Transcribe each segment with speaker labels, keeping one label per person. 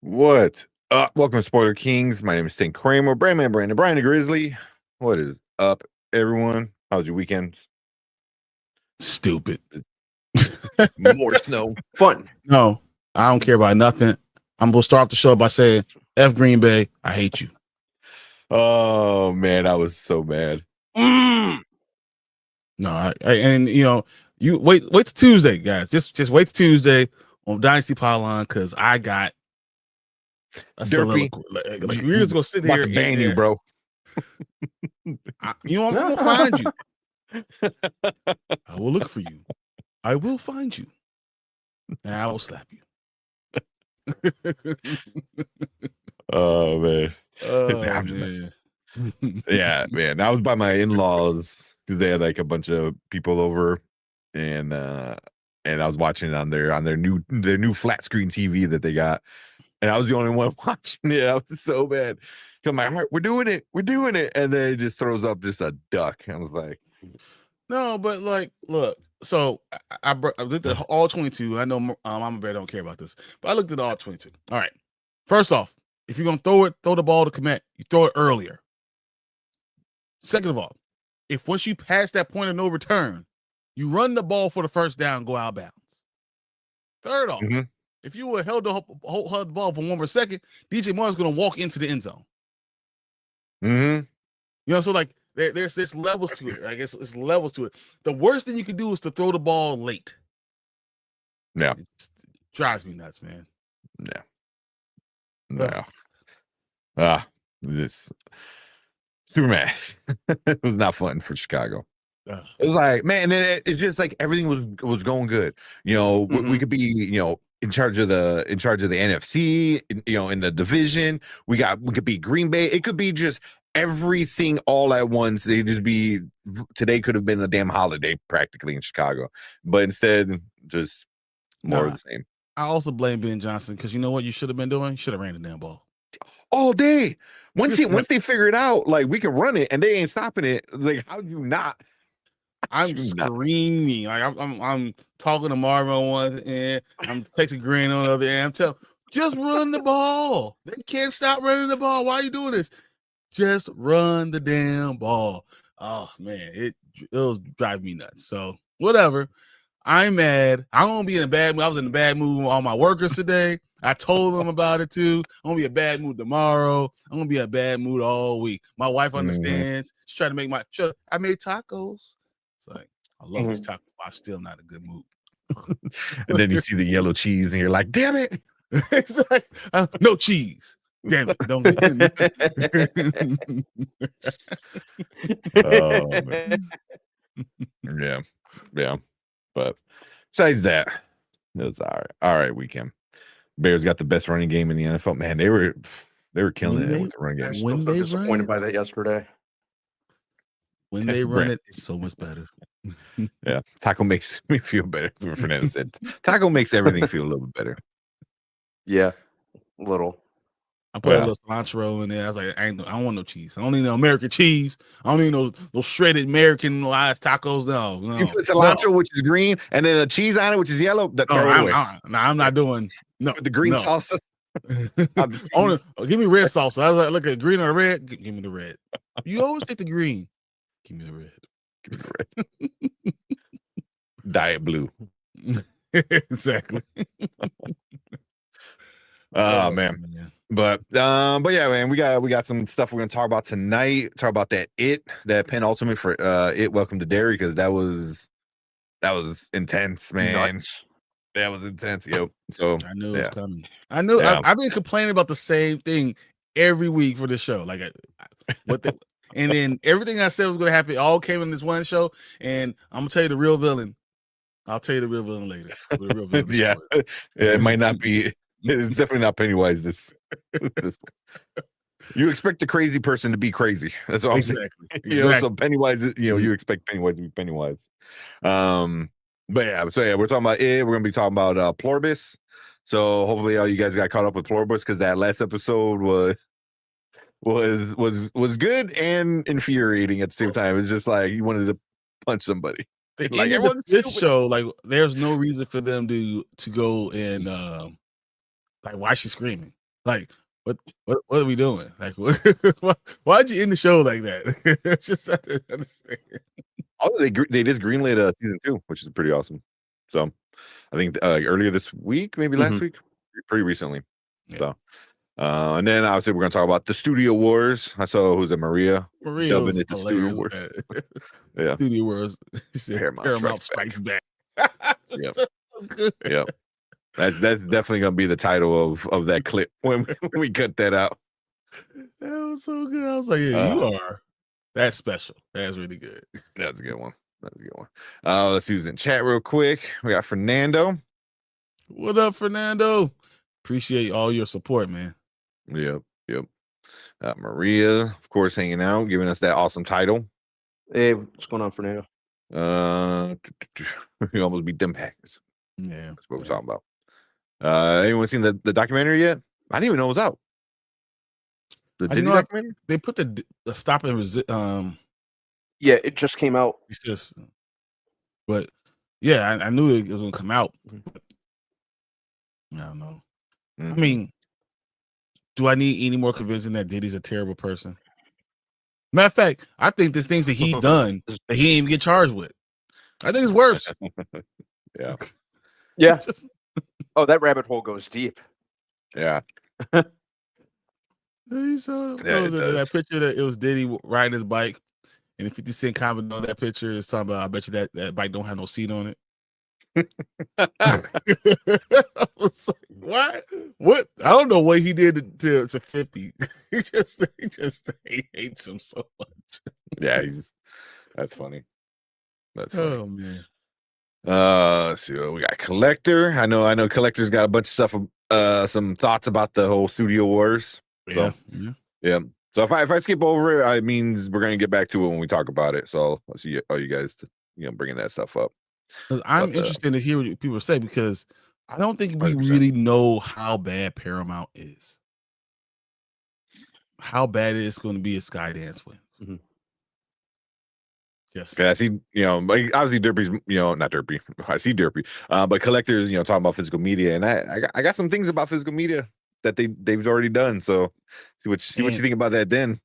Speaker 1: What up? Welcome to Spoiler Kings. My name is Stan Kramer, Brandman Brandon, Brian the Grizzly. What is up, everyone? How was your weekend?
Speaker 2: Stupid.
Speaker 1: More snow.
Speaker 3: Fun.
Speaker 2: No, I don't care about nothing. I'm gonna start off the show by saying, F Green Bay, I hate you.
Speaker 1: Oh man, I was so mad.
Speaker 2: No, and you wait till Tuesday, guys. Just wait till Tuesday on Dynasty Pylon because I got a soliloquy. Like we're just gonna sit here
Speaker 1: and ban you, bro.
Speaker 2: I'm gonna find you. I will look for you. I will find you, and I will slap you.
Speaker 1: Oh man.
Speaker 2: Man.
Speaker 1: Yeah, man. I was by my in-laws because they had like a bunch of people over, and I was watching it on their new flat screen TV that they got, and I was the only one watching it. I was so bad. I'm like, we're doing it, and then it just throws up just a duck. I was like,
Speaker 2: no, but like, look. So I looked at all 22. I know Mama Bear don't care about this, but I looked at all 22. All right. First off, if you're gonna throw the ball to Komet, you throw it earlier. Second of all, if once you pass that point of no return, you run the ball for the first down, go out of bounds. Third off, if you would held the ball for one more second, DJ Moore's gonna walk into the end zone. So like there's this levels to it. I guess it's levels to it. The worst thing you can do is to throw the ball late.
Speaker 1: Yeah,
Speaker 2: it drives me nuts, man.
Speaker 1: This Superman. It was not fun for Chicago. It was like, man, it's just like everything was going good. We could be, in charge of the NFC, in the division. We could be Green Bay. It could be just everything all at once. Today could have been a damn holiday practically in Chicago, but instead just more of the same.
Speaker 2: I also blame Ben Johnson because you know what you should have been doing? You should have ran the damn ball
Speaker 1: all day. Once they figure it out, like we can run it and they ain't stopping it. Like, how do you not?
Speaker 2: I'm screaming. Like I'm talking to Marvin on one end, I'm texting Green on the other end. I'm telling, just run the ball. They can't stop running the ball. Why are you doing this? Just run the damn ball. Oh man, it was driving me nuts. So whatever. I'm mad. I'm gonna be in a bad mood. I was in a bad mood with all my workers today. I told them about it too. I'm gonna be in a bad mood tomorrow. I'm gonna be in a bad mood all week. My wife understands. She's trying to make I made tacos. It's like, I love this taco. I'm still not in a good mood.
Speaker 1: And then you see the yellow cheese and you're like, damn it.
Speaker 2: It's like, no cheese. Damn it. Don't
Speaker 1: Oh man. Yeah. But besides that, it was all right weekend. Bears got the best running game in the NFL. Man, they were killing it with the run game.
Speaker 3: When they disappointed by that yesterday.
Speaker 2: When they run it's so much better.
Speaker 1: Yeah, Taco makes me feel better. Fernando said, Taco makes everything feel a little bit better.
Speaker 3: Yeah, a little.
Speaker 2: I put a little cilantro in there. I was like, I don't want no cheese. I don't need no American cheese. I don't need no shredded Americanized tacos. No.
Speaker 1: You put cilantro, which is green, and then a cheese on it, which is yellow.
Speaker 2: I'm not doing
Speaker 1: the green salsa.
Speaker 2: Give me red salsa. I was like, look at green or red. Give me the red. You always take the green. Give me the red.
Speaker 1: Give me the red. Diet blue.
Speaker 2: Exactly.
Speaker 1: Oh man. But yeah, man, we got some stuff we're gonna talk about tonight. Talk about that penultimate for Welcome to Derry, because that was intense, man.
Speaker 3: Nuts.
Speaker 1: That was intense, yo. So
Speaker 2: I knew it was coming. I knew. Yeah. I've been complaining about the same thing every week for this show. Like, and then everything I said was gonna happen all came in this one show. And I'm gonna tell you the real villain. I'll tell you the real villain later. The real villain
Speaker 1: yeah, it might not be. It's definitely not Pennywise. This you expect the crazy person to be crazy. That's all I'm saying. Exactly. So Pennywise, you expect Pennywise to be Pennywise. But yeah, we're talking about it. We're gonna be talking about Pluribus. So hopefully all you guys got caught up with Pluribus, because that last episode was good and infuriating at the same time. It's just like you wanted to punch somebody.
Speaker 2: Like this show, like there's no reason for them to go and like, why is she screaming? Like, what are we doing? Like, why'd you end the show like that? Just I didn't understand.
Speaker 3: Oh,
Speaker 1: they just greenlit season 2, which is pretty awesome. So I think earlier this week, maybe last week, pretty recently.
Speaker 2: Yeah.
Speaker 1: So and then obviously we're gonna talk about the Studio Wars. I saw who's it, Maria dubbing it the Studio Wars. Yeah,
Speaker 2: Studio Wars. She said Paramount Strikes Back.
Speaker 1: Yep.
Speaker 2: So good.
Speaker 1: Yep. That's definitely gonna be the title of that clip when we cut that out.
Speaker 2: That was so good. I was like, yeah, you are. That's special. That's really good.
Speaker 1: That's a good one. That's a good one. Let's see who's in chat real quick. We got Fernando.
Speaker 2: What up, Fernando? Appreciate all your support, man.
Speaker 1: Yep. Maria, of course, hanging out, giving us that awesome title.
Speaker 3: Hey, what's going on, Fernando?
Speaker 1: We almost beat them Packers.
Speaker 2: Yeah,
Speaker 1: that's what we're talking about. Anyone seen the documentary yet? I didn't even know it was out. The Diddy documentary?
Speaker 2: They put the stop and resist.
Speaker 3: Yeah, it just came out.
Speaker 2: It's just, but yeah, I knew it was gonna come out. But I don't know. I mean, do I need any more convincing that Diddy's a terrible person? Matter of fact, I think there's things that he's done that he didn't even get charged with. I think it's worse.
Speaker 3: Yeah. Oh, that rabbit hole goes deep.
Speaker 1: Yeah.
Speaker 2: You saw that picture that it was Diddy riding his bike, and the 50 Cent comment on that picture is talking about, I bet you that bike don't have no seat on it. I was like, why? What? I don't know what he did to 50. he just hates him so much.
Speaker 1: Yeah, that's funny. That's funny.
Speaker 2: Oh man.
Speaker 1: Let's see what we got. Collector. I know Collector's got a bunch of stuff, some thoughts about the whole Studio Wars. So yeah. So if I skip over it, it means we're gonna get back to it when we talk about it. So let's see all you guys bringing that stuff up.
Speaker 2: I'm interested to hear what people say, because I don't think we 100%. Really know how bad Paramount is. How bad it is going to be if Skydance wins.
Speaker 3: Mm-hmm.
Speaker 2: Yes.
Speaker 1: I see, like obviously Derpy's, not Derpy. I see Derpy, but Collectors, talking about physical media, and I got some things about physical media that they've already done. So see what you think about that then.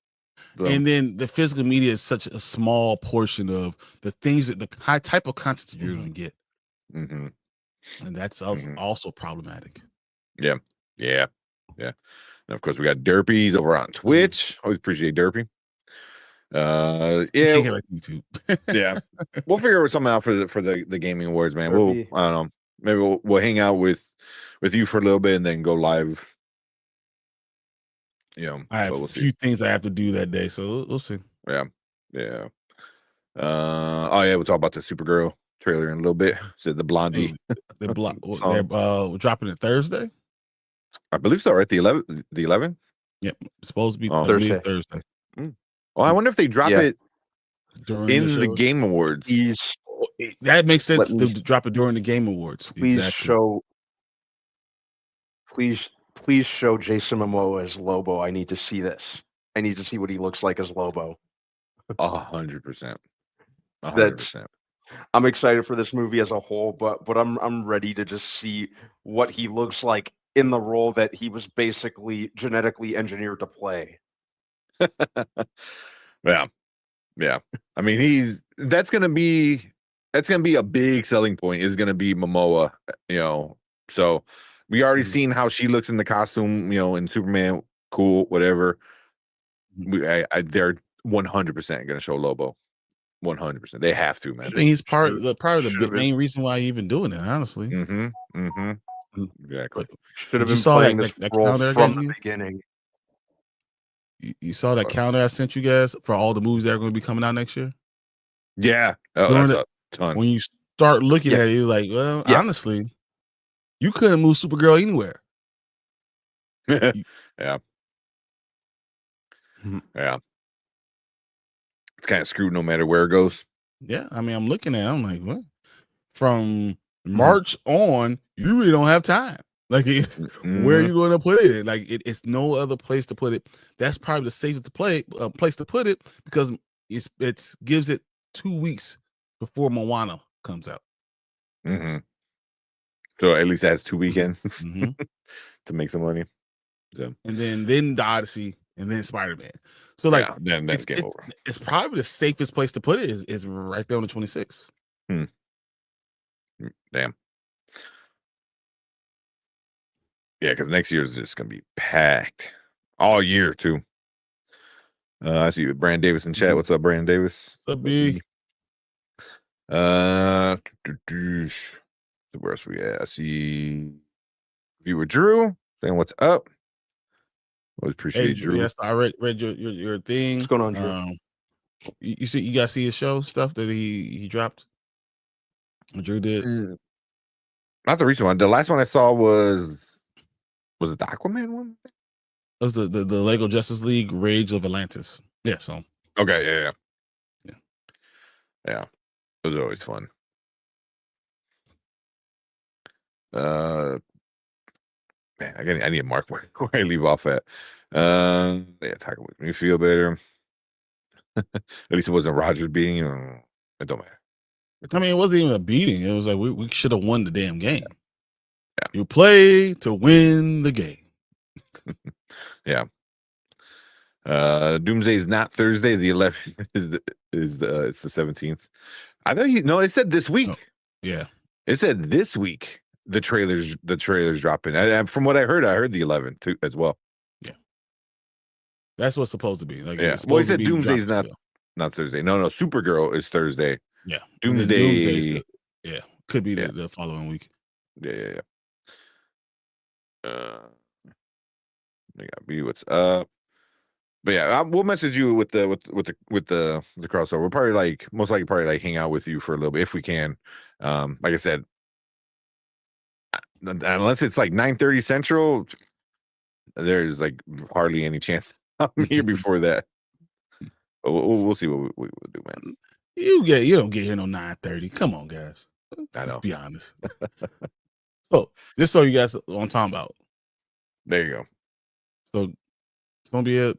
Speaker 1: So.
Speaker 2: And then the physical media is such a small portion of the things that the high type of content you're going to get.
Speaker 1: Mm-hmm.
Speaker 2: And that's also problematic.
Speaker 1: Yeah. And of course, we got Derpy. He's over on Twitch. Always appreciate Derpy. Like
Speaker 2: YouTube.
Speaker 1: Yeah, we'll figure something out for the gaming awards, man.
Speaker 3: Derpy.
Speaker 1: I don't know. Maybe we'll hang out with you for a little bit and then go live.
Speaker 2: I have a few things I have to do that day, so we'll see.
Speaker 1: Yeah. We'll talk about the Supergirl trailer in a little bit. Said the Blondie.
Speaker 2: They're dropping it Thursday.
Speaker 1: I believe so, right? The 11th.
Speaker 2: Yep, it's supposed to be Thursday.
Speaker 1: Oh, I wonder if they drop it
Speaker 2: during
Speaker 1: the Game Awards.
Speaker 2: That makes sense to drop it during the Game Awards.
Speaker 3: Please show Jason Momoa as Lobo. I need to see this. I need to see what he looks like as Lobo.
Speaker 1: 100%.
Speaker 3: I'm excited for this movie as a whole, but I'm ready to just see what he looks like in the role that he was basically genetically engineered to play.
Speaker 1: Yeah. I mean, that's gonna be a big selling point. Is gonna be Momoa, So we already seen how she looks in the costume, in Superman. Cool, whatever. They're 100% gonna show Lobo. 100%. They have to, man.
Speaker 2: I think he's part of the main reason why you're even doing it, honestly.
Speaker 1: Exactly.
Speaker 3: Should have been playing this role from the beginning.
Speaker 2: You saw that calendar I sent you guys for all the movies that are going to be coming out next year?
Speaker 1: Yeah. That's a ton.
Speaker 2: When you start looking at it, you're like, well, honestly, you couldn't move Supergirl anywhere.
Speaker 1: Yeah. It's kind of screwed no matter where it goes.
Speaker 2: Yeah. I mean, I'm looking at it, I'm like, what? From March on, you really don't have time. Like, where are you going to put it? Like, it's no other place to put it. That's probably the safest place to put it, because it gives it 2 weeks before Moana comes out.
Speaker 1: So at least it has 2 weekends to make some money. Yeah.
Speaker 2: And then the Odyssey, and then Spider-Man. So like,
Speaker 1: then that's game over.
Speaker 2: It's probably the safest place to put it is right there on the 26th.
Speaker 1: Damn. Yeah, because next year is just gonna be packed all year too. I see you, Brandon Davis in chat. What's up, Brandon Davis?
Speaker 2: What's up, B?
Speaker 1: Where else we at? I see viewer Drew saying what's up. Always appreciate Drew.
Speaker 2: Yes, I read your thing.
Speaker 3: What's going on, Drew?
Speaker 2: You guys see his show stuff that he dropped? Drew did.
Speaker 1: Not the recent one. The last one I saw was it the Aquaman one?
Speaker 2: It was the Lego Justice League Rage of Atlantis. Yeah, so
Speaker 1: okay, yeah. Those are always fun. Man, I need to mark where I leave off at. Talk with me feel better. At least it wasn't Rogers beating you. It don't matter.
Speaker 2: I mean, it wasn't even a beating. It was like we should have won the damn game.
Speaker 1: Yeah.
Speaker 2: You play to win the game.
Speaker 1: Yeah. Doomsday is not Thursday. The 11th is it's the 17th. I know it said this week.
Speaker 2: Oh, yeah.
Speaker 1: It said this week the trailers dropping. And from what I heard the 11th too as well.
Speaker 2: Yeah. That's what's supposed to be. Like,
Speaker 1: yeah. Well, he said Doomsday's not Thursday. No, Supergirl is Thursday.
Speaker 2: Yeah.
Speaker 1: Doomsday
Speaker 2: could be the following week.
Speaker 1: Yeah. I got B. What's up? But yeah, we'll message you with the crossover. We'll probably most likely hang out with you for a little bit if we can. Like I said, unless it's like 9:30 Central, there's like hardly any chance I'm here before that. But we'll see what we'll do, man.
Speaker 2: You don't get here no 9:30. Come on, guys.
Speaker 1: I know.
Speaker 2: Be honest. So just so you guys know what I'm talking about.
Speaker 1: There you go.
Speaker 2: So it's gonna be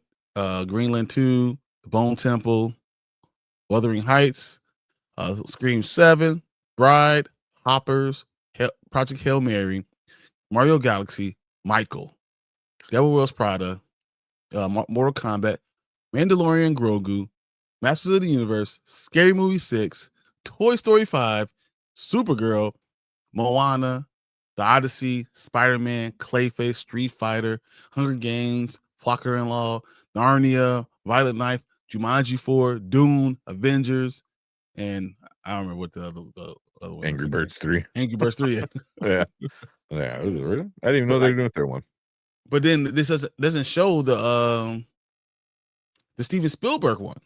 Speaker 2: Greenland 2, The Bone Temple, Wuthering Heights, Scream 7, Bride, Hoppers, Project Hail Mary, Mario Galaxy, Michael, Devil Wears Prada, Mortal Kombat, Mandalorian Grogu, Masters of the Universe, Scary Movie 6, Toy Story 5, Supergirl, Moana, The Odyssey, Spider-Man, Clayface, Street Fighter, Hunger Games, Flocker-in-Law, Narnia, Violet Knife, Jumanji 4, Dune, Avengers, and I don't remember what the other one.
Speaker 1: Angry Birds 3.
Speaker 2: Angry Birds 3.
Speaker 1: Yeah. Yeah. Really? I didn't even know they were doing a third one.
Speaker 2: But then this doesn't show the Steven Spielberg one.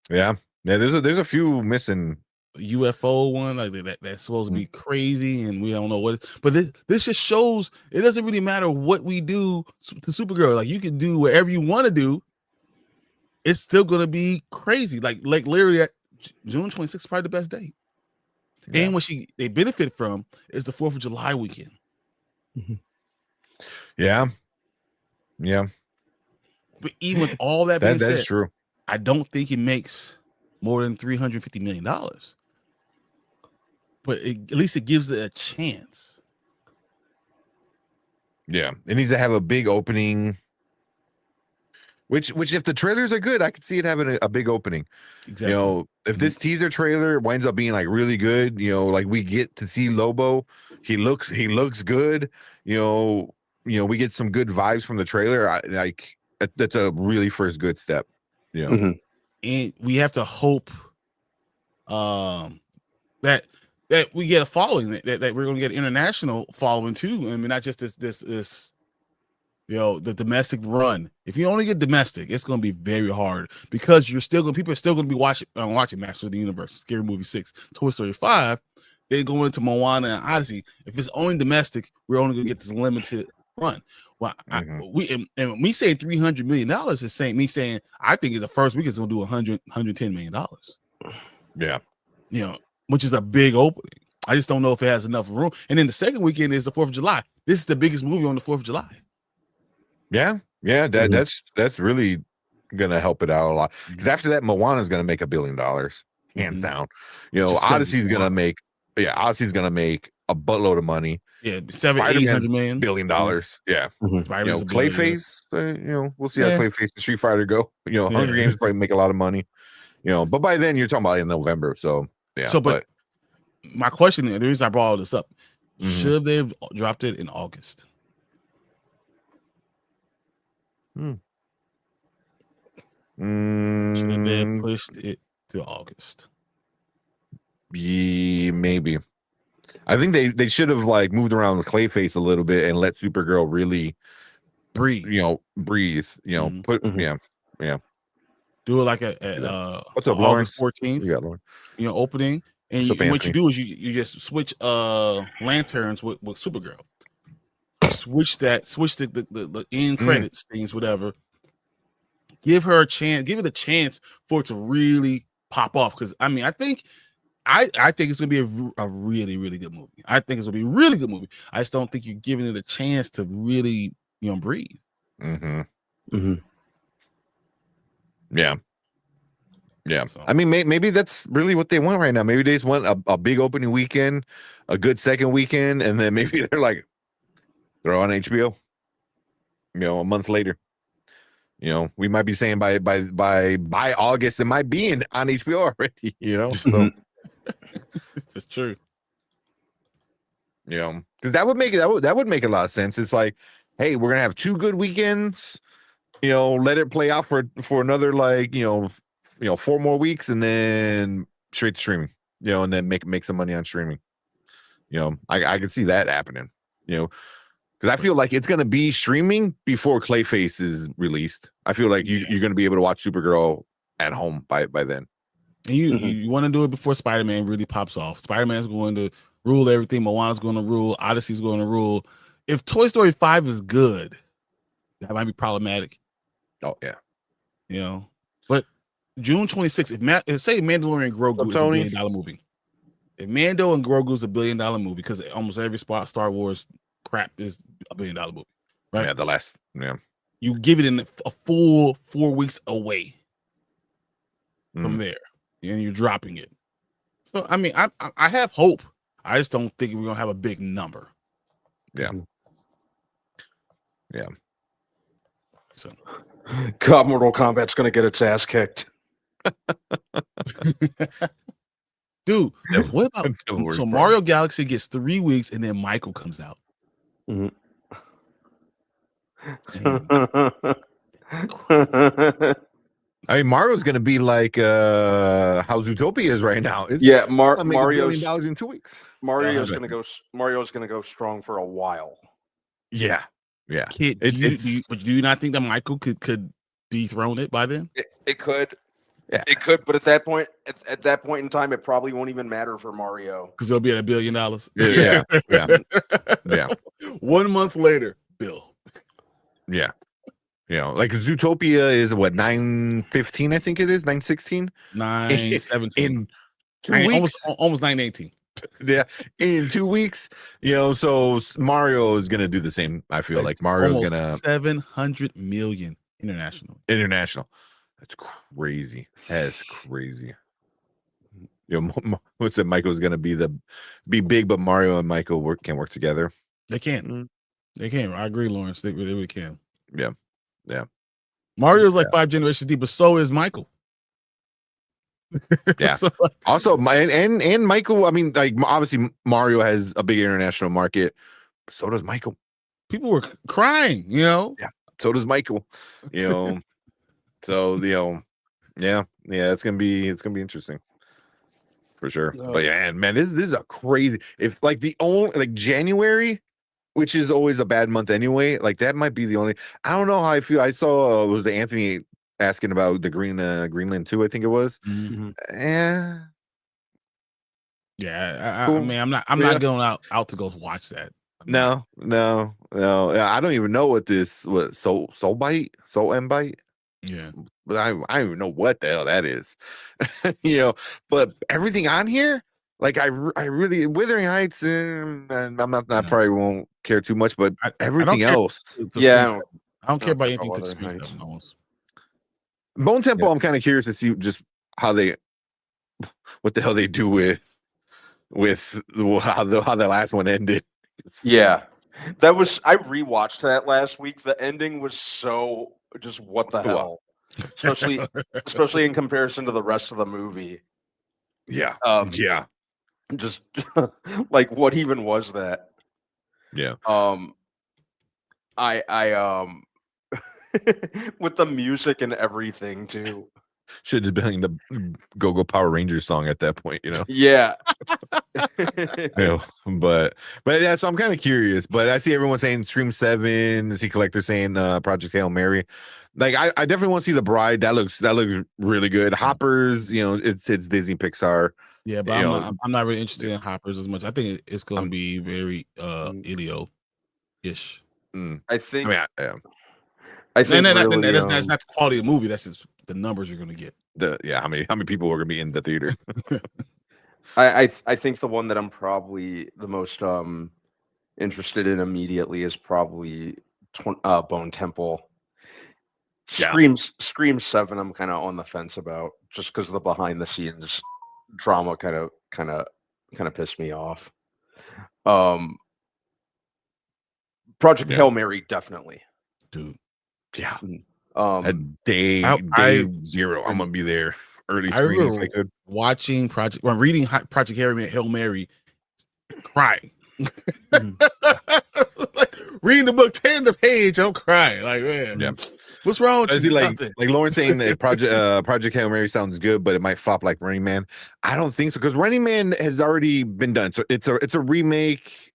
Speaker 1: Yeah. There's a few missing.
Speaker 2: UFO one like that's supposed to be crazy, and we don't know what. But this just shows it doesn't really matter what we do to Supergirl. Like, you can do whatever you want to do. It's still gonna be crazy. Like literally, June 26th is probably the best day. Yeah. And what they benefit from is the 4th of July weekend.
Speaker 1: Yeah.
Speaker 2: But even with all that being said,
Speaker 1: that's true.
Speaker 2: I don't think it makes more than $350 million. But at least it gives it a chance.
Speaker 1: Yeah, it needs to have a big opening. Which if the trailers are good, I could see it having a big opening. Exactly. If this teaser trailer winds up being like really good, like we get to see Lobo, he looks good. We get some good vibes from the trailer. That's a really first good step.
Speaker 2: And we have to hope that we get a following, that we're going to get international following too. I mean, not just this the domestic run. If you only get domestic, it's going to be very hard, because people are still going to be watching Masters of the Universe, Scary Movie 6, Toy Story 5. Then going into Moana and Odyssey. If it's only domestic, we're only going to get this limited run. Well, we say $300 million is me saying I think the first week is going to do $110 million. Yeah. Which is a big opening. I just don't know if it has enough room. And then the second weekend is the 4th of July. This is the biggest movie on the 4th of July.
Speaker 1: Yeah. That's really gonna help it out a lot. Because after that, Moana is gonna make $1 billion, hands down. Odyssey's gonna make a buttload of money.
Speaker 2: Yeah, $700-800 million.
Speaker 1: $1 billion. Yeah.
Speaker 2: Spider-Man's
Speaker 1: Clayface, we'll see how Clayface and Street Fighter go. Hunger Games probably make a lot of money. But by then you're talking about in November. So yeah.
Speaker 2: So, but my question, the reason I brought all this up, should they have dropped it in August? Should they have pushed it to August?
Speaker 1: Maybe. I think they should have like moved around the Clayface a little bit and let Supergirl really
Speaker 2: breathe.
Speaker 1: Breathe. Put yeah.
Speaker 2: Do it like a
Speaker 1: what's up,
Speaker 2: August
Speaker 1: Lawrence?
Speaker 2: 14th.
Speaker 1: Yeah, Lauren.
Speaker 2: Opening, and what you do is you just switch lanterns with Supergirl. Switch the end credits things, whatever. Give her a chance. Give it a chance for it to really pop off. Because I think it's gonna be a really, really good movie. I think it's gonna be a really good movie. I just don't think you're giving it a chance to really, breathe.
Speaker 1: Yeah. So. I mean, maybe that's really what they want right now. Maybe they just want a big opening weekend, a good second weekend, and then maybe they're like, they're on HBO. A month later. We might be saying by August it might be on HBO already. So
Speaker 2: it's true.
Speaker 1: Because that would make a lot of sense. It's like, hey, we're gonna have 2 good weekends. Let it play out for another 4 more weeks, and then straight to streaming. And then make some money on streaming. I could see that happening. Because I feel like it's gonna be streaming before Clayface is released. I feel like you're gonna be able to watch Supergirl at home by then.
Speaker 2: And you want to do it before Spider-Man really pops off. Spider-Man's going to rule everything. Moana's going to rule. Odyssey's going to rule. If Toy Story 5 is good, that might be problematic.
Speaker 1: Oh yeah.
Speaker 2: But June 26th, if say Mandalorian and Grogu is $1 billion movie. If Mando and Grogu is $1 billion movie, because almost every Star Wars crap is $1 billion movie, right?
Speaker 1: Yeah, the last. Yeah.
Speaker 2: You give it in a full 4 weeks away from there, and you're dropping it. So I mean, I have hope. I just don't think we're gonna have a big number.
Speaker 1: Yeah.
Speaker 2: So,
Speaker 3: God, Mortal Kombat's gonna get its ass kicked.
Speaker 2: Dude, what about so Mario Galaxy gets 3 weeks and then Michael comes out?
Speaker 1: I mean, Mario's going to be like how Zootopia is right now.
Speaker 3: Mario's
Speaker 1: $1 billion in 2 weeks.
Speaker 3: Mario's going to go strong for a while.
Speaker 1: Yeah.
Speaker 2: Do you not think that Michael could dethrone it by then?
Speaker 3: It could.
Speaker 1: Yeah.
Speaker 3: It could, but at that point in time, it probably won't even matter for Mario
Speaker 2: because they'll be at $1 billion.
Speaker 1: Yeah.
Speaker 2: 1 month later, Bill.
Speaker 1: Yeah. Like Zootopia is what, 9/15, I think it is, 9/16,
Speaker 2: 9/17
Speaker 1: in 2 weeks,
Speaker 2: almost 9/18.
Speaker 1: Yeah, in 2 weeks. So Mario is gonna do the same. I feel like Mario's gonna
Speaker 2: $700 million international.
Speaker 1: That's crazy. That's crazy. What's it? Michael's gonna be big, but Mario and Michael can work together.
Speaker 2: They can. They can. I agree, Lawrence. They really can.
Speaker 1: Yeah.
Speaker 2: Mario's like 5 generations deep, but so is Michael.
Speaker 1: Yeah. Also, and Michael. I mean, like obviously Mario has a big international market. So does Michael.
Speaker 2: People were crying.
Speaker 1: Yeah. So does Michael. So yeah, it's gonna be interesting for sure. But yeah, man, this is a crazy. If like the only like January, which is always a bad month anyway, like that might be the only. I don't know how I feel. I saw was Anthony asking about the Greenland 2, I think it was.
Speaker 2: Yeah, cool. I mean, I'm not going out to go watch that.
Speaker 1: No. I don't even know what Soul Bite.
Speaker 2: Yeah,
Speaker 1: but I don't even know what the hell that is. But everything on here, like I really Wuthering Heights, and I probably won't care too much, but everything else,
Speaker 2: I don't care about anything to Space almost.
Speaker 1: Bone Temple, I'm kind of curious to see just how what the hell they do with with how the last one ended.
Speaker 3: Yeah, that was. I rewatched that last week. The ending was so just what the hell, especially in comparison to the rest of the movie.
Speaker 1: Yeah.
Speaker 3: Just like what even was that?
Speaker 1: Yeah.
Speaker 3: I with the music and everything too.
Speaker 1: Should have been the Go-Go Power Rangers song at that point, you know?
Speaker 3: Yeah.
Speaker 1: But yeah, so I'm kind of curious. But I see everyone saying Scream 7, I see Collector saying Project Hail Mary. Like I definitely want to see The Bride. That looks really good. Hoppers, it's Disney Pixar.
Speaker 2: Yeah, but I'm not really interested in Hoppers as much. I think it's going to be very idiot-ish.
Speaker 3: I think.
Speaker 2: I think really, that's not the quality of the movie. That's just the numbers you're going to get.
Speaker 1: How many people are going to be in the theater?
Speaker 3: I think the one that I'm probably the most interested in immediately is probably Bone Temple.
Speaker 1: Yeah.
Speaker 3: Scream 7 I'm kind of on the fence about, just because the behind the scenes drama kind of pissed me off. Project Hail Mary, definitely,
Speaker 2: dude.
Speaker 1: Yeah. At day 0, I'm gonna be there early screening if I could.
Speaker 2: Watching reading Project Hail Mary, crying. Like reading the book, turn the page, I'm crying. Like, man, what's wrong with you?
Speaker 1: Like Lauren saying that Project Hail Mary sounds good, but it might flop like Running Man. I don't think so, because Running Man has already been done. So it's a remake.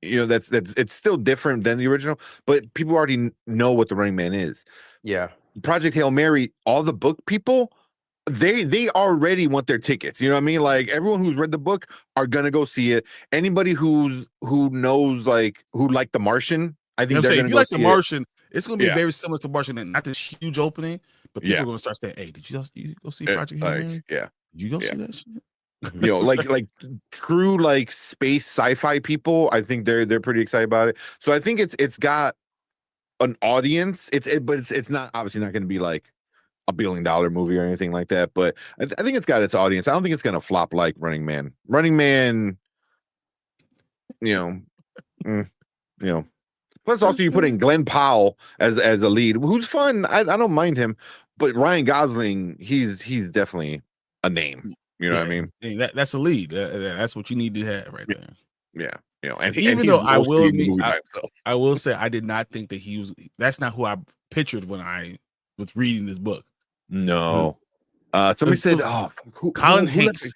Speaker 1: That's it's still different than the original, but people already know what the Running Man is.
Speaker 3: Yeah.
Speaker 1: Project Hail Mary, all the book people, they already want their tickets. You know what I mean? Like everyone who's read the book are gonna go see it. Anybody who knows who liked The Martian, I think they're gonna go see
Speaker 2: The Martian, it's gonna be very similar to Martian, and not this huge opening, but people are gonna start saying, "Hey, did you go see Project Hail Mary?
Speaker 1: Yeah,
Speaker 2: did you go see that shit?"
Speaker 1: Like true space sci-fi people, I think they're pretty excited about it. So I think it's got an audience. But it's not obviously not going to be like a $1 billion movie or anything like that. But I think it's got its audience. I don't think it's going to flop like Running Man. Running Man, Plus, also you put in Glenn Powell as a lead, who's fun. I don't mind him, but Ryan Gosling, he's definitely a name. You know what I mean?
Speaker 2: That's a lead. That's what you need to have right there.
Speaker 1: Yeah,
Speaker 2: and even though I will say I did not think that he was. That's not who I pictured when I was reading this book.
Speaker 1: No, somebody said,
Speaker 2: Colin Hanks.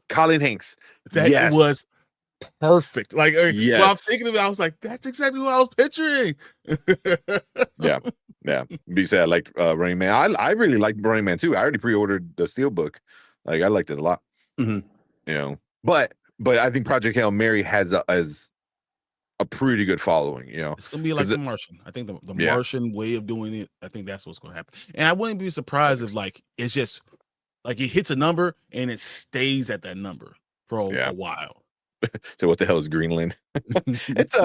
Speaker 1: Colin Hanks.
Speaker 2: That was perfect. Like, while I'm thinking of it, I was like, that's exactly what I was picturing.
Speaker 1: yeah. Be sad, like Running Man. I really like Running Man too. I already pre-ordered the Steelbook. Like I liked it a lot. But I think Project Hail Mary has a pretty good following.
Speaker 2: It's gonna be like The Martian. I think the Martian way of doing it. I think that's what's gonna happen. And I wouldn't be surprised if it's just it hits a number and it stays at that number for a while.
Speaker 1: So what the hell is Greenland? It's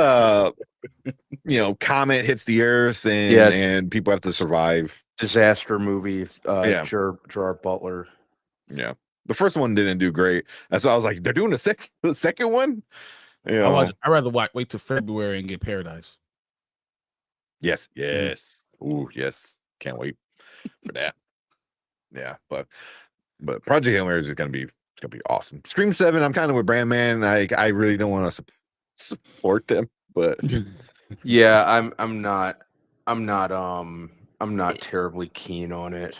Speaker 1: comet hits the earth and people have to survive.
Speaker 3: Disaster movie. Gerard Butler.
Speaker 1: Yeah, the first one didn't do great. That's why I was like, they're doing the second one.
Speaker 2: I'd rather wait till February and get Paradise.
Speaker 1: Yes. Ooh, yes. Can't wait for that. Yeah, but Project Hail Mary is gonna be awesome. Scream 7, I'm kind of with Brandman. I really don't want to support them, but
Speaker 3: yeah, I'm not terribly keen on it.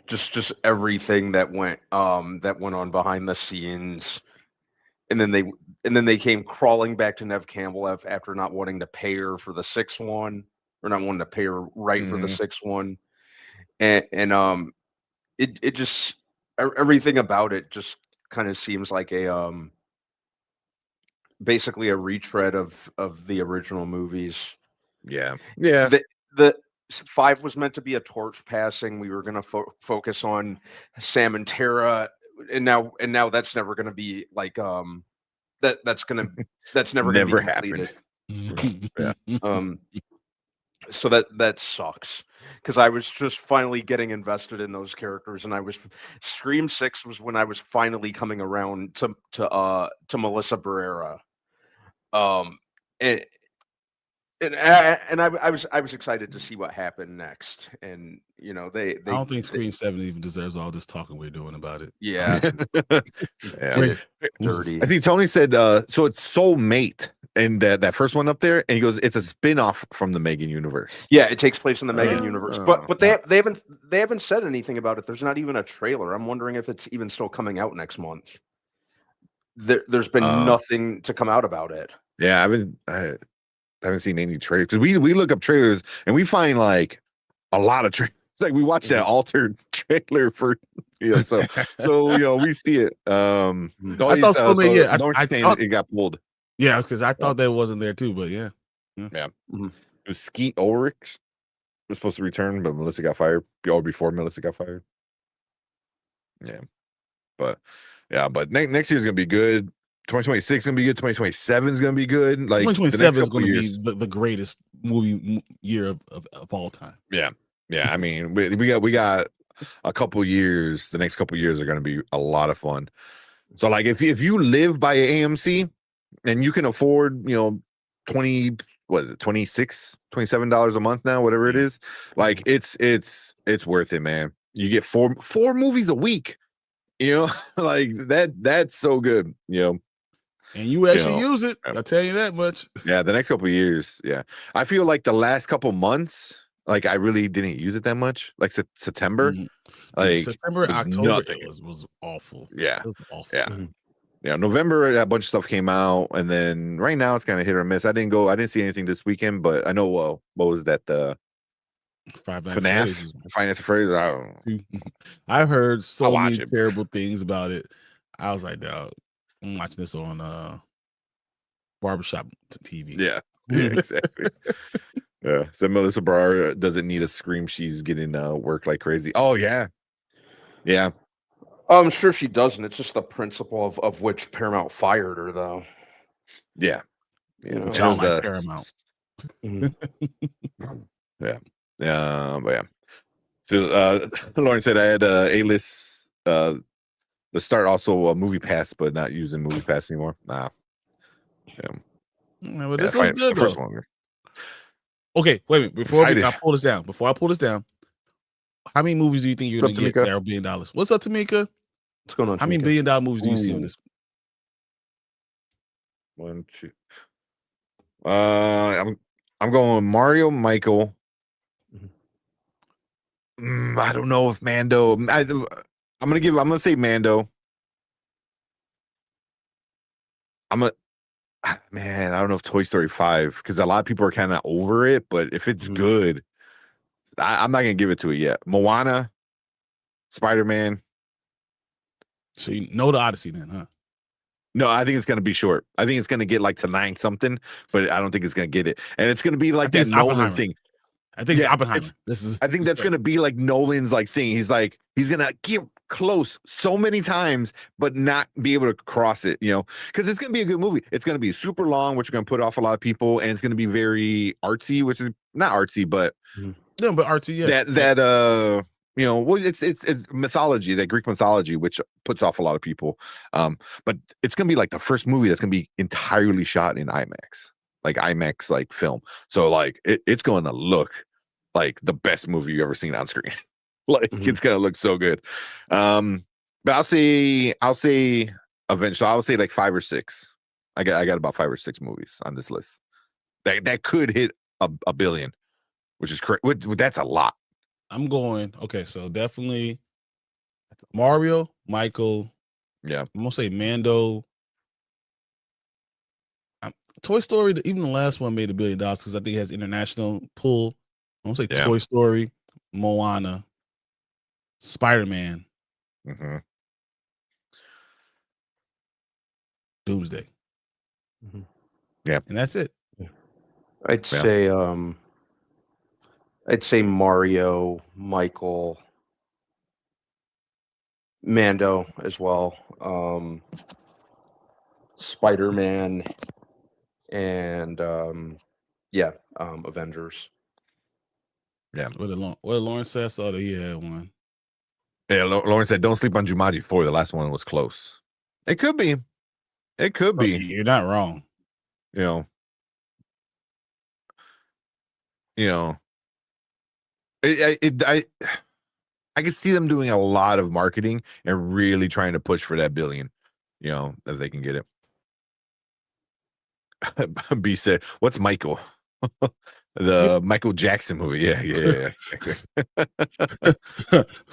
Speaker 3: Just everything that went on behind the scenes, and then they came crawling back to Nev Campbell after not wanting to pay her for the 6th one, or not wanting to pay her for the 6th one, and it just everything about it just kind of seems like a basically a retread of the original movies.
Speaker 1: Yeah.
Speaker 3: The 5 was meant to be a torch passing. We were going to focus on Sam and Tara, and now that's never going to be like that's never going to be
Speaker 1: happen.
Speaker 3: So that sucks. because I was just finally getting invested in those characters, and Scream 6 was when I was finally coming around to Melissa Barrera. And I was excited to see what happened next, and they
Speaker 2: I don't think Scream 7 even deserves all this talking we're doing about it.
Speaker 3: yeah.
Speaker 1: Yeah.
Speaker 3: Dirty.
Speaker 1: I think Tony said so it's Soulmate and that first one up there, and he goes, it's a spin-off from the Megan universe.
Speaker 3: Yeah, it takes place in the Megan universe, but they haven't said anything about it. There's not even a trailer. I'm wondering if it's even still coming out next month. There's been nothing to come out about it.
Speaker 1: Yeah, I haven't seen any trailers. We look up trailers and we find like a lot of trailers. Like we watched that altered trailer for so we see it.
Speaker 2: I thought
Speaker 1: it got pulled.
Speaker 2: Yeah, because I thought that wasn't there too, but yeah.
Speaker 1: Mm-hmm. It was Skeet Ulrich was supposed to return, but Melissa got fired. Or before Melissa got fired. Yeah, but next year's gonna be good. 2026 is gonna be good. 2027 is gonna be good. Like
Speaker 2: 2027 is gonna be the greatest movie year of all time.
Speaker 1: Yeah. I mean, we got a couple years. The next couple years are gonna be a lot of fun. So like if you live by AMC and you can afford, $27 a month now, whatever it is, like it's worth it, man. You get four movies a week, like that's so good, And
Speaker 2: you actually use it. I'll tell you that much.
Speaker 1: Yeah, the next couple of years. Yeah. I feel like the last couple months, like I really didn't use it that much. Like September. Like
Speaker 2: September, October was awful.
Speaker 1: Yeah.
Speaker 2: It was awful.
Speaker 1: Yeah. Yeah. November, a bunch of stuff came out. And then right now it's kind of hit or miss. I didn't see anything this weekend, but I know what was that? The FNAF? Finance Phrase? I don't know.
Speaker 2: I've heard so many terrible things about it. I was like, dog, I'm watching this on barbershop TV.
Speaker 1: Yeah, exactly. Yeah. So Melissa Barr doesn't need a Scream. She's getting work like crazy. Oh yeah. Yeah.
Speaker 3: I'm sure she doesn't. It's just the principle of which Paramount fired her, though.
Speaker 1: Yeah.
Speaker 2: I don't like Paramount.
Speaker 1: Yeah. But yeah. So Lauren said I had A-list the start also a Movie Pass, but not using Movie Pass anymore. Nah. Yeah.
Speaker 2: Well, this looks good though. Okay, wait a minute. Before I pull this down, how many movies do you think you're going to get that are $1 billion? What's up, Tamika?
Speaker 3: What's going on?
Speaker 2: How many $1 billion movies do you see on this?
Speaker 1: 1, 2. I'm going with Mario, Michael. I don't know if Mando. I'm gonna say Mando. Man, I don't know if Toy Story 5, because a lot of people are kind of over it, but if it's good, I'm not gonna give it to it yet. Moana, Spider-Man.
Speaker 2: So you know the Odyssey then, huh?
Speaker 1: No, I think it's gonna be short. I think it's gonna get like to 9 something, but I don't think it's gonna get it. And it's gonna be like that Nolan thing.
Speaker 2: I think it's Oppenheimer.
Speaker 1: I think that's gonna be like Nolan's like thing. He's gonna get close so many times, but not be able to cross it, because it's gonna be a good movie. It's gonna be super long, which are gonna put off a lot of people, and it's gonna be very artsy, which is not artsy, but
Speaker 2: no, but artsy, yeah.
Speaker 1: It's mythology, that Greek mythology, which puts off a lot of people. But it's gonna be like the first movie that's gonna be entirely shot in IMAX, like film. So like it's going to look like the best movie you've ever seen on screen. It's gonna look so good. But I'll say Avenged. So I'll say like 5 or 6. I got about 5 or 6 movies on this list that could hit a billion, which is correct. That's a lot.
Speaker 2: I'm going so definitely Mario, Michael.
Speaker 1: Yeah,
Speaker 2: I'm gonna say Mando. Toy Story, even the last one made $1 billion because I think it has international pull. I'm gonna say Toy Story, Moana, Spider-Man, Doomsday.
Speaker 1: Yeah,
Speaker 2: and that's it.
Speaker 3: I'd say Mario, Michael, Mando as well, Spider-Man, and Avengers.
Speaker 1: Yeah.
Speaker 2: What did Lawrence say? I saw that he had one.
Speaker 1: Yeah, Lauren said, "Don't sleep on Jumanji 4. The last one was close. It could be. It could be.
Speaker 2: You're not wrong.
Speaker 1: You know. You know. I can see them doing a lot of marketing and really trying to push for that billion. You know, if they can get it." B said, "What's Michael?" The Michael Jackson movie. Yeah.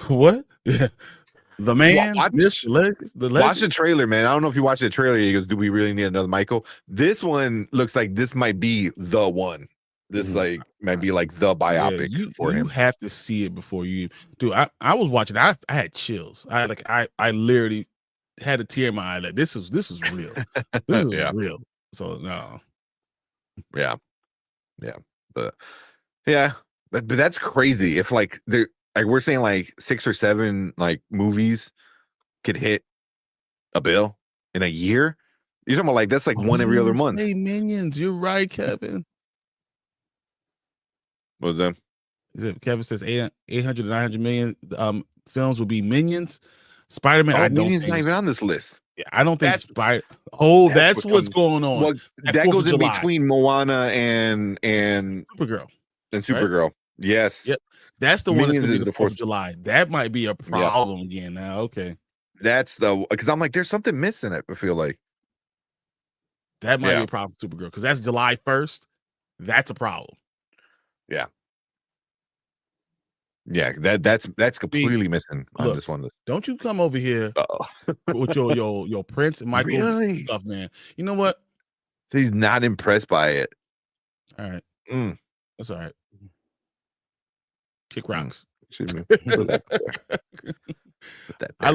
Speaker 2: What? Yeah. The man.
Speaker 1: Watch the trailer, man. I don't know if you watched the trailer. He goes, "Do we really need another Michael?" This one looks like this might be the one. This like might be like the biopic for him.
Speaker 2: You have to see it before you do. I was watching. I had chills. I literally had a tear in my eye. Like this was real. This is real. So no.
Speaker 1: Yeah. But that's crazy. If like they're like we're saying like 6 or 7 like movies could hit a bill in a year. You're talking about like that's like one every other month.
Speaker 2: Minions. You're right, Kevin.
Speaker 1: What was that?
Speaker 2: Kevin says 800 to 900 million films will be Minions. Spider-Man. I don't
Speaker 1: Minions not even on this list.
Speaker 2: Yeah, I don't think that's what's going on.
Speaker 1: Well, that goes in between Moana and
Speaker 2: Supergirl.
Speaker 1: And Supergirl. Right? Yes.
Speaker 2: Yep. That's the one that's going to be the 4th of July. That might be a problem again now. Okay.
Speaker 1: That's because I'm like, there's something missing. I feel like
Speaker 2: that might be a problem for Supergirl because that's July 1st. That's a problem.
Speaker 1: Yeah. Yeah, that's completely missing on this one.
Speaker 2: Don't you come over here with your Prince and Michael stuff, man. You know what?
Speaker 1: So he's not impressed by it.
Speaker 2: All right. That's all right. Kick rocks. I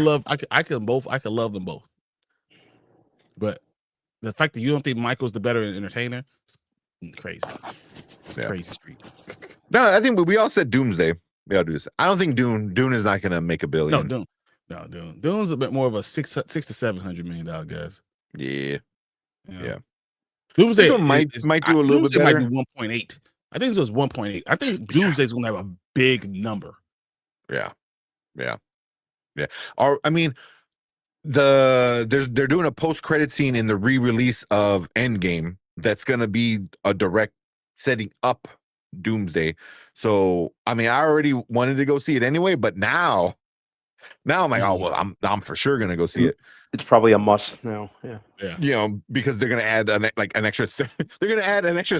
Speaker 2: can love them both. But the fact that you don't think Michael's the better entertainer, it's crazy. Crazy street.
Speaker 1: No, I think we all said Doomsday. We all do this. I don't think Dune is not going to make a billion.
Speaker 2: No, Dune's a bit more of a $600 to $700 million guys.
Speaker 1: Yeah.
Speaker 2: Doomsday
Speaker 1: might do a little bit better.
Speaker 2: Might be 1.8. I think it was 1.8. I think Doomsday's going to have a big number.
Speaker 1: Yeah. Or I mean, they're doing a post-credit scene in the re-release of Endgame that's going to be a direct setting up Doomsday. So I mean, I already wanted to go see it anyway, but now I'm like, oh well, I'm for sure gonna go see it.
Speaker 3: It's probably a must now. Yeah.
Speaker 1: You know, because they're gonna add an extra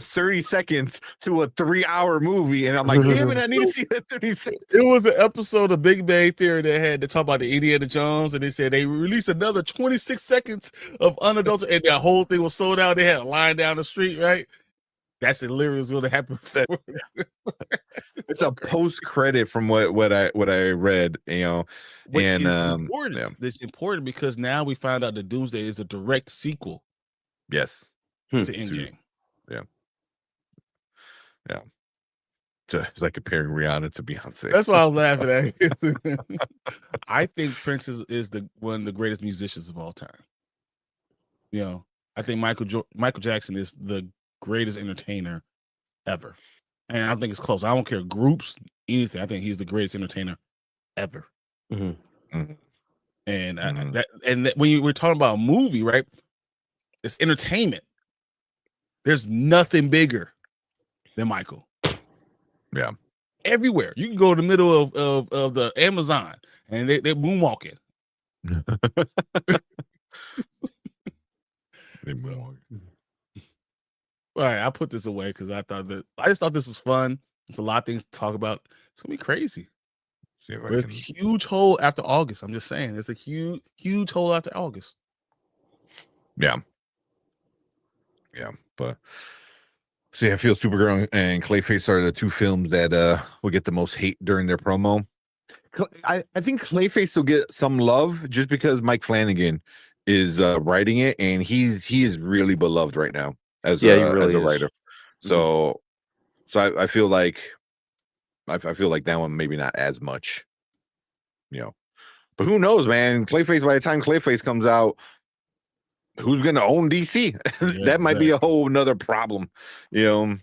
Speaker 1: 30 seconds to a 3-hour movie, and I'm like, damn it, I need to see that 30 seconds.
Speaker 2: It was an episode of Big Bang Theory that had to talk about the Indiana Jones, and they said they released another 26 seconds of unadulterated, and that whole thing was sold out. They had a line down the street, right? That's literally what's going to happen.
Speaker 1: It's a post credit from what I read, you know, and
Speaker 2: it's important because now we found out that Doomsday is a direct sequel.
Speaker 1: Yes,
Speaker 2: to Endgame.
Speaker 1: Yeah. It's like comparing Rihanna to Beyonce.
Speaker 2: That's why I was laughing at. I think Prince is one of the greatest musicians of all time. You know, I think Michael Jackson is the greatest entertainer ever, and I don't think it's close. I don't care groups, anything. I think he's the greatest entertainer ever. And when we're talking about a movie, right? It's entertainment. There's nothing bigger than Michael.
Speaker 1: Yeah,
Speaker 2: everywhere you can go to the middle of the Amazon and they're moonwalking. All right, I'll put this away because I just thought this was fun. It's a lot of things to talk about. It's gonna be crazy. There's a huge hole after August. I'm just saying, there's a huge hole after August.
Speaker 1: Yeah, but I feel Supergirl and Clayface are the 2 films that will get the most hate during their promo. I think Clayface will get some love just because Mike Flanagan is writing it, and he is really beloved right now as a writer. So I feel like that one maybe not as much, you know. But who knows, man? Clayface, by the time Clayface comes out, who's gonna own DC? That might be a whole nother problem, you know.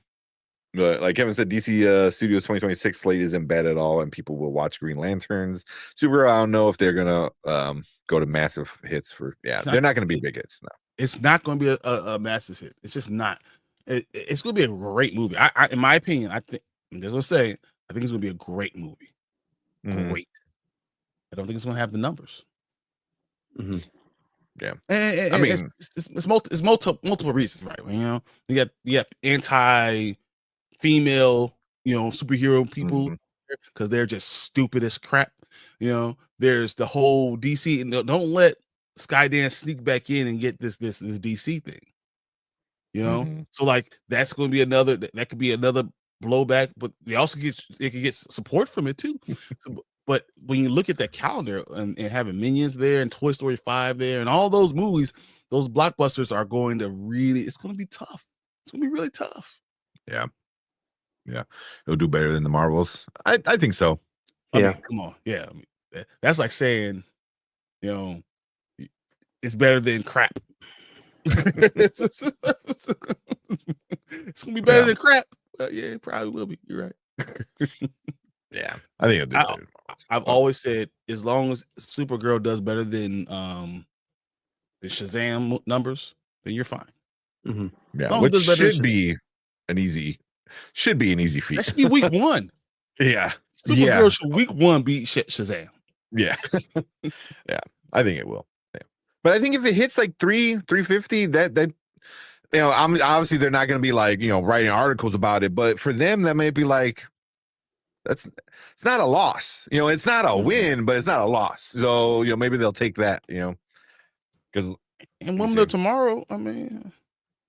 Speaker 1: But like Kevin said, DC Studios 2026 slate isn't bad at all, and people will watch Green Lanterns. Super, I don't know if they're gonna go to massive hits for. Yeah, they're not gonna be big hits. No,
Speaker 2: it's not gonna be a massive hit. It's just not. It's gonna be a great movie. I in my opinion, I think I'm just gonna say, I think it's gonna be a great movie. Great. I don't think it's gonna have the numbers.
Speaker 1: Yeah,
Speaker 2: and
Speaker 1: I mean,
Speaker 2: it's multiple reasons, right? You know, you got anti-female, superhero people because they're just stupid as crap. You know, there's the whole DC, and don't let Skydance sneak back in and get this DC thing. You know, so like that's going to be another that could be another blowback, but they also could get support from it too. So, but when you look at that calendar and having Minions there and Toy Story 5 there and all those movies, those blockbusters are going to it's going to be tough. It's going to be really tough.
Speaker 1: Yeah. It'll do better than the Marvels. I think so.
Speaker 2: I mean, come on. Yeah. I mean, that's like saying, it's better than crap. It's going to be better than crap. Yeah, it probably will be. You're right.
Speaker 1: Yeah, I think it'll do better.
Speaker 2: I've always said, as long as Supergirl does better than the Shazam numbers, then you're fine.
Speaker 1: Yeah, which should be an easy feat.
Speaker 2: That should be week 1.
Speaker 1: Yeah,
Speaker 2: Supergirl should week 1 beat Shazam.
Speaker 1: Yeah, yeah, I think it will. Yeah. But I think if it hits like 350, that obviously they're not going to be like writing articles about it, but for them that may be like. It's not a loss, it's not a win, but it's not a loss. So, maybe they'll take that, because
Speaker 2: and Women of Tomorrow, I mean,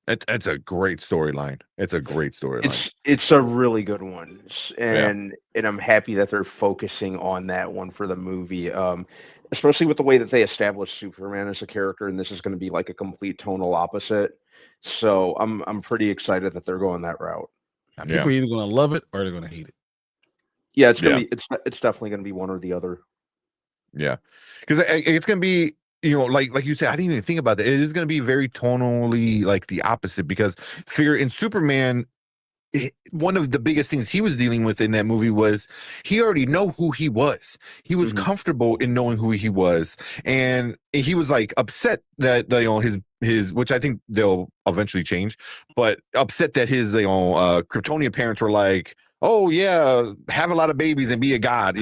Speaker 3: it's
Speaker 1: a great storyline. It's a great storyline.
Speaker 3: It's a really good one, and I'm happy that they're focusing on that one for the movie, especially with the way that they established Superman as a character, and this is going to be like a complete tonal opposite. So I'm pretty excited that they're going that route.
Speaker 2: Now, people are either going to love it or they're going to hate it.
Speaker 3: Yeah, it's gonna be. It's definitely gonna be one or the other.
Speaker 1: Yeah, because it's gonna be like you said. I didn't even think about that. It is gonna be very tonally like the opposite because figure in Superman. One of the biggest things he was dealing with in that movie was he already know who he was. He was comfortable in knowing who he was, and he was like upset that his which I think they'll eventually change, but upset that his Kryptonian parents were like, oh yeah, have a lot of babies and be a god,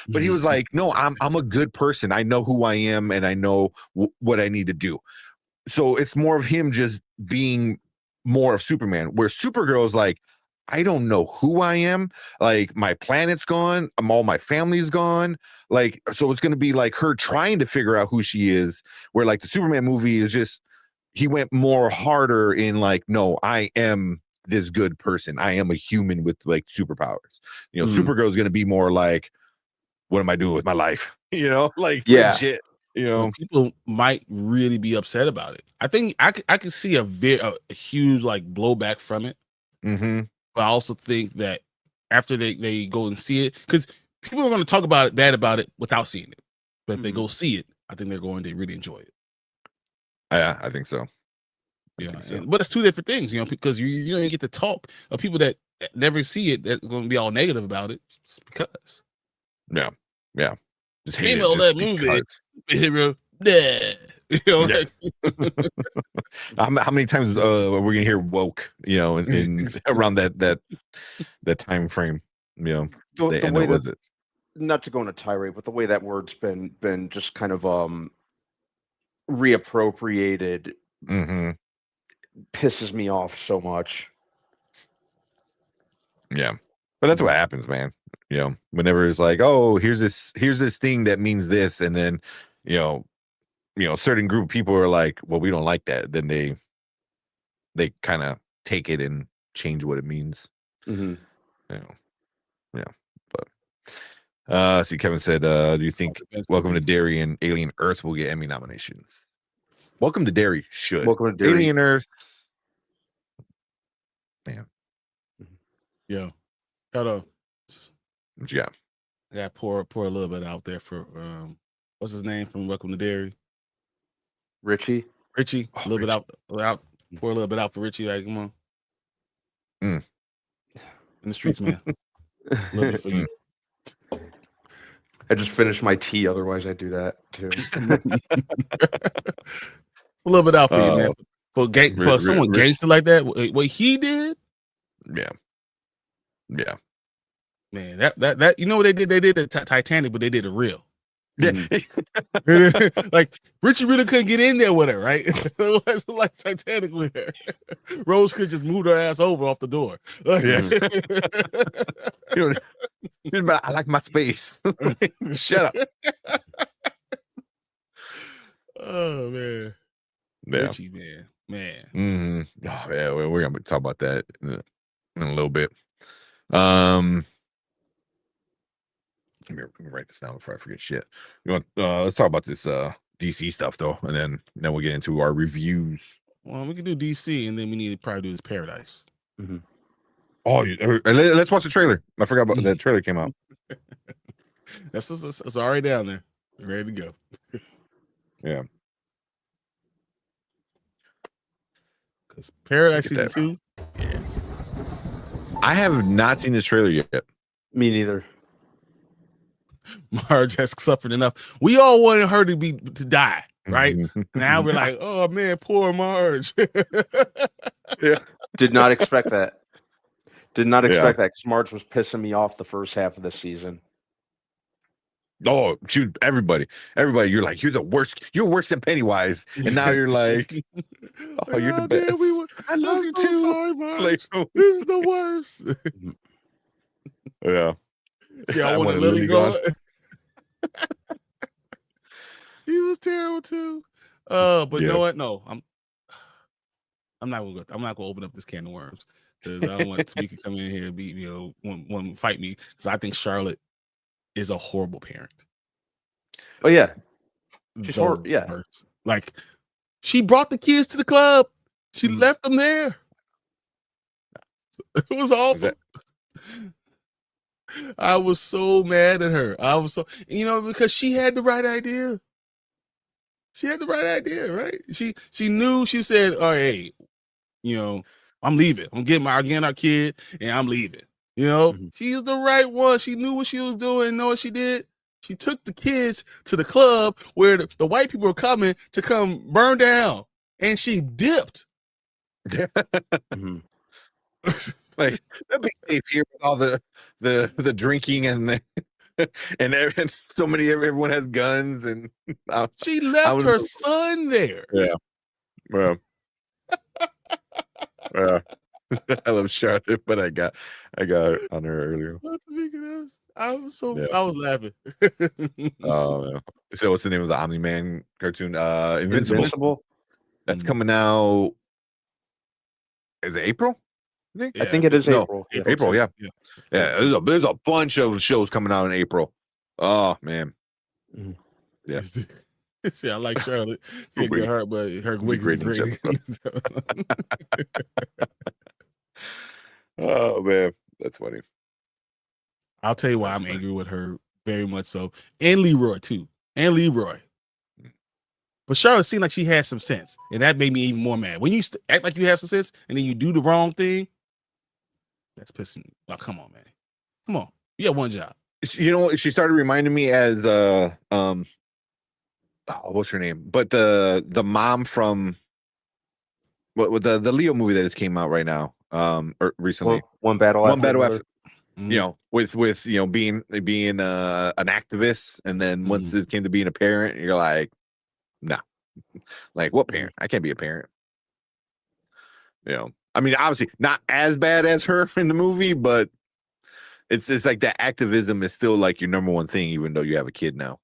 Speaker 1: But he was like, no, I'm a good person. I know who I am and I know what I need to do. So it's more of him just being more of Superman, where Supergirl is like, I don't know who I am. Like my planet's gone. All my family's gone. Like, so it's going to be like her trying to figure out who she is, where like the Superman movie is just, he went more harder in like, no, I am this good person. I am a human with like superpowers. Supergirl is going to be more like, what am I doing with my life? Like legit.
Speaker 2: People might really be upset about it. I think I could see a huge like blowback from it. But I also think that after they go and see it, because people are going to talk bad about it without seeing it. But if they go see it, I think they're going to really enjoy it.
Speaker 1: Yeah, I think so.
Speaker 2: But it's two different things, because you get to talk of people that never see it that's going to be all negative about it just because.
Speaker 1: Yeah. Just hate
Speaker 2: it. That movie. Hero.
Speaker 1: How many times we're gonna hear woke, in around that time frame,
Speaker 3: the way that it. Not to go on a tirade, but the way that word's been just kind of reappropriated pisses me off so much.
Speaker 1: Yeah, but that's what happens, man. Whenever it's like, oh, here's this thing that means this, and then a certain group of people are like, well, we don't like that, then they kind of take it and change what it means. But see, Kevin said, do you think Welcome to Derry and Alien Earth will get Emmy nominations? Welcome to Derry should.
Speaker 3: Welcome to Derry.
Speaker 1: Alien Earth, man.
Speaker 2: Yeah. Gotta pour a little bit out there for what's his name from Welcome to Derry?
Speaker 3: Richie.
Speaker 2: A little bit out. Pour a little bit out for Richie. Like, come on. in the streets, man. Love it for you.
Speaker 3: I just finished my tea. Otherwise, I'd do that too.
Speaker 2: A little bit out for you, man. For someone gangster like that, what he did.
Speaker 1: Yeah.
Speaker 2: Man, that you know what they did? They did the Titanic, but they did it real.
Speaker 1: Yeah.
Speaker 2: Like Richie really couldn't get in there with her, right? It was like Titanic with her. Rose could just move her ass over off the door.
Speaker 1: I like my space. Shut up.
Speaker 2: Oh man.
Speaker 1: Yeah.
Speaker 2: Richie, man.
Speaker 1: Mm-hmm. Oh yeah, we're gonna talk about that in a little bit. Let me write this down before I forget shit. Let's talk about this DC stuff though, and then we'll get into our reviews.
Speaker 2: Well, we can do DC, and then we need to probably do this Paradise.
Speaker 3: Mm-hmm.
Speaker 1: Oh, let's watch the trailer. I forgot about that trailer came out.
Speaker 2: It's already down there, ready to go.
Speaker 1: Yeah,
Speaker 2: because Paradise season 2. Yeah,
Speaker 1: I have not seen this trailer yet.
Speaker 3: Me neither.
Speaker 2: Marge has suffered enough. We all wanted her to die, right? Now we're like, oh man, poor Marge.
Speaker 1: Yeah,
Speaker 3: did not expect that. Did not expect that because Marge was pissing me off the first half of the season.
Speaker 1: Oh, shoot, everybody, you're like, you're the worst. You're worse than Pennywise, and now you're like, oh, you're the best. I love you too.
Speaker 2: Sorry, Marge. This is the worst.
Speaker 1: Yeah.
Speaker 2: Yeah, I wanted Lily gone. She was terrible too. But you know what? No, I'm not gonna open up this can of worms because I don't want Tamika to come in here and be, want to fight me because I think Charlotte is a horrible parent.
Speaker 3: Oh yeah, she's horrible. Yeah,
Speaker 2: worst. Like she brought the kids to the club. She left them there. It was awful. I was so mad at her. I was so, because she had the right idea. She had the right idea, right? She knew. She said, "Oh, hey, I'm leaving. I'm getting our kid, and I'm leaving." She's the right one. She knew what she was doing. You know what she did? She took the kids to the club where the white people were coming to come burn down, and she dipped.
Speaker 1: Like that'd be safe here with all the drinking and so many everyone has guns and
Speaker 2: she left her son there.
Speaker 1: Yeah. Well. I love Charlotte, but I got on her earlier.
Speaker 2: I was laughing.
Speaker 1: So what's the name of the Omni-Man cartoon? Invincible. That's coming out. Is it April?
Speaker 3: I think it is April.
Speaker 1: April, yeah. There's a bunch of shows coming out in April. Oh man. Yeah.
Speaker 2: See, I like Charlotte. She get hurt, but her wig is great.
Speaker 1: Oh man, that's funny.
Speaker 2: I'll tell you why I'm angry with her very much so, and Leroy too, But Charlotte seemed like she had some sense, and that made me even more mad. When you act like you have some sense, and then you do the wrong thing, that's pissing me. Oh, come on, man. Come on. You have one job.
Speaker 1: She started reminding me as what's her name? But the mom from what the Leo movie that just came out right now, recently.
Speaker 3: One battle after.
Speaker 1: With being an activist, and then once it came to being a parent, you're like, no. Like what parent? I can't be a parent. I mean, obviously not as bad as her in the movie, but it's like that activism is still like your number one thing, even though you have a kid now.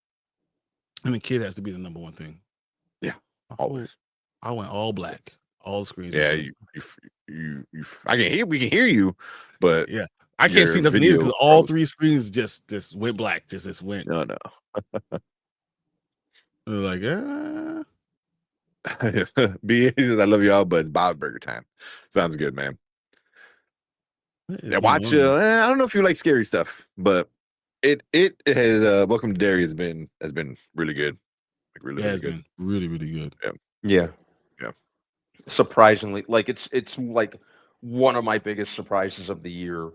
Speaker 2: And the kid has to be the number one thing.
Speaker 1: Yeah, always.
Speaker 2: I went all black, all the screens.
Speaker 1: Yeah, we can hear you, but
Speaker 2: yeah, I can't see nothing either because all three screens just went black. Just went.
Speaker 1: No.
Speaker 2: Like,
Speaker 1: I love y'all, but it's Bob Burger time. Sounds good, man. Yeah, watch. I don't know if you like scary stuff, but it has Welcome to Derry has been really good. Like really good.
Speaker 2: Been really, really good.
Speaker 3: Yeah. Surprisingly, like it's like one of my biggest surprises of the year,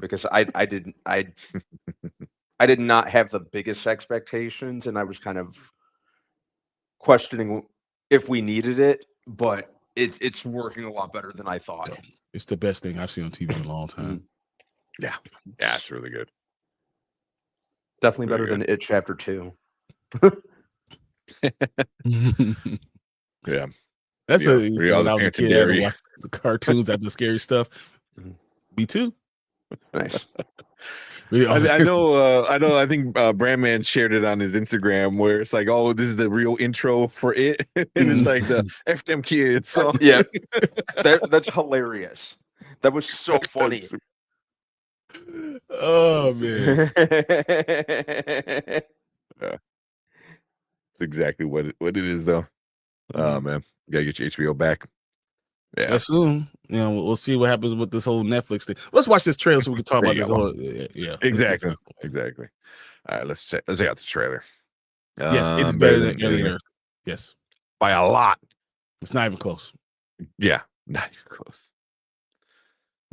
Speaker 3: because I did not have the biggest expectations, and I was kind of questioning if we needed it, but it's working a lot better than I thought.
Speaker 2: It's the best thing I've seen on TV in a long time.
Speaker 1: Yeah, it's really good.
Speaker 3: Definitely better than It Chapter 2.
Speaker 1: Yeah.
Speaker 2: That's
Speaker 1: Yeah,
Speaker 2: when I was a kid, I had to watch the cartoons, after the scary stuff. Me too.
Speaker 3: Nice.
Speaker 1: I know. I think Brandman shared it on his Instagram where it's like, "Oh, this is the real intro for it," and it's like the "F them kids." So
Speaker 3: yeah, that's hilarious. That was so funny.
Speaker 2: Oh man,
Speaker 1: yeah, it's exactly what it is, though. Oh man, gotta get your HBO back. Yeah,
Speaker 2: soon. We'll see what happens with this whole Netflix thing. Let's watch this trailer so we can talk about this.
Speaker 1: Exactly. All right, let's check out the trailer.
Speaker 2: Yes, it's better than Alien Earth. Yes,
Speaker 1: by a lot.
Speaker 2: It's not even close.
Speaker 1: Yeah, not even close.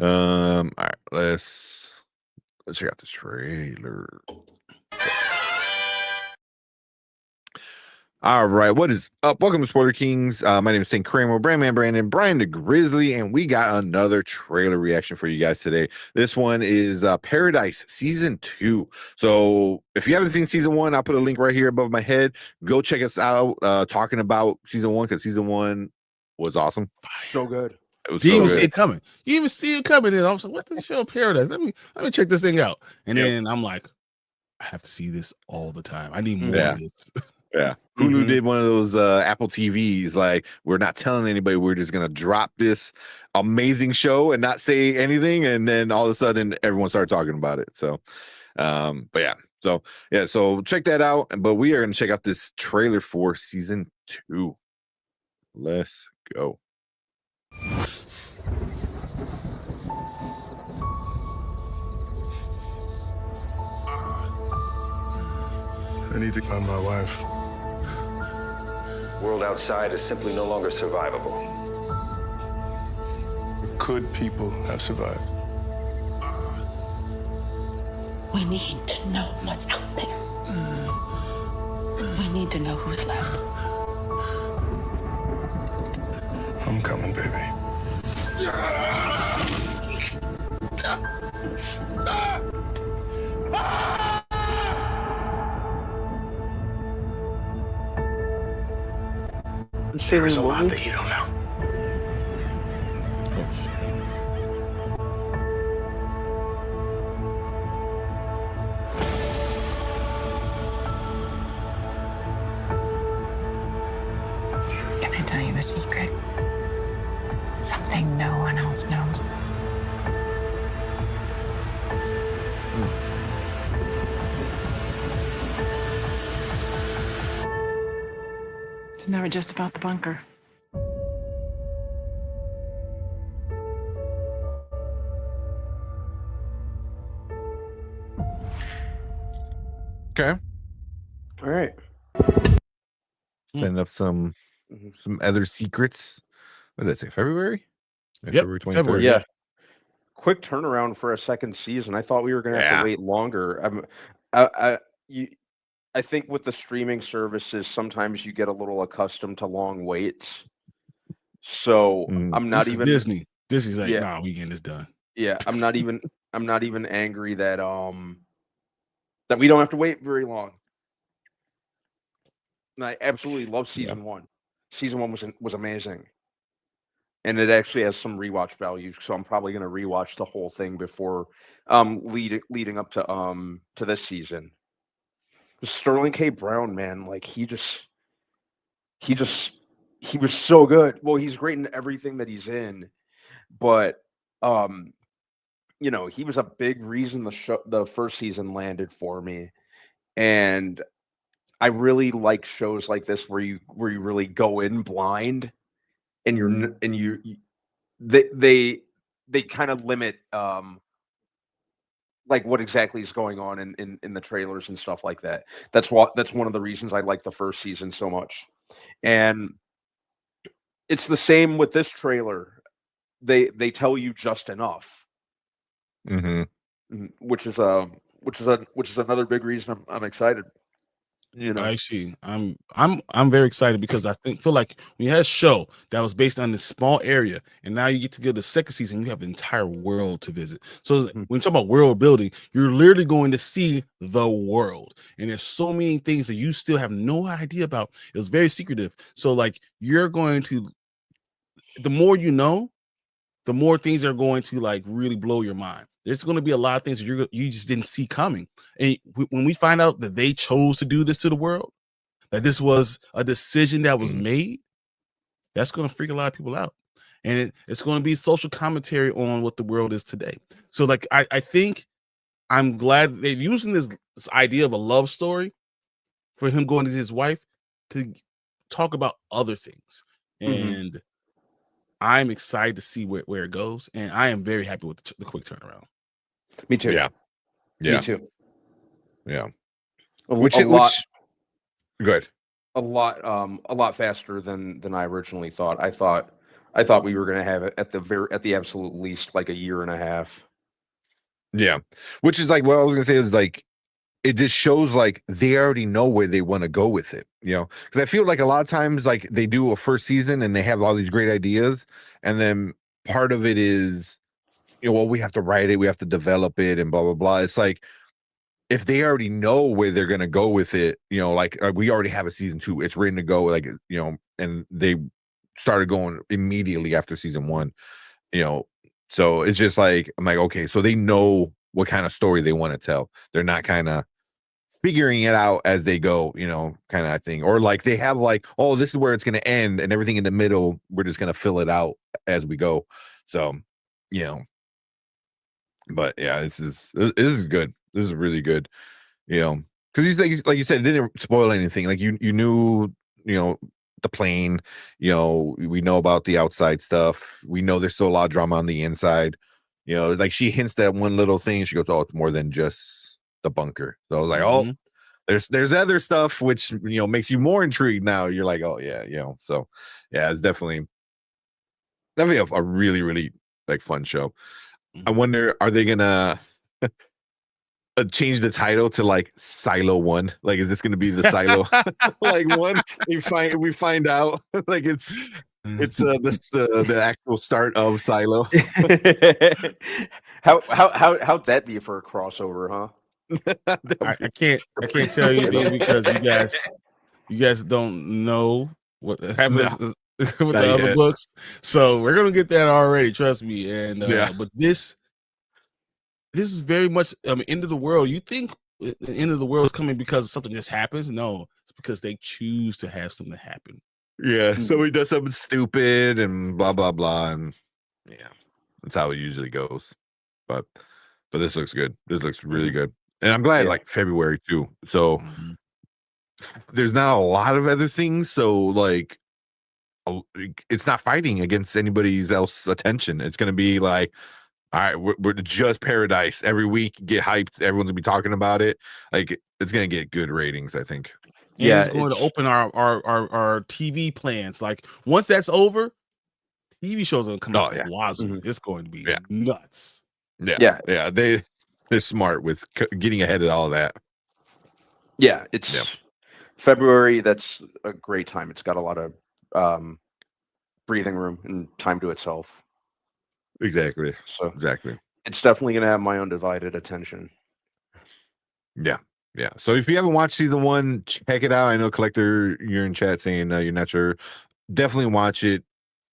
Speaker 1: All right, let's check out the trailer. All right, what is up? Welcome to Spoiler Kings. My name is St. Kramer, Brandman Brandon, Brian the Grizzly, and we got another trailer reaction for you guys today. This one is Paradise Season 2. So if you haven't seen Season 1, I'll put a link right here above my head. Go check us out talking about Season 1, because Season 1 was awesome.
Speaker 3: So good.
Speaker 2: It was you even see it coming. You even see it coming. And I was like, what the show Paradise? Let me check this thing out. And then I'm like, I have to see this all the time. I need more of this.
Speaker 1: Yeah. Hulu did one of those Apple TVs, like, we're not telling anybody, we're just gonna drop this amazing show and not say anything, and then all of a sudden everyone started talking about it. So so check that out. But we are gonna check out this trailer for Season 2. Let's go.
Speaker 4: I need to find my wife.
Speaker 5: The world outside is simply no longer survivable.
Speaker 4: Could people have survived?
Speaker 6: We need to know what's out there. We need to know who's left.
Speaker 4: I'm coming, baby.
Speaker 5: There's a lot that you don't know.
Speaker 6: Can I tell you a secret? Something no one else knows. It's never just about the bunker.
Speaker 1: Okay.
Speaker 3: All right.
Speaker 1: Setting up some other secrets. What did I say? February?
Speaker 2: Yep,
Speaker 1: February 23rd.
Speaker 2: February.
Speaker 3: Yeah. Quick turnaround for a second season. I thought we were going to have to wait longer. I think with the streaming services, sometimes you get a little accustomed to long waits. So I'm not even
Speaker 2: Disney. Disney's like, nah, we getting this done.
Speaker 3: Yeah, I'm not even angry that that we don't have to wait very long. And I absolutely love season 1. Season 1 was amazing. And it actually has some rewatch value, so I'm probably going to rewatch the whole thing before leading up to this season. Sterling K. Brown, man, like he was so good. Well, he's great in everything that he's in, but he was a big reason the first season landed for me, and I really like shows like this where you really go in blind, and they kind of limit like what exactly is going on in the trailers and stuff like that. That's one of the reasons I like the first season so much. And it's the same with this trailer. they tell you just enough.
Speaker 1: Mm-hmm.
Speaker 3: Which is another big reason I'm excited. You know,
Speaker 2: I see. I'm very excited because I feel like when you had a show that was based on this small area, and now you get to go to the second season, you have an entire world to visit. So when you talk about world building, you're literally going to see the world, and there's so many things that you still have no idea about. It was very secretive. So like you're going to, the more you know, the more things are going to like really blow your mind. There's going to be a lot of things that you just didn't see coming. And when we find out that they chose to do this to the world, that this was a decision that was made, that's going to freak a lot of people out. And it's going to be social commentary on what the world is today. So like, I think I'm glad they're using this idea of a love story for him going to his wife to talk about other things. And I'm excited to see where it goes. And I am very happy with the quick turnaround.
Speaker 3: Me too.
Speaker 1: Yeah.
Speaker 3: Me too.
Speaker 1: Yeah.
Speaker 3: Good. A lot faster than I originally thought. I thought we were going to have it at the absolute least like a year and a half.
Speaker 1: Yeah. Which is like what I was going to say is like it just shows like they already know where they want to go with it, you know, because I feel like a lot of times like they do a first season and they have all these great ideas, and then part of it is, you know, well, we have to write it, we have to develop it, and blah blah blah. It's like if they already know where they're gonna go with it, you know, like we already have a season 2, it's ready to go, like, you know, and they started going immediately after season 1, you know, so it's just like I'm like, okay, so they know what kind of story they want to tell. They're not kind of figuring it out as they go, you know, kind of thing. Or like they have like, oh, this is where it's going to end, and everything in the middle, we're just going to fill it out as we go. So, you know, but yeah, this is good. This is really good, you know, because like you said, it didn't spoil anything. Like you knew, you know, the plane, you know, we know about the outside stuff. We know there's still a lot of drama on the inside. You know, like she hints that one little thing. She goes, "Oh, it's more than just the bunker." So I was like, "Oh, there's other stuff," which, you know, makes you more intrigued. Now you're like, "Oh yeah," you know. So yeah, it's definitely a really really like fun show. I wonder, are they gonna change the title to like Silo 1? Like, is this gonna be the Silo like 1? We find out like it's the actual start of Silo.
Speaker 3: How'd that be for a crossover, huh?
Speaker 2: I can't tell you because you guys don't know what happens with the other books. So we're gonna get that already, trust me. And but this is very much end of the world. You think the end of the world is coming because something just happens? No, it's because they choose to have something happen.
Speaker 1: Yeah, somebody does something stupid and blah blah blah, and yeah, that's how it usually goes. But this looks good. This looks really good, and I'm glad like February too. So there's not a lot of other things. So like, it's not fighting against anybody's else's attention. It's gonna be like, all right, we're just Paradise every week. Get hyped. Everyone's gonna be talking about it. Like, it's gonna get good ratings, I think.
Speaker 2: And it's going to open our TV plans. Like once that's over, TV shows are going to come out. Wazoo. It's going to be nuts.
Speaker 1: Yeah. They're smart with getting ahead of all that.
Speaker 3: Yeah, it's February. That's a great time. It's got a lot of breathing room and time to itself.
Speaker 1: Exactly.
Speaker 3: So exactly, it's definitely going to have my undivided attention.
Speaker 1: Yeah. So if you haven't watched season 1, check it out. I know Collector, you're in chat saying you're not sure. Definitely watch it.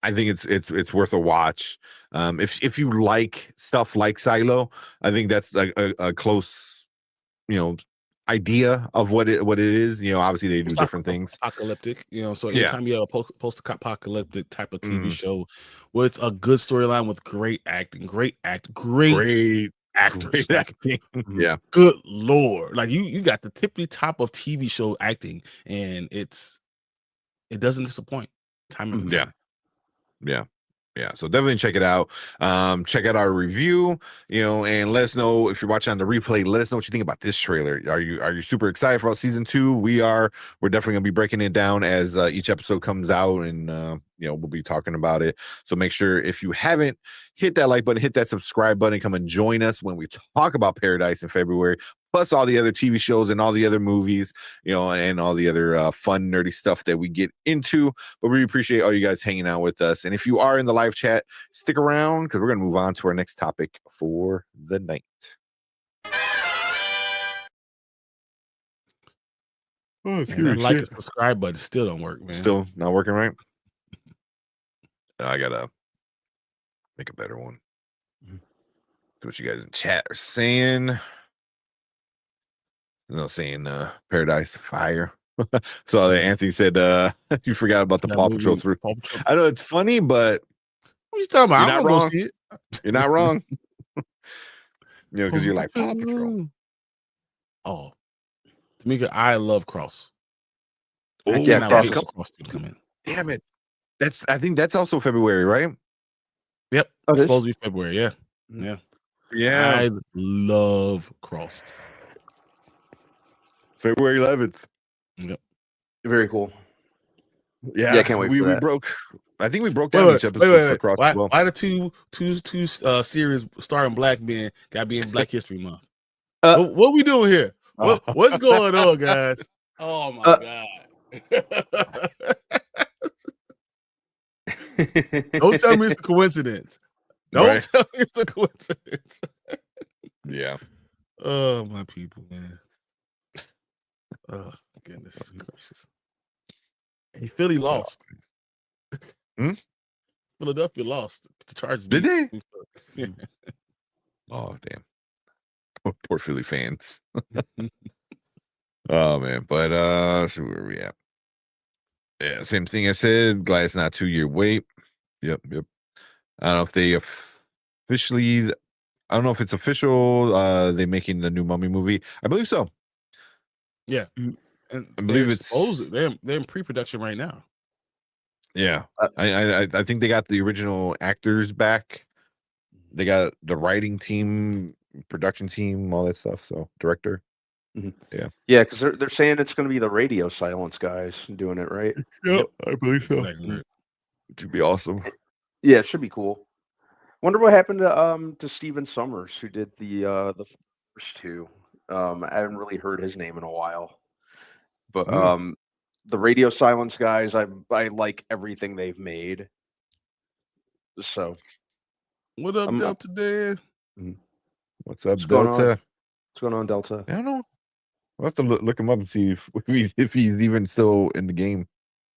Speaker 1: I think it's worth a watch. If you like stuff like Silo, I think that's like a close, you know, idea of what it is. You know, obviously they do different things.
Speaker 2: Apocalyptic, you know. So anytime you have a post-apocalyptic type of TV show with a good storyline, with great acting, great actors.
Speaker 1: Yeah,
Speaker 2: good lord, like you got the tippy top of TV show acting, and it doesn't disappoint time after time.
Speaker 1: Yeah, so definitely check it out. Check out our review, you know, and let us know if you're watching on the replay. Let us know what you think about this trailer. Are you super excited for season 2? We're definitely gonna be breaking it down as each episode comes out, and we'll be talking about it. So make sure, if you haven't, hit that like button, hit that subscribe button, come and join us when we talk about Paradise in February, plus all the other TV shows and all the other movies, and all the other fun, nerdy stuff that we get into. But we appreciate all you guys hanging out with us. And if you are in the live chat, stick around, because we're going to move on to our next topic for the night.
Speaker 2: Man, that like and subscribe button still don't work, man.
Speaker 1: Still not working right? I gotta make a better one. See what you guys in chat are saying. Saying Paradise Fire. So Anthony said you forgot about the Paw Patrol 3. I know it's funny, but
Speaker 2: what are you talking about?
Speaker 1: You're not wrong.
Speaker 2: See it.
Speaker 1: You're not wrong. Because you're like Paw Patrol.
Speaker 2: Oh, Tamika, I love Cross.
Speaker 1: Oh,
Speaker 2: yeah, Cross to come in.
Speaker 1: Damn it. I think that's also February, right?
Speaker 2: Yep. It's supposed to be February. Yeah. Yeah.
Speaker 1: Yeah.
Speaker 2: I love Cross.
Speaker 1: February 11th.
Speaker 2: Yep.
Speaker 3: Very cool.
Speaker 1: Yeah,
Speaker 3: I can't wait for that.
Speaker 1: I think we broke down each episode for Cross as well.
Speaker 2: Why the two series starring black men got to be in Black History Month? What we doing here? What's going on, guys? Oh my god! Don't tell me it's a coincidence. Don't tell me it's a coincidence.
Speaker 1: Yeah.
Speaker 2: Oh my people, man. Oh goodness gracious. Hey, Philly lost. Philadelphia lost. The Chargers
Speaker 1: did they?
Speaker 2: Yeah.
Speaker 1: Oh damn. Poor Philly fans. Oh man, but let's see where we at. Yeah, same thing I said. Glad it's not 2-year wait. Yep. I don't know if they officially. I don't know if it's official. They making the new Mummy movie. I believe so.
Speaker 2: Yeah,
Speaker 1: and I believe it's
Speaker 2: they're in pre-production right now.
Speaker 1: Yeah, I think they got the original actors back. They got the writing team, production team, all that stuff. So director.
Speaker 3: Yeah, because they're saying it's going to be the Radio Silence guys doing it, right?
Speaker 1: Yep, I believe so. It should be awesome.
Speaker 3: Yeah, it should be cool. Wonder what happened to Stephen Summers, who did the first two. I haven't really heard his name in a while, but the Radio Silence guys, I like everything they've made. So,
Speaker 2: what up, Delta Dan?
Speaker 1: What's up, Delta?
Speaker 3: What's going on, Delta?
Speaker 1: I don't know. We'll have to look him up and see if he's even still in the game.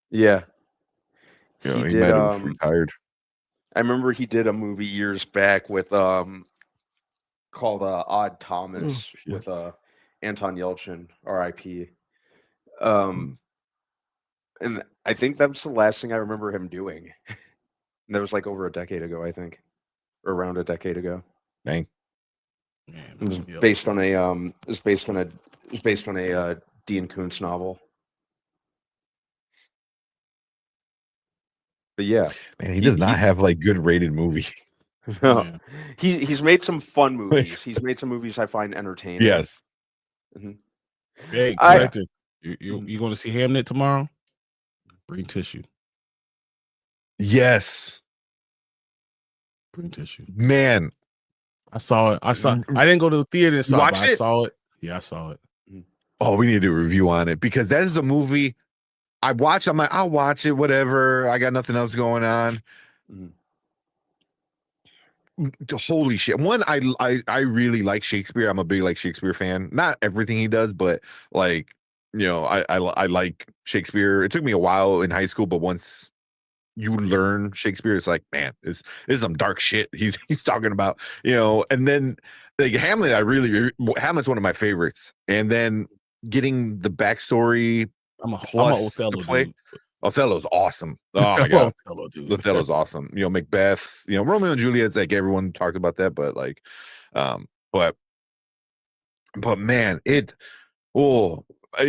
Speaker 3: Yeah,
Speaker 1: he might have retired.
Speaker 3: I remember he did a movie years back with called Odd Thomas with Anton Yelchin, R.I.P. And I think that was the last thing I remember him doing. And that was like over a decade ago, I think, or around a decade ago.
Speaker 1: Dang.
Speaker 3: Man, it was based on a Dean Koontz novel. But yeah,
Speaker 1: man, he does not have like good rated movie.
Speaker 3: No, he's made some fun movies. He's made some movies I find entertaining.
Speaker 1: Yes.
Speaker 2: Hey, Collective, you going to see Hamnet tomorrow? Bring tissue.
Speaker 1: Yes.
Speaker 2: Bring tissue.
Speaker 1: Man,
Speaker 2: I saw it. I didn't go to the theater and saw it, but
Speaker 1: I
Speaker 2: saw it. Yeah, I saw it.
Speaker 1: Oh, we need to do a review on it, because that is a movie I watch. I'm like, I'll watch it, whatever. I got nothing else going on. Holy shit. One, I really like Shakespeare. I'm a big Shakespeare fan. Not everything he does, but I like Shakespeare. It took me a while in high school, but once you learn Shakespeare, it's like, man, this is some dark shit he's talking about, and then Hamlet, Hamlet's one of my favorites. And then getting the backstory.
Speaker 2: I'm a Othello dude.
Speaker 1: Othello's awesome. Oh my god,
Speaker 2: Othello's
Speaker 1: awesome. Macbeth. Romeo and Juliet's like everyone talked about that, but but man, hey,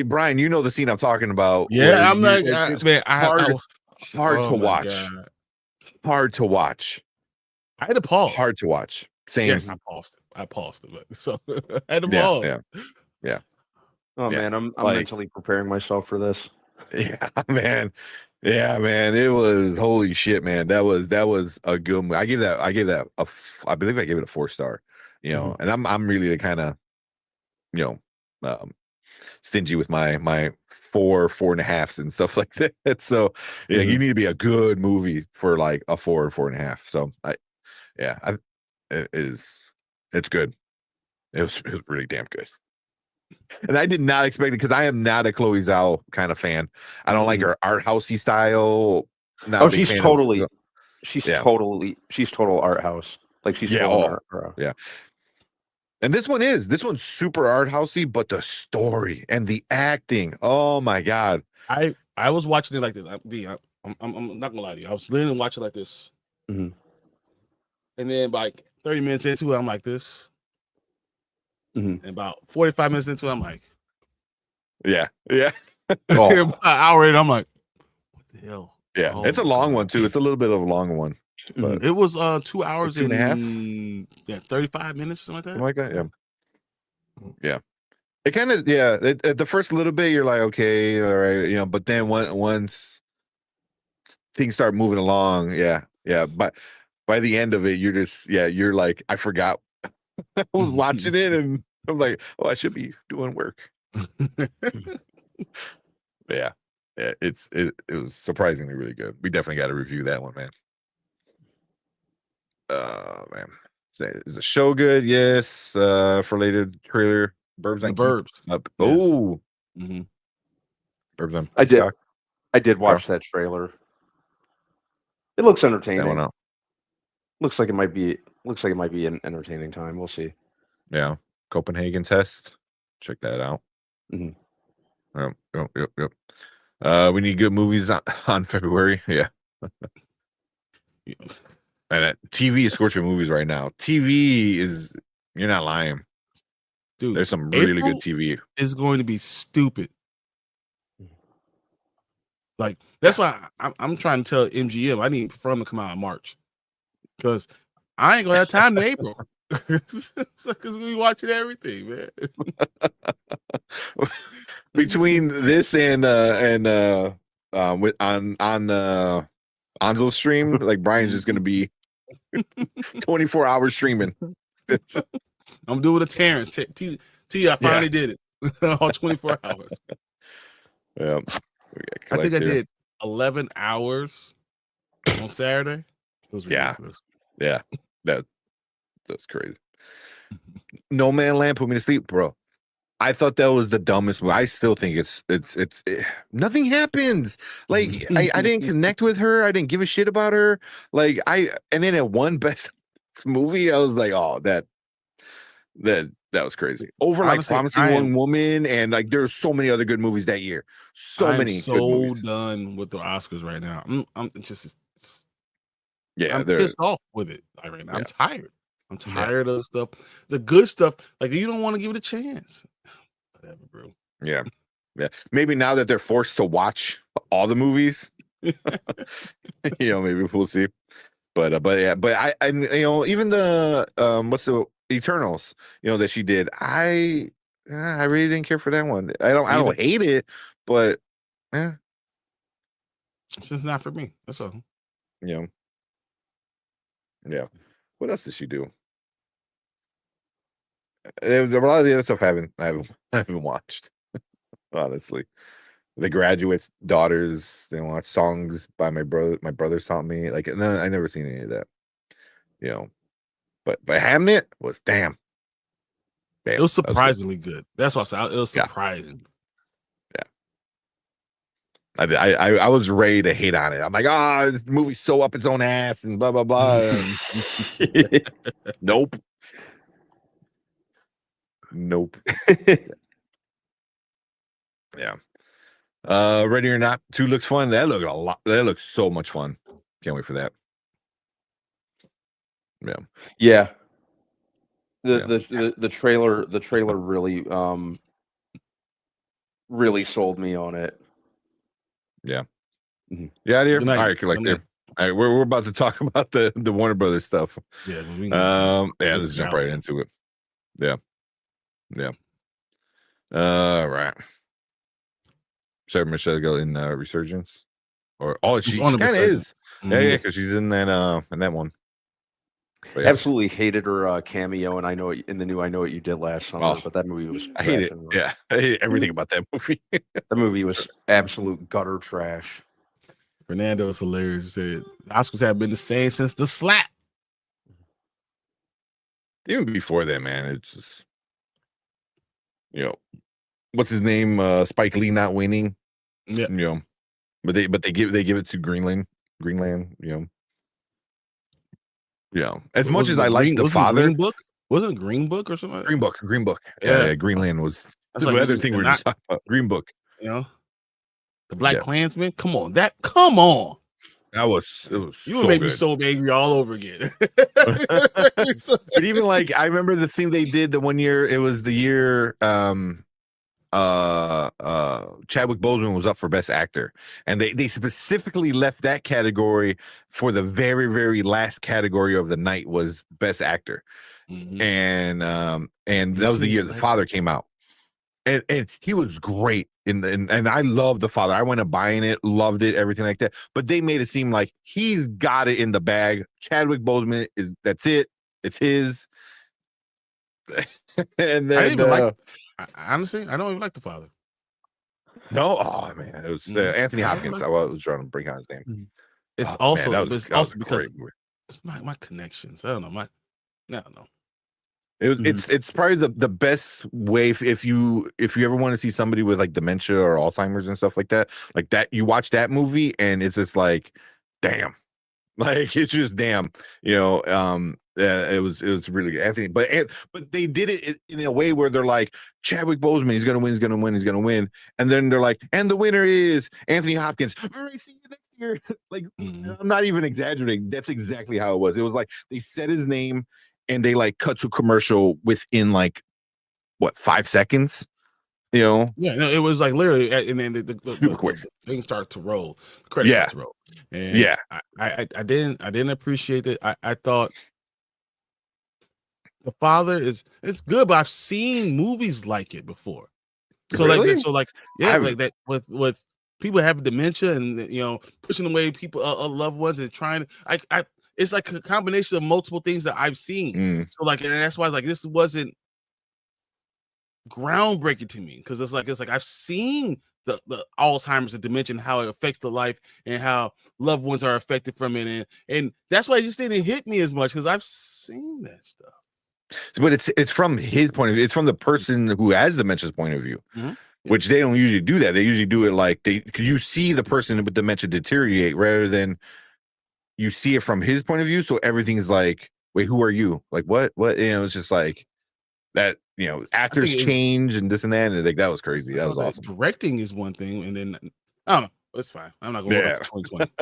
Speaker 1: Brian, you know the scene I'm talking about.
Speaker 2: Yeah, I'm like, man,
Speaker 1: hard to watch. God. Hard to watch.
Speaker 2: I had to pause.
Speaker 1: Hard to watch. Same.
Speaker 2: Yes, I paused it, but so I had to pause.
Speaker 1: Yeah.
Speaker 3: Oh man, I'm mentally preparing myself for this.
Speaker 1: Yeah, man. Yeah, man, it was holy shit, man. That was a good movie. I gave that I believe I gave it a 4-star. You know, and I'm really the kind of, you know, stingy with my 4.5s and stuff like that. So yeah, you need to be a good movie for like a 4 or 4.5. So it's good. It was really damn good. And I did not expect it because I am not a Chloe Zhao kind of fan. I don't like her art housey style. Not a big
Speaker 3: she's
Speaker 1: fan
Speaker 3: totally,
Speaker 1: of,
Speaker 3: she's total art house. Like she's art.
Speaker 1: Yeah. And this one's super art housey, but the story and the acting, oh my god!
Speaker 2: I was watching it like this. I'm not gonna lie to you. I was literally watching it like this, and then like 30 minutes into it, I'm like this, and about 45 minutes into it, I'm like,
Speaker 1: yeah.
Speaker 2: about an hour in, I'm like, what the hell?
Speaker 1: Yeah, it's a long one too. It's a little bit of a long one. But
Speaker 2: it was 2 hours
Speaker 1: like
Speaker 2: 2.5, 35 minutes, something like that.
Speaker 1: Yeah. It kind of at the first little bit, you're like, okay, all right, you know, but then once things start moving along, but by the end of it, you're like, I forgot I was watching it, and I'm like, oh, I should be doing work. It was surprisingly really good. We definitely got to review that one, man. Man, is the show good? Yes. For later trailer, Burbs on
Speaker 2: Burbs
Speaker 1: up.
Speaker 2: Yeah.
Speaker 1: Oh, Burbs on. Peacock.
Speaker 3: I did watch that trailer. It looks entertaining.
Speaker 1: That one out.
Speaker 3: Looks like it might be an entertaining time. We'll see.
Speaker 1: Yeah, Copenhagen test. Check that out. Yep. We need good movies on February. Yeah. And TV is scorching movies right now. TV is, you're not lying,
Speaker 2: dude.
Speaker 1: There's some really good TV.
Speaker 2: It's going to be stupid. Like that's why I'm trying to tell MGM I need From to come out in March, because I ain't gonna have time in April. Because we watching everything, man.
Speaker 1: Between this and with on Anzo's stream, like Brian's just gonna be 24 hours streaming.
Speaker 2: I'm doing a Terrence. I finally did it. All 24 hours.
Speaker 1: Yeah.
Speaker 2: I think I did 11 hours on Saturday. It was ridiculous.
Speaker 1: Yeah. That's crazy. No Man Land put me to sleep, bro. I thought that was the dumbest movie. I still think it's nothing happens. Like I didn't connect with her. I didn't give a shit about her. Like and then at one best movie, I was like, oh, that was crazy. Over like Promising Young Woman, and like there's so many other good movies that year. I'm
Speaker 2: so done with the Oscars right now. I'm just I'm pissed off with it right now. I'm tired. I'm tired of the stuff. The good stuff, like you don't want to give it a chance. Whatever, bro.
Speaker 1: Yeah. Maybe now that they're forced to watch all the movies, maybe we'll see. But I even the what's the Eternals, that she did. I really didn't care for that one. I don't hate it, but
Speaker 2: it's just not for me. That's all.
Speaker 1: Yeah. What else did she do? A lot of the other stuff I haven't watched. Honestly, The Graduate's Daughters. They watch Songs by my brother. My brothers taught me. Like, no, I never seen any of that. But Hamnet was damn.
Speaker 2: It was surprisingly good. That's what I said. It was surprising.
Speaker 1: I was ready to hate on it. I'm like, this movie's so up its own ass and blah blah blah. Nope. Yeah. Ready or Not 2 looks fun. That looks so much fun. Can't wait for that.
Speaker 3: Yeah. The trailer really sold me on it.
Speaker 1: Yeah. Yeah, dear. All right, collective. All right, we're about to talk about the Warner Brothers stuff.
Speaker 2: Yeah.
Speaker 1: Let's jump right into it. Yeah. Right. Sarah Michelle in Resurgence. Or she
Speaker 2: 100%.
Speaker 1: kind of is. Yeah,
Speaker 2: Mhm.
Speaker 1: because she's in that one. But yeah.
Speaker 3: Absolutely hated her cameo, and I know in the new I Know What You Did Last Summer,
Speaker 1: Oh,
Speaker 3: but that movie was
Speaker 1: I hate
Speaker 3: trash
Speaker 1: it.
Speaker 3: and
Speaker 1: Yeah, I hate everything about that movie.
Speaker 3: the movie was absolute gutter trash.
Speaker 2: Fernando was hilarious. He said the Oscars have been the same since the slap.
Speaker 1: Even before that, man, it's just, what's his name? Spike Lee not winning.
Speaker 2: Yeah.
Speaker 1: But they give it to Greenland. As much as I like The Father,
Speaker 2: Green Book, wasn't it Green Book or something?
Speaker 1: Green Book.
Speaker 2: Yeah.
Speaker 1: Yeah, Greenland was
Speaker 2: That's
Speaker 1: the
Speaker 2: like
Speaker 1: other thing we were just talking about. Green Book.
Speaker 2: The Black Klansman. Come on. It was
Speaker 1: you
Speaker 2: would make me so angry all over again.
Speaker 1: But even like I remember the thing they did the one year, it was the year Chadwick Boseman was up for Best Actor, and they specifically left that category for the very, very last category of the night was Best Actor.
Speaker 2: Mhm.
Speaker 1: And that was the year The Father came out. And he was great and I love The Father. I went up buying it, loved it, everything like that. But they made it seem like he's got it in the bag. Chadwick Boseman that's it. It's his. And then
Speaker 2: I didn't even honestly, I don't even like The Father.
Speaker 1: No, oh man, it was Anthony Hopkins. I was trying to bring out his name.
Speaker 2: It's
Speaker 1: Oh,
Speaker 2: also,
Speaker 1: man,
Speaker 2: it's also because
Speaker 1: great movie.
Speaker 2: it's my connections. I don't know. I don't know.
Speaker 1: It's probably the best way if you ever want to see somebody with like dementia or Alzheimer's and stuff like that you watch that movie and it's just like damn, like it's just damn, it was really good. Anthony, but they did it in a way where they're like Chadwick Boseman, he's gonna win, and then they're like, and the winner is Anthony Hopkins. All right, see you next year. Like I'm not even exaggerating. That's exactly how it was. It was like they said his name and they like cut to commercial within like 5 seconds.
Speaker 2: Yeah, no, it was like literally, and then
Speaker 1: super quick.
Speaker 2: The things start to roll. The credits start to roll. And I didn't appreciate it. I thought The Father it's good, but I've seen movies like it before. So
Speaker 1: really?
Speaker 2: like that with people having dementia and pushing away people loved ones and trying to it's like a combination of multiple things that I've seen. So like, and that's why like this wasn't groundbreaking to me because it's like I've seen the Alzheimer's and dementia, how it affects the life and how loved ones are affected from it, and that's why it just didn't hit me as much because I've seen that stuff.
Speaker 1: But it's from his point of view. It's from the person who has dementia's point of view, which they don't usually do that. They usually do it like you see the person with dementia deteriorate rather than you see it from his point of view. So everything's like, wait, who are you? Like what? It's just like that. Actors change and this and that, and like that was crazy. That was awesome.
Speaker 2: Directing is one thing, and then I don't know. It's fine. I'm not going to go back to 2020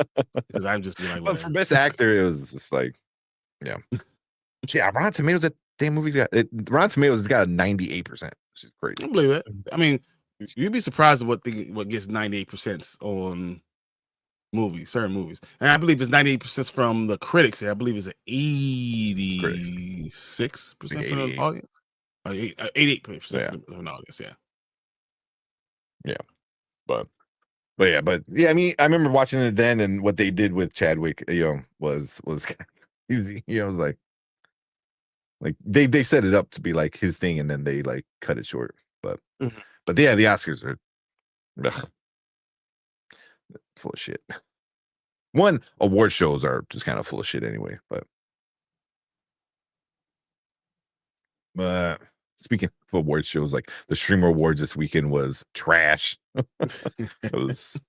Speaker 2: because I'm just like.
Speaker 1: But for Best Actor, it was just like, yeah. Rotten Tomatoes, that damn movie Rotten Tomatoes has got a 98%. Which is crazy.
Speaker 2: I believe that. I mean, you'd be surprised at what gets 98% on certain movies, and I believe it's 98% from the critics. I believe it's 86% from the audience. 88% from the audience.
Speaker 1: But I mean, I remember watching it then, and what they did with Chadwick, was easy. It was like they set it up to be like his thing, and then they like cut it short. But yeah, the Oscars are full of shit. One, award shows are just kind of full of shit anyway. But speaking of award shows, like the Streamer Awards this weekend was trash. It was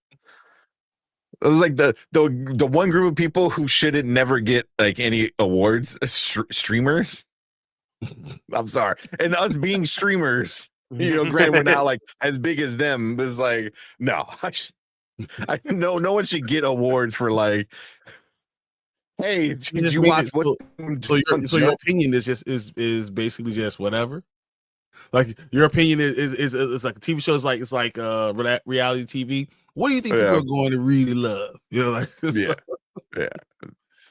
Speaker 1: like the one group of people who shouldn't never get like any awards, streamers. I'm sorry, and us being streamers, granted we're not like as big as them, but it's like no, I know no one should get awards for like. Hey, did you watch what?
Speaker 2: So your opinion is basically just whatever. Like your opinion is like a TV show. It's like reality TV. What do you think people are going to really love? So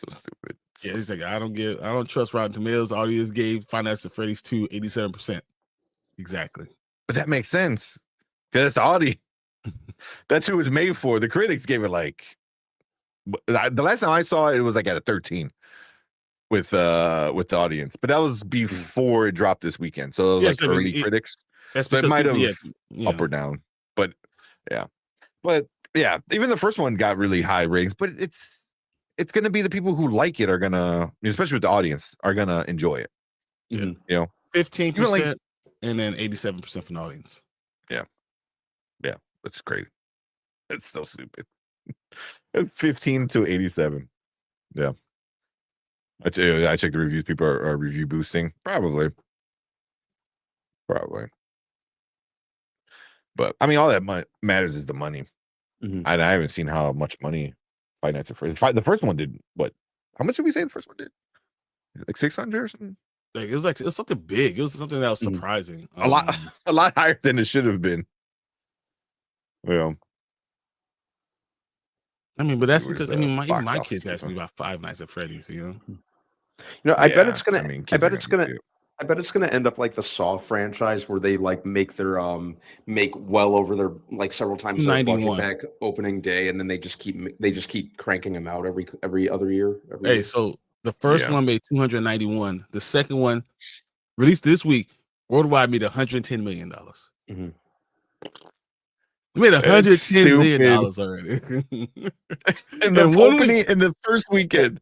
Speaker 1: stupid.
Speaker 2: Yeah, he's like I don't trust Rotten Tomatoes. Audience gave Five Nights at Freddy's 2 87%. Exactly.
Speaker 1: But that makes sense because that's the audience. That's who it's made for. The critics gave it like the last time I saw it, it was like at a 13 with the audience, but that was before it dropped this weekend. So it was like early critics.
Speaker 2: That's
Speaker 1: so it
Speaker 2: because
Speaker 1: might have
Speaker 2: people,
Speaker 1: up or down, but yeah, even the first one got really high ratings. But it's gonna be the people who like it are gonna, especially with the audience, are gonna enjoy it.
Speaker 2: Yeah.
Speaker 1: 15%,
Speaker 2: and then 87% from the audience.
Speaker 1: Yeah, that's crazy. It's so stupid. 15 to 87. Yeah. I checked the reviews. People are review boosting. Probably. But I mean, all that matters is the money. I haven't seen how much money Five Nights at Freddy's. The first one did what? How much did we say the first one did? Like 600 or something?
Speaker 2: Like it was something big. It was something that was surprising.
Speaker 1: A lot higher than it should have been. Yeah.
Speaker 2: I mean, but that's because even my kids ask me about Five Nights at Freddy's.
Speaker 3: I bet it's gonna. I bet it's gonna end up like the Saw franchise, where they like make their make well over their like several times their budget back opening day, and then they just keep cranking them out every other year.
Speaker 2: So the first one made 291. The second one, released this week, worldwide made $110 million. We made $110 million already.
Speaker 1: in the first weekend.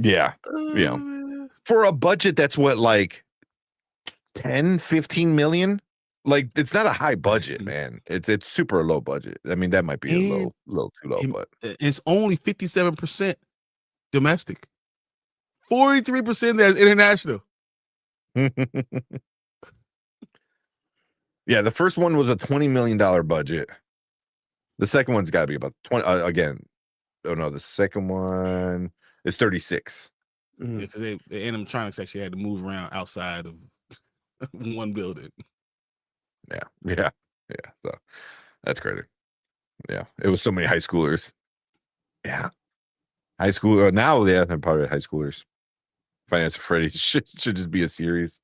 Speaker 1: Yeah. For a budget that's what, like 10, 15 million? Like, it's not a high budget, man. It's super low budget. I mean, that might be a little too low, but
Speaker 2: it's only 57% domestic. 43% that's international.
Speaker 1: Yeah, the first one was a $20 million budget. The second one's got to be about 20 again. Oh no, the second one is 36.
Speaker 2: Because the animatronics actually had to move around outside of one building.
Speaker 1: Yeah. So that's crazy. Yeah, it was so many high schoolers. Yeah, high school now. Yeah, they're probably high schoolers. Five Nights at Freddy's should just be a series.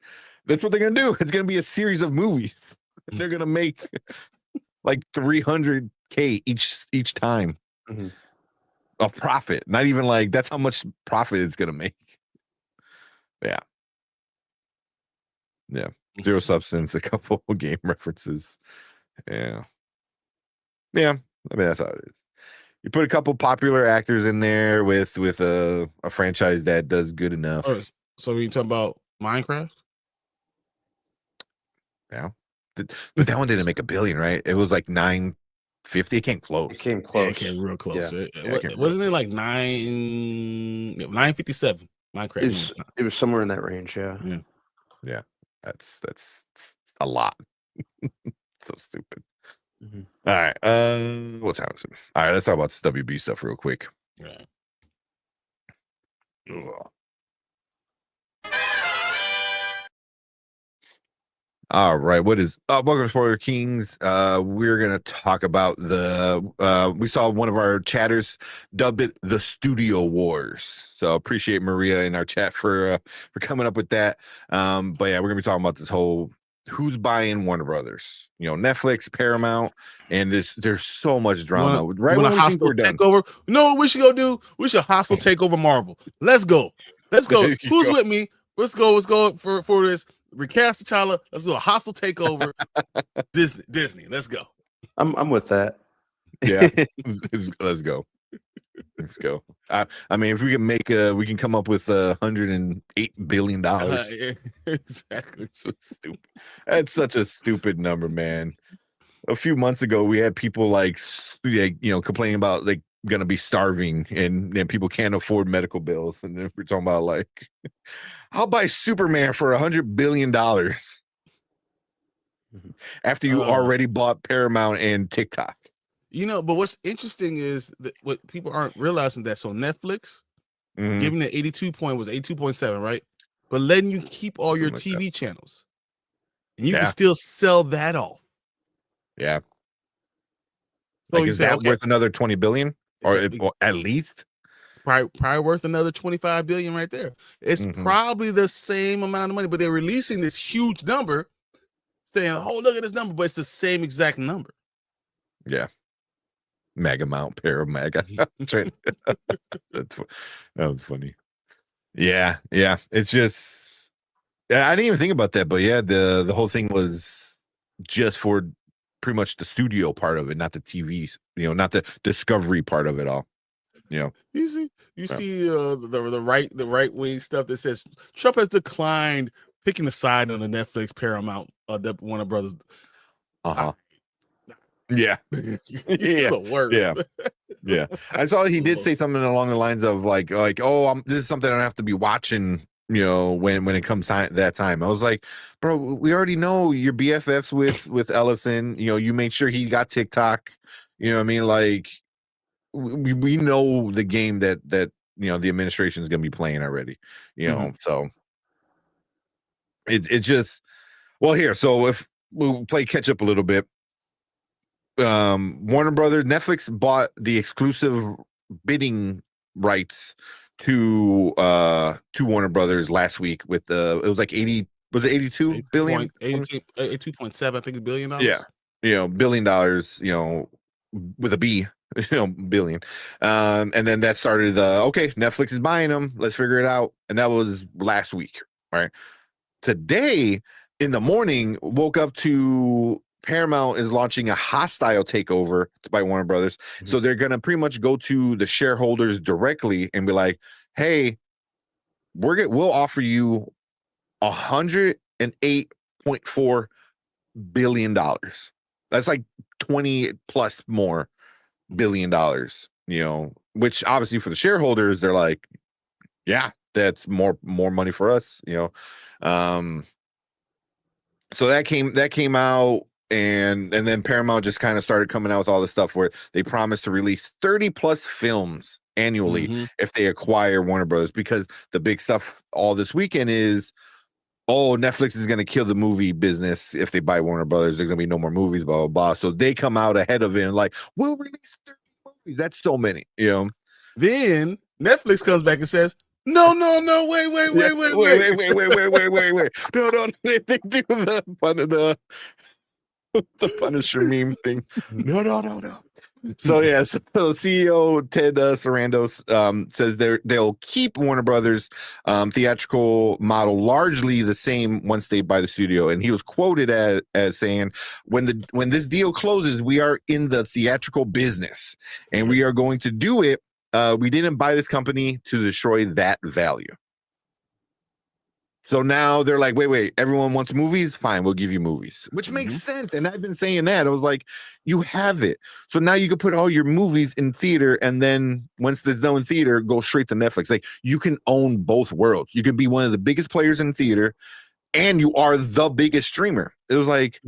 Speaker 1: That's what they're gonna do. It's gonna be a series of movies. They're gonna make like $300K each time of profit. Not even like that's how much profit it's gonna make. Yeah. Zero Substance, a couple game references. Yeah. I mean, that's how it is. You put a couple popular actors in there with a franchise that does good enough.
Speaker 2: So we talking about Minecraft?
Speaker 1: Yeah. But that one didn't make $1 billion, right? It was like 950. It came close.
Speaker 2: It came real close. Yeah. Wasn't it like 957? Minecraft.
Speaker 3: It was somewhere in that range.
Speaker 1: Yeah. That's a lot. So stupid. All right. What time is it? All right. Let's talk about this WB stuff real quick.
Speaker 2: Right.
Speaker 1: All right, welcome to Spoiler Kings. We're gonna talk about we saw one of our chatters dubbed it the Studio Wars. So appreciate Maria in our chat for coming up with that. But yeah, we're gonna be talking about this whole who's buying Warner Brothers. Netflix, Paramount, and there's so much drama.
Speaker 2: Right when a hostile takeover. You know what we should go do? We should hostile takeover Marvel. Let's go. Who's with me? Let's go for this. Recast T'Challa. Let's do a hostile takeover. Disney. Let's go.
Speaker 3: I'm with that.
Speaker 1: Yeah, let's go. Let's go. I mean, if we can we can come up with $108 billion.
Speaker 2: Exactly.
Speaker 1: So stupid. That's such a stupid number, man. A few months ago, we had people complaining about like gonna be starving and people can't afford medical bills, and then we're talking about like, I'll buy Superman for $100 billion after you already bought Paramount and TikTok.
Speaker 2: But what's interesting is that what people aren't realizing that Netflix giving the 82.7, right? But letting you keep all your TV channels, and you can still sell that off.
Speaker 1: Yeah.
Speaker 2: So
Speaker 1: is that worth another $20 billion, or at least?
Speaker 2: Probably worth another $25 billion right there. It's probably the same amount of money, but they're releasing this huge number, saying, "Oh, look at this number," but it's the same exact number.
Speaker 1: Yeah. MAGA mount, pair of MAGA. That's right. That was funny. Yeah. It's just, I didn't even think about that, but yeah, the whole thing was just for pretty much the studio part of it, not the TV, not the discovery part of it all.
Speaker 2: You see the right wing stuff that says Trump has declined picking a side on the Netflix Paramount Warner Brothers.
Speaker 1: Yeah.
Speaker 2: The worst.
Speaker 1: Yeah. I saw he did say something along the lines of like, oh, this is something I don't have to be watching, when it comes that time. I was like, bro, we already know you're BFFs with Ellison. You made sure he got TikTok. You know what I mean? Like, we know the game that the administration is going to be playing already. So it just, well, here. So if we'll play catch up a little bit. Warner Brothers, Netflix bought the exclusive bidding rights to Warner Brothers last week with it was like 82 billion?
Speaker 2: 82.7, I think, billion dollars.
Speaker 1: Yeah. $1 billion, with a B, billion. And then that started Netflix is buying them. Let's figure it out. And that was last week. Right. Today in the morning, woke up to Paramount is launching a hostile takeover by Warner Brothers. Mm-hmm. So they're going to pretty much go to the shareholders directly and be like, hey, we'll offer you $108.4 billion. That's like 20 plus more billion dollars, which obviously for the shareholders, they're like, yeah, that's more money for us, so that came out. And then Paramount just kind of started coming out with all this stuff where they promised to release 30 plus films annually if they acquire Warner Brothers, because the big stuff all this weekend is, Netflix is going to kill the movie business if they buy Warner Brothers. There's going to be no more movies, blah, blah, blah. So they come out ahead of it and like, we'll release 30 movies. That's so many,
Speaker 2: Then Netflix comes back and says, no, wait.
Speaker 1: No, they do the Punisher meme thing. No. So yeah, so CEO Ted Sarandos says they'll keep Warner Brothers theatrical model largely the same once they buy the studio, and he was quoted as saying, when this deal closes, we are in the theatrical business and we are going to do it. We didn't buy this company to destroy that value. So now they're like, wait, everyone wants movies? Fine, we'll give you movies, which makes sense. And I've been saying that. I was like, you have it. So now you can put all your movies in theater, and then once it's done in theater, go straight to Netflix. Like, you can own both worlds. You can be one of the biggest players in theater, and you are the biggest streamer. It was like,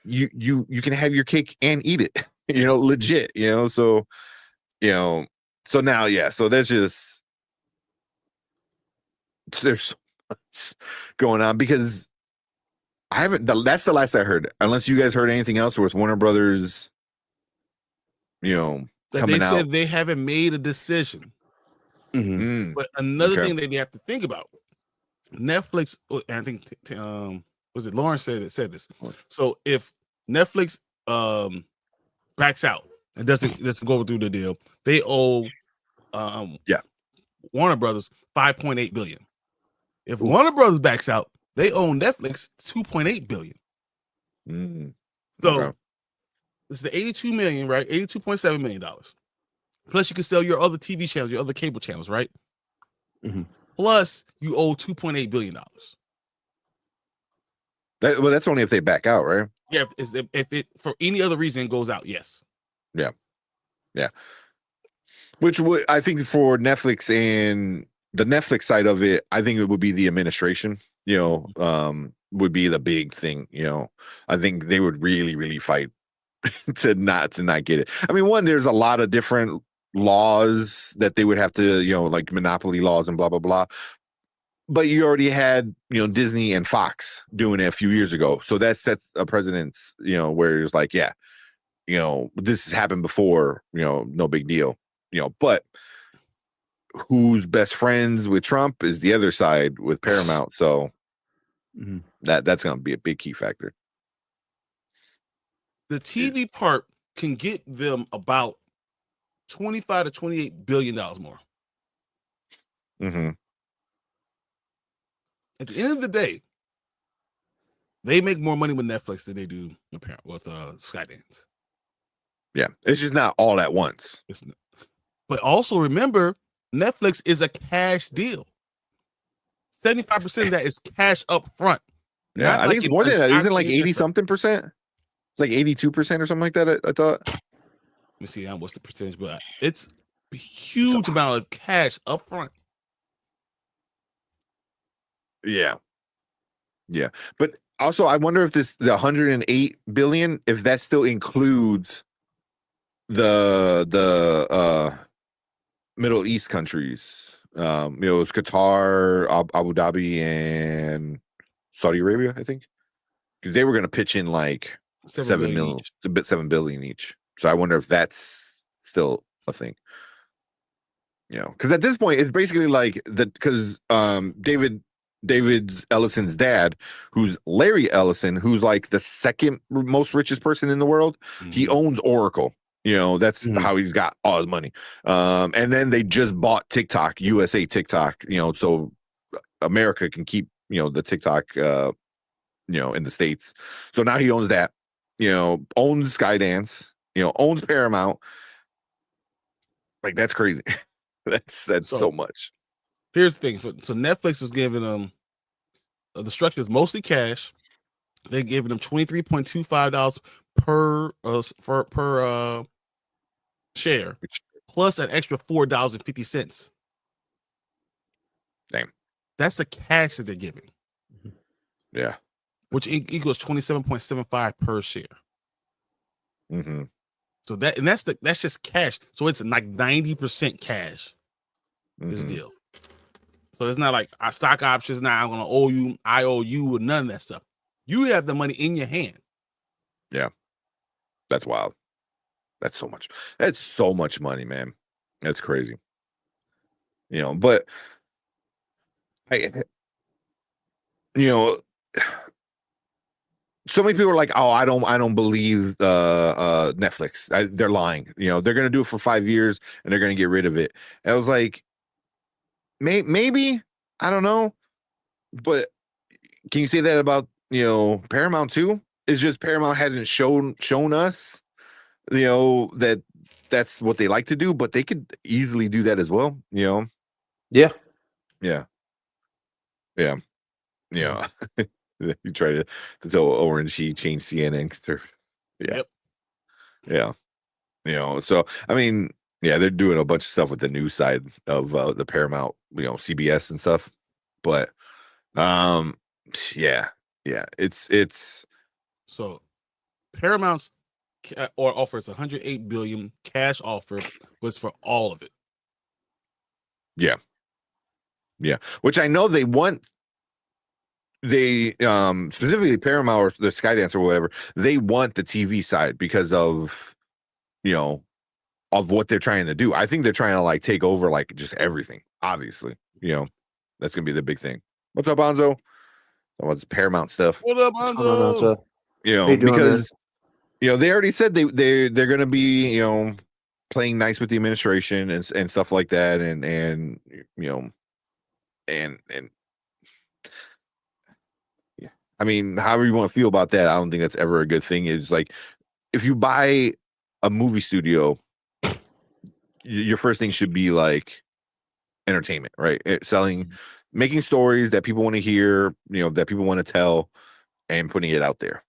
Speaker 1: you can have your cake and eat it, legit, so, so now, yeah, so there's so much going on, because that's the last I heard, unless you guys heard anything else with Warner Brothers, coming out.
Speaker 2: Said they haven't made a decision. But another thing that they have to think about, Netflix, and I think was it Lawrence said this. So if Netflix backs out and doesn't go through the deal, they owe Warner Brothers $5.8 billion. If Warner Brothers backs out, they own Netflix $2.8 billion. So it's the $82 million, right? $82.7 million. Plus, you can sell your other TV channels, your other cable channels, right? Plus, you owe $2.8 billion.
Speaker 1: That's only if they back out, right?
Speaker 2: Yeah, if it for any other reason goes out, yes. Yeah.
Speaker 1: Which would, I think, for Netflix and the Netflix side of it, I think it would be the administration, would be the big thing. I think they would really, really fight to not get it. I mean, one, there's a lot of different laws that they would have to, like monopoly laws and blah, blah, blah. But you already had, Disney and Fox doing it a few years ago. So that sets a precedence, where it's like, yeah, this has happened before, no big deal, but who's best friends with Trump is the other side with Paramount. So that's going to be a big key factor.
Speaker 2: The TV part can get them about $25 to $28 billion more.
Speaker 1: Mm-hmm.
Speaker 2: At the end of the day, they make more money with Netflix than they do with Skydance.
Speaker 1: Yeah, it's just not all at once.
Speaker 2: But also remember, Netflix is a cash deal. 75% of that is cash up front.
Speaker 1: Yeah, I think it's more than that. Isn't it like 80-something percent? It's like 82% or something like that, I thought.
Speaker 2: Let me see what's the percentage, but it's a huge amount of cash up front.
Speaker 1: Yeah. Yeah. But also, I wonder if the 108 billion, if that still includes the Middle East countries. It's Qatar, Abu Dhabi, and Saudi Arabia, I think. Because they were going to pitch in like 7 billion each. So I wonder if that's still a thing. Because at this point, it's basically like because David Ellison's dad, who's Larry Ellison, who's like the second most richest person in the world, he owns Oracle. That's how he's got all his money. And then they just bought TikTok, USA TikTok, so America can keep, the TikTok, in the States. So now he owns that, owns Skydance, owns Paramount. Like, that's crazy. that's so much.
Speaker 2: Here's the thing. So Netflix was giving them, the structure is mostly cash. They're giving them $23.25 per share, plus an extra $4.50.
Speaker 1: Damn.
Speaker 2: That's the cash that they're giving.
Speaker 1: Yeah.
Speaker 2: Which equals $27.75 per share.
Speaker 1: Mm-hmm.
Speaker 2: So that's just cash. So it's like 90% cash. This deal. So it's not like stock options. Now I'm gonna owe you. I owe you with none of that stuff. You have the money in your hand.
Speaker 1: Yeah, that's wild. That's so much. That's so much money, man. That's crazy. But so many people are like, "Oh, I don't believe Netflix. They're lying. They're gonna do it for 5 years and they're gonna get rid of it." And I was like, maybe, I don't know, but can you say that about Paramount too? It's just Paramount hasn't shown us that that's what they like to do, but they could easily do that as well.
Speaker 3: Yeah.
Speaker 1: You try to tell Orange he changed CNN. So I mean, they're doing a bunch of stuff with the news side of the Paramount, CBS and stuff. But it's
Speaker 2: so Paramount's offers $108 billion cash offer was for all of it.
Speaker 1: Yeah, which I know they want. They specifically Paramount or the Skydance or whatever, they want the TV side because of of what they're trying to do. I think they're trying to like take over like just everything. Obviously, that's gonna be the big thing. What's up, Bonzo? What's Paramount stuff?
Speaker 2: What up, Bonzo?
Speaker 1: Because they already said they're gonna be playing nice with the administration and stuff like that, and I mean, however you want to feel about that, I don't think that's ever a good thing. It's like if you buy a movie studio, your first thing should be like entertainment, right? Making stories that people want to hear, that people want to tell, and putting it out there.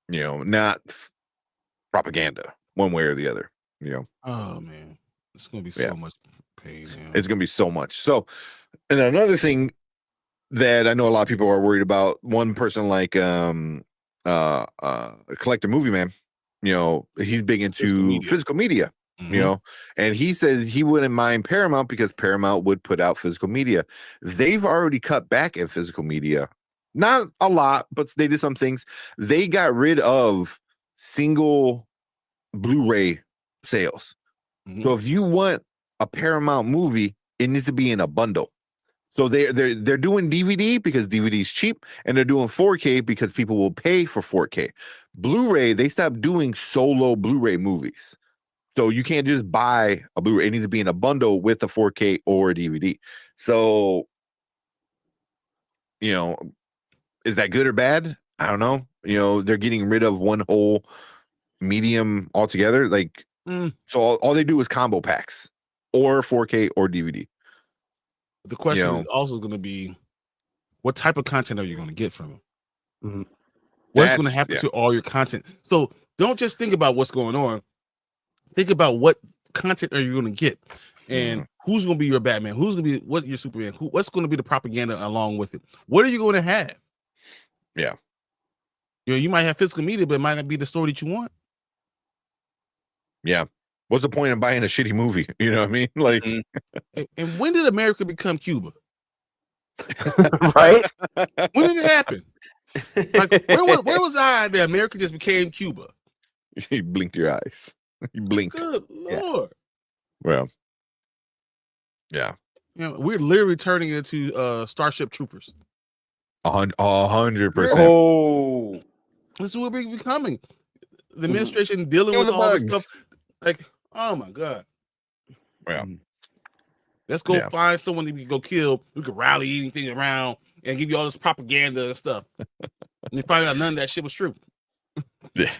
Speaker 1: Not propaganda one way or the other.
Speaker 2: Oh man, it's gonna be so much pain. Man.
Speaker 1: It's gonna be so much. So, and then another thing that I know a lot of people are worried about. One person like Collector Movie Man, he's big into physical media. And he says he wouldn't mind Paramount because Paramount would put out physical media. They've already cut back at physical media. Not a lot, but they did some things. They got rid of single Blu-ray sales. So if you want a Paramount movie, it needs to be in a bundle. So they're doing DVD because DVD is cheap, and they're doing 4K because people will pay for 4K. Blu-ray, they stopped doing solo Blu-ray movies. So you can't just buy a Blu-ray. It needs to be in a bundle with a 4K or a DVD. So, you know, is that good or bad? I don't know. You know, they're getting rid of one whole medium altogether. Like, so all they do is combo packs or 4K or DVD.
Speaker 2: The question is also going to be, what type of content are you going to get from them? What's going to happen to all your content? So don't just think about what's going on. Think about what content are you going to get, and who's going to be your Batman? Who's going to be what your Superman? What's going to be the propaganda along with it? What are you going to have?
Speaker 1: Yeah,
Speaker 2: you know, you might have physical media, but it might not be the story that you want.
Speaker 1: Yeah, what's the point of buying a shitty movie? You know what I mean? Like,
Speaker 2: and when did America become Cuba?
Speaker 3: Right?
Speaker 2: When did it happen? Like, where was I that America just became Cuba?
Speaker 1: You blinked your eyes. You blinked.
Speaker 2: Good Lord.
Speaker 1: Well, yeah.
Speaker 2: You know, we're literally turning into Starship Troopers.
Speaker 1: 100%.
Speaker 3: Oh,
Speaker 2: this is what we're becoming. The administration dealing with all this stuff. Like, oh my God.
Speaker 1: Well,
Speaker 2: let's go find someone that we can go kill. We can rally anything around and give you all this propaganda and stuff. And you find out none of that shit was true.
Speaker 1: Yeah.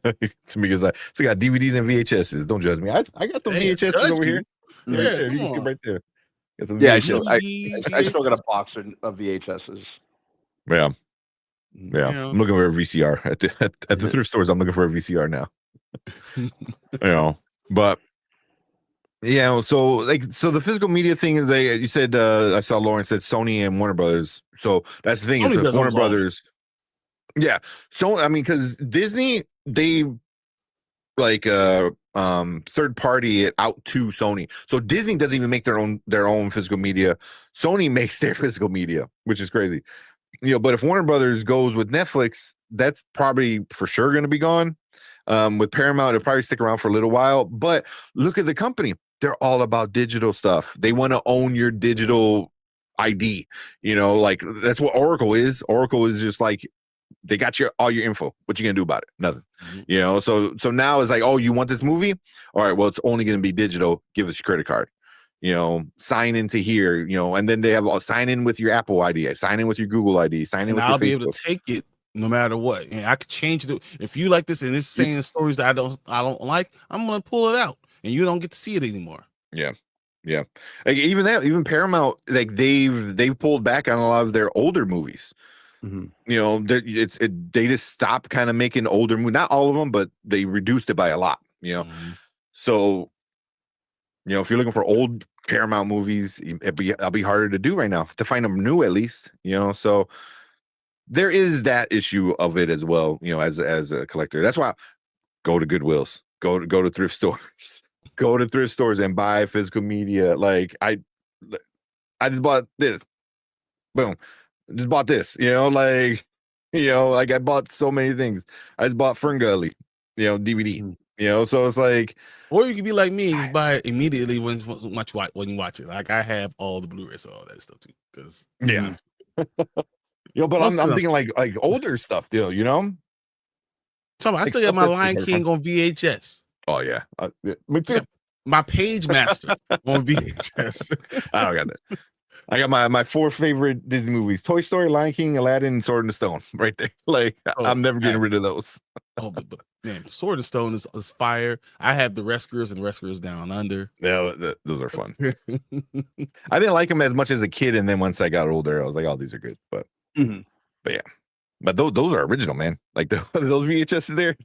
Speaker 1: To me, because I still got DVDs and VHSs. Don't judge me. I got them VHSs over here.
Speaker 2: Yeah,
Speaker 1: right there. You can see right there.
Speaker 3: I still got a box of VHSs.
Speaker 1: Yeah. I'm looking for a VCR at the thrift stores. I'm looking for a VCR now. You know, but yeah. So the physical media thing is you said I saw Lauren said Sony and Warner Brothers. So that's the thing.
Speaker 2: Sony
Speaker 1: is Warner Brothers. Yeah. So I mean, because Disney, they like third party it out to Sony. So Disney doesn't even make their own physical media. Sony makes their physical media, which is crazy. You know, but if Warner Brothers goes with Netflix, that's probably for sure going to be gone. With Paramount, it'll probably stick around for a little while. But look at the company; they're all about digital stuff. They want to own your digital ID. You know, like that's what Oracle is. Oracle is just like they got all your info. What you gonna do about it? Nothing. You know. So now it's like, oh, you want this movie? All right. Well, it's only going to be digital. Give us your credit card. You know, sign into here, you know, and then they have sign in with your Apple ID, sign in with your Google ID, sign in with
Speaker 2: I'll
Speaker 1: your
Speaker 2: be
Speaker 1: Facebook.
Speaker 2: able to take it no matter what. And I could change it. If you like this and it's saying stories that I don't like, I'm gonna pull it out and you don't get to see it anymore.
Speaker 1: Yeah. Like even Paramount, like they've pulled back on a lot of their older movies. You know, they just stopped kind of making older movies. Not all of them, but they reduced it by a lot. You know, so. You know, if you're looking for old Paramount movies, it'll be harder to do right now to find them new, at least. You know, so there is that issue of it as well. You know, as a collector, that's why go to Goodwills, go to thrift stores, go to thrift stores and buy physical media. Like I just bought this, boom, just bought this. You know, like I bought so many things. I just bought Ferngully, DVD. You know, so it's like,
Speaker 2: or you could be like me and just buy it immediately when you watch it. Like I have all the Blu-rays, all that stuff too. Because
Speaker 1: you know, but I'm thinking like older stuff, still. You know,
Speaker 2: I still got my Lion King on VHS.
Speaker 1: Oh yeah, me too.
Speaker 2: My Page Master on VHS.
Speaker 1: I don't got that. I got my 4 favorite Disney movies: Toy Story, Lion King, Aladdin, and Sword in the Stone. Right there. Like I'm never getting rid of those.
Speaker 2: But man, Sword in the Stone is fire. I have the Rescuers and Rescuers Down Under.
Speaker 1: Yeah, those are fun. I didn't like them as much as a kid, and then once I got older, I was like, "Oh, these are good." But yeah, but those are original, man. Like those VHSs there,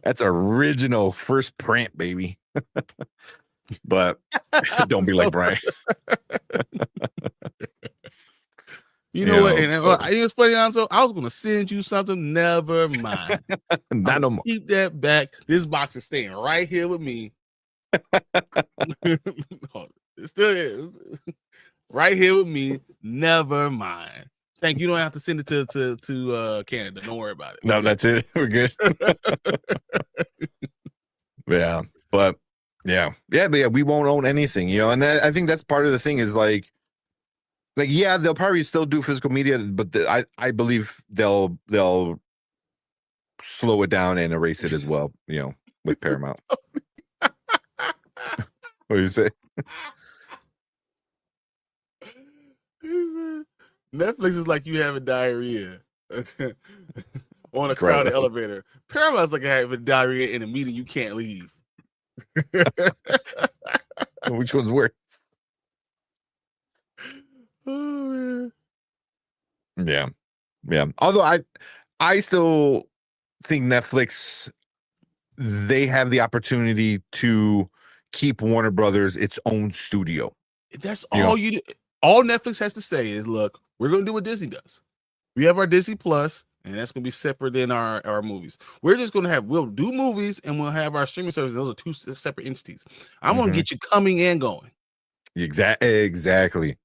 Speaker 1: that's original first print, baby. But don't be like Brian.
Speaker 2: You know what? And it's funny, Anzo. I was gonna send you something. Never mind.
Speaker 1: Not no more.
Speaker 2: Keep that back. This box is staying right here with me. It still is. Right here with me. Never mind. Thank you. You don't have to send it to Canada. Don't worry about it.
Speaker 1: No, that's it. We're good. Yeah, but we won't own anything, you know. And I think that's part of the thing is like yeah, they'll probably still do physical media, but I believe they'll slow it down and erase it as well, you know, with Paramount. What do you say?
Speaker 2: Netflix is like you having diarrhea on a crowded elevator. Paramount's like having diarrhea in a meeting you can't leave.
Speaker 1: Which one's worse?
Speaker 2: Oh man.
Speaker 1: Yeah. Yeah. Although I still think Netflix, they have the opportunity to keep Warner Brothers its own studio.
Speaker 2: That's all you do. All Netflix has to say is, look, we're going to do what Disney does. We have our Disney Plus, and that's going to be separate than our movies. We're just going to we'll do movies, and we'll have our streaming service. Those are two separate entities. I'm going to get you coming and going.
Speaker 1: Exactly.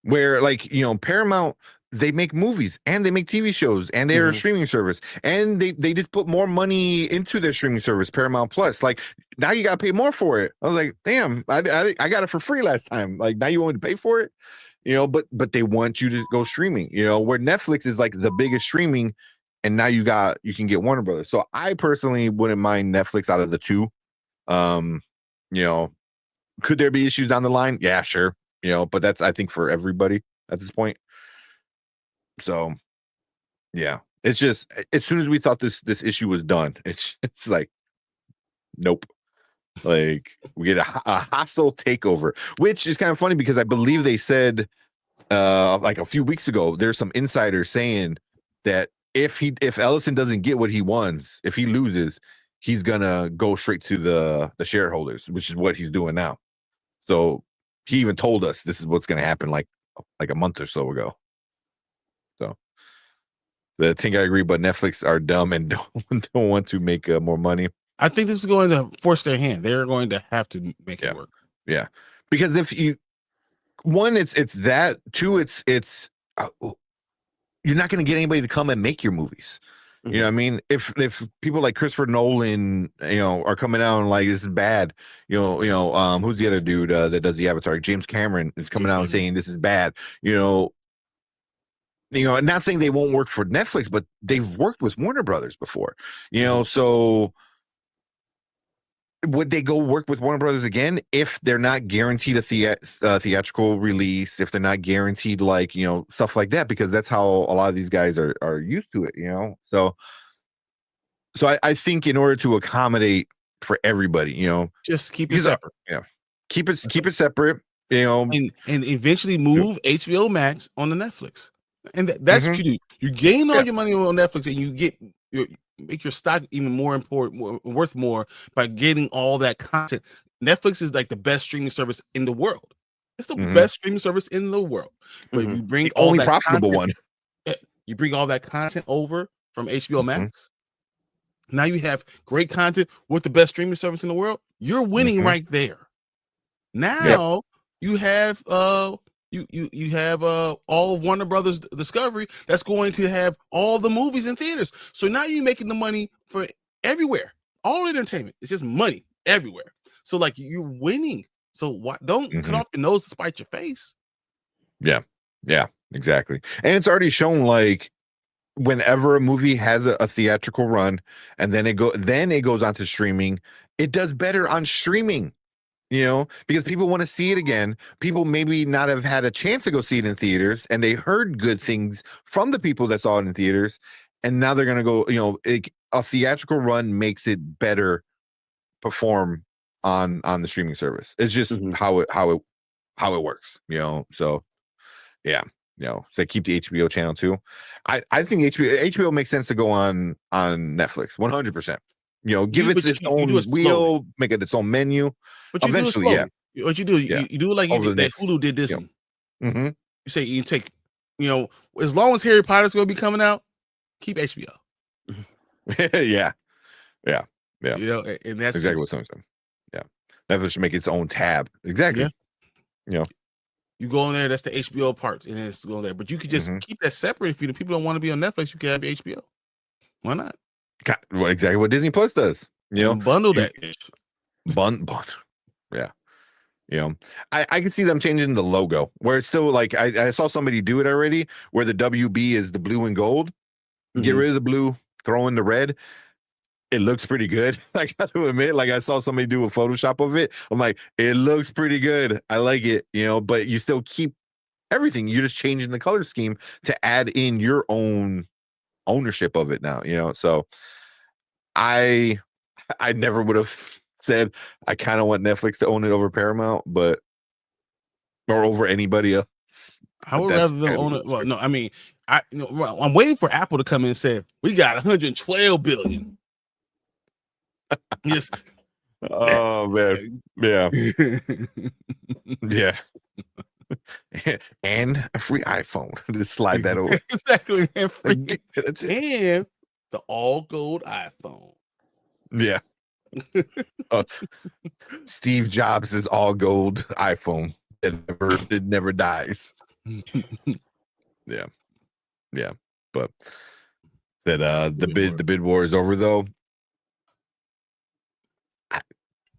Speaker 1: Where, like, Paramount, they make movies and they make TV shows and they're a streaming service, and they just put more money into their streaming service, Paramount Plus. Like, now you got to pay more for it. I was like, damn, I got it for free last time. Like, now you want to pay for it, but they want you to go streaming, where Netflix is like the biggest streaming, and now you can get Warner Brothers. So I personally wouldn't mind Netflix out of the two. Could there be issues down the line? Yeah, sure. But that's, I think, for everybody at this point. So, yeah, it's just, as soon as we thought this issue was done, it's like, nope. Like, we get a hostile takeover, which is kind of funny because I believe they said, like a few weeks ago, there's some insiders saying that if Ellison doesn't get what he wants, if he loses, he's gonna go straight to the shareholders, which is what he's doing now. So he even told us this is what's gonna happen like a month or so ago. So I think I agree, but Netflix are dumb and don't want to make more money.
Speaker 2: I think this is going to force their hand. They're going to have to make it work.
Speaker 1: Yeah, because if you, one, it's that. Two, it's you're not going to get anybody to come and make your movies. You know what I mean? If people like Christopher Nolan, are coming out and like, this is bad, who's the other dude that does the Avatar? James Cameron is coming out and saying this is bad. I'm not saying they won't work for Netflix, but they've worked with Warner Brothers before. So would they go work with Warner Brothers again if they're not guaranteed a theatrical release, if they're not guaranteed stuff like that, because that's how a lot of these guys are used to it, So I think in order to accommodate for everybody,
Speaker 2: just keep it separate.
Speaker 1: Yeah, keep it separate,
Speaker 2: and eventually move HBO Max on the Netflix, and that's what you do. You gain all your money on Netflix, and you make your stock even more important, worth more by getting all that content. Netflix is like the best streaming service in the world. It's the best streaming service in the world. But if you bring
Speaker 1: the only profitable
Speaker 2: content,
Speaker 1: one,
Speaker 2: you bring all that content over from HBO Max. Now you have great content with the best streaming service in the world. You're winning right there. Now you have you have all of Warner Brothers Discovery that's going to have all the movies in theaters. So now you're making the money for everywhere, all entertainment. It's just money everywhere. So like you're winning. So why don't cut off your nose to spite your face? Yeah, exactly. And it's already shown, like, whenever a movie has a theatrical run and then it goes on to streaming, it does better on streaming. Because people want to see it again. People maybe not have had a chance to go see it in theaters, and they heard good things from the people that saw it in theaters, and now they're going to go, a theatrical run makes it better perform on the streaming service. It's just how it works, so yeah, so keep the HBO channel too. I think HBO makes sense to go on Netflix 100%. Give it its own wheel, make it its own menu. But eventually, what you do, you do like that Hulu did Disney. You say you take, as long as Harry Potter's going to be coming out, keep HBO. yeah. And that's
Speaker 1: exactly what someone said. Yeah, Netflix should make its own tab. Exactly. Yeah. You go in there, that's the HBO part, and it's going there. But you could just keep that separate. If people don't want to be on Netflix, you can have HBO. Why not? Well, exactly what Disney Plus does. Bundle that. Bundle. Yeah. I can see them changing the logo where it's still like I saw somebody do it already, where the WB is the blue and gold. Get rid of the blue, throw in the red. it looks pretty good. I got to admit, like I saw somebody do a Photoshop of it. I'm like, it looks pretty good. I like it, but you still keep everything. You're just changing the color scheme to add in your own ownership of it now, So I never would have said I kind of want Netflix to own it over Paramount, or over anybody else.
Speaker 2: I would rather them own it. Well, no, I mean, I'm waiting for Apple to come in and say we got 112 billion. Just
Speaker 1: oh man, yeah, yeah, and a free iPhone. Just slide that over.
Speaker 2: Exactly, and the all gold iPhone.
Speaker 1: Yeah. Steve Jobs' all gold iPhone. It never dies. Yeah. But that the bid war is over though.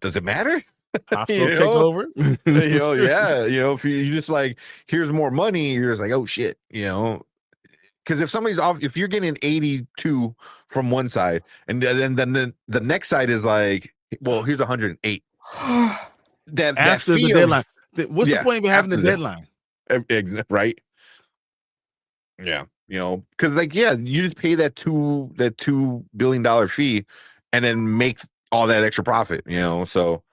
Speaker 1: Does it matter?
Speaker 2: Hostile takeover.
Speaker 1: If you just like, here's more money, you're just like, oh shit, because if somebody's off, if you're getting 82 from one side, and then the next side is like, well, here's 108. That
Speaker 2: after the deadline. What's the point of having the deadline?
Speaker 1: Right. Yeah. Because you just pay that $2 billion fee and then make all that extra profit, so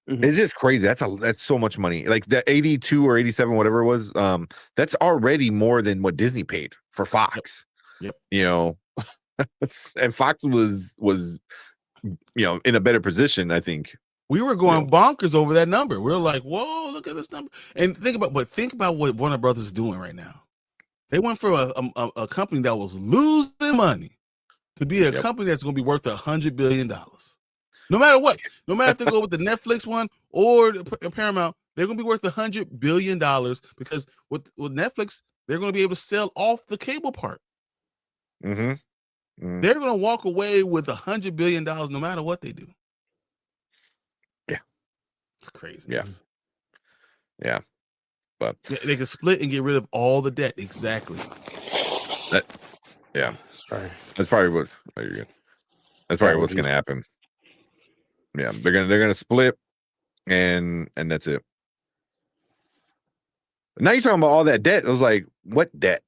Speaker 1: it's just crazy. That's so much money. Like the 82 or 87, whatever it was, that's already more than what Disney paid for Fox.
Speaker 2: Yep.
Speaker 1: And Fox was in a better position, I think.
Speaker 2: We were going bonkers over that number. We were like, whoa, look at this number. And think about what Warner Brothers is doing right now. They went from a company that was losing money to be a company that's going to be worth $100 billion. No matter what, no matter if they go with the Netflix one or the Paramount, they're going to be worth $100 billion because with Netflix, they're going to be able to sell off the cable part.
Speaker 1: Mm-hmm.
Speaker 2: They're going to walk away with $100 billion no matter what they do.
Speaker 1: Yeah.
Speaker 2: It's crazy.
Speaker 1: Yeah. But
Speaker 2: they can split and get rid of all the debt. Exactly.
Speaker 1: Yeah. Sorry. That's probably what. Oh, you're good. That's probably what's going to happen. Yeah, they're gonna split, and that's it. Now you're talking about all that debt. I was like, what debt?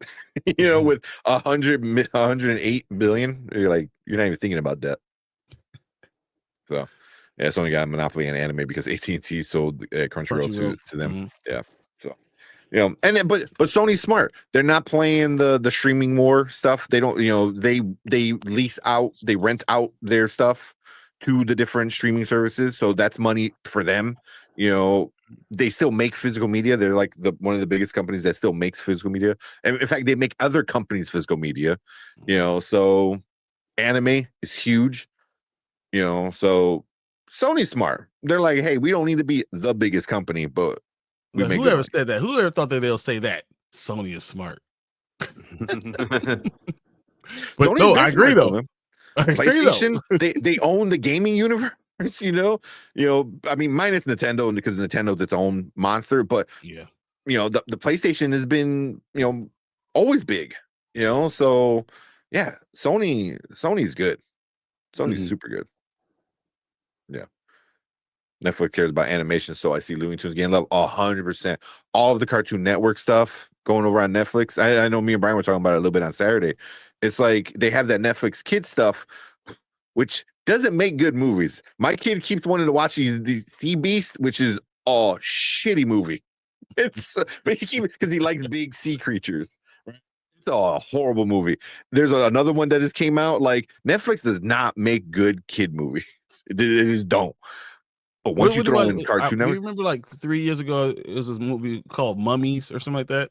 Speaker 1: With 108 billion, you're not even thinking about debt. So, yeah, it's only got a monopoly on anime because AT&T sold Crunchyroll to them. Mm-hmm. Yeah, so but Sony's smart. They're not playing the streaming war stuff. They don't. They lease out, they rent out their stuff to the different streaming services, so that's money for them. They still make physical media. They're like one of the biggest companies that still makes physical media, and in fact they make other companies physical media. So anime is huge. So Sony's smart. They're like, hey, we don't need to be the biggest company, but
Speaker 2: whoever said that, whoever thought that they'll say that Sony is smart. But no, I agree though.
Speaker 1: PlayStation, they own the gaming universe, I mean, minus Nintendo, because Nintendo's its own monster, but the PlayStation has been, always big, so yeah, Sony's good. Sony's super good. Yeah. Netflix cares about animation, so I see Looney Tunes getting love 100%. All of the Cartoon Network stuff going over on Netflix. I know me and Brian were talking about it a little bit on Saturday. It's like they have that Netflix kid stuff, which doesn't make good movies. My kid keeps wanting to watch the Sea Beast, which is a shitty movie. It's because he likes big sea creatures. It's a horrible movie. There's another one that just came out. Like, Netflix does not make good kid movies. They just don't. But once you throw in Cartoon Network,
Speaker 2: you remember like 3 years ago, it was this movie called Mummies or something like that.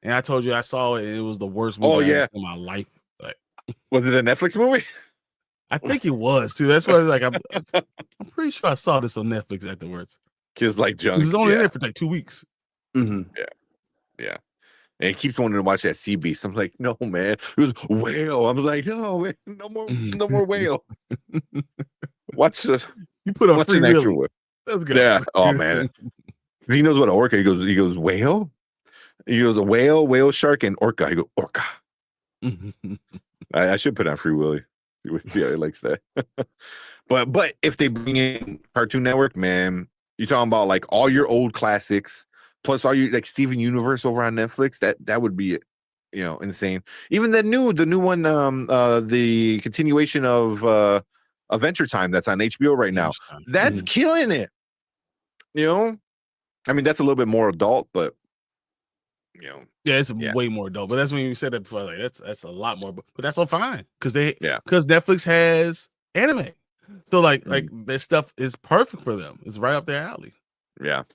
Speaker 2: And I told you I saw it, and it was the worst movie I've seen in my life. Like,
Speaker 1: was it a Netflix movie?
Speaker 2: I think it was too. That's why I was like, I'm pretty sure I saw this on Netflix afterwards.
Speaker 1: Kids like junk.
Speaker 2: It's only there for like 2 weeks.
Speaker 1: Mm-hmm. Yeah. And he keeps wanting to watch that Sea Beast. I'm like, no, man. It was whale. I'm like, no, man, no more whale. Watch the.
Speaker 2: You put on Free Willy.
Speaker 1: That's good. Yeah. Oh man. He knows what an orca. He goes whale. He goes a whale, shark, and orca. I go orca. I should put on Free Willy. See how he likes that. But if they bring in Cartoon Network, man, you're talking about like all your old classics, plus all your like Steven Universe over on Netflix. That would be, insane. Even the new one, the continuation of Adventure Time that's on HBO right now. That's killing it. I mean, that's a little bit more adult, but
Speaker 2: yeah, it's way more adult. But that's when you said that before. Like that's a lot more, but that's all fine because Netflix has anime, so like their stuff is perfect for them. It's right up their alley.
Speaker 1: Yeah,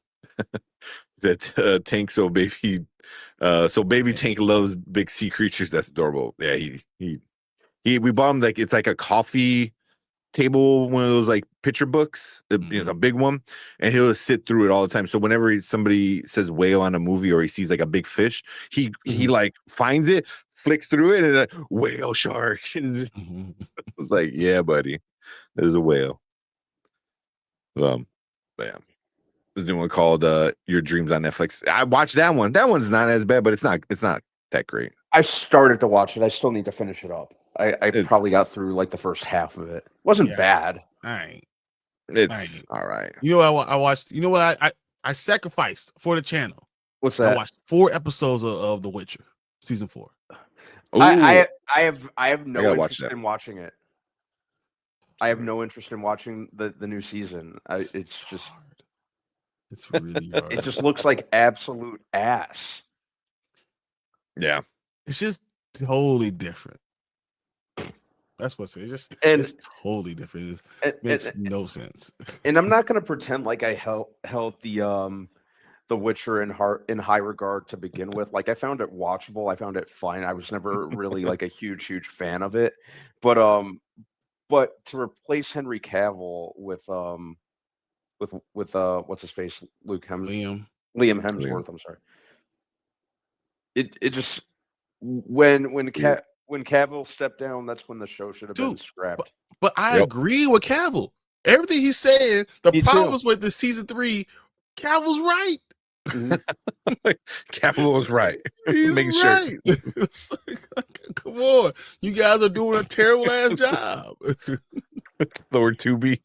Speaker 1: that Tank so baby Tank loves big sea creatures. That's adorable. Yeah, we bought him it's like a coffee table, one of those like picture books, the big one, and he'll sit through it all the time. So whenever somebody says whale on a movie or he sees like a big fish, he like finds it, flicks through it, and whale shark. It's like, yeah, buddy, there's a whale. Yeah, there's a new one called Your Dreams on Netflix. I watched that one. That one's not as bad, but it's not that great.
Speaker 3: I started to watch it. I still need to finish it up. I probably got through like the first half of it. Wasn't bad.
Speaker 1: It's all right.
Speaker 2: You know what I watched? You know what I sacrificed for the channel?
Speaker 3: What's that?
Speaker 2: I watched 4 episodes of The Witcher season 4.
Speaker 3: I have no interest in watching it. I have no interest in watching the new season. It's just
Speaker 2: hard. It's really hard.
Speaker 3: It just looks like absolute ass.
Speaker 1: Yeah,
Speaker 2: it's just totally different. That's what's it's totally different. It makes no sense.
Speaker 3: And I'm not going to pretend like I held the Witcher in high regard to begin with. Like I found it watchable. I found it fine. I was never really like a huge fan of it. But to replace Henry Cavill with what's his face, Liam Hemsworth. I'm sorry. It just when Cavill stepped down, that's when the show should have been scrapped.
Speaker 2: But I agree with Cavill. Everything he's saying, the problems with the season 3, Cavill's right.
Speaker 1: Cavill was right.
Speaker 2: He's
Speaker 1: making
Speaker 2: right. Sure. Come on, you guys are doing a terrible ass job.
Speaker 1: Thor 2B.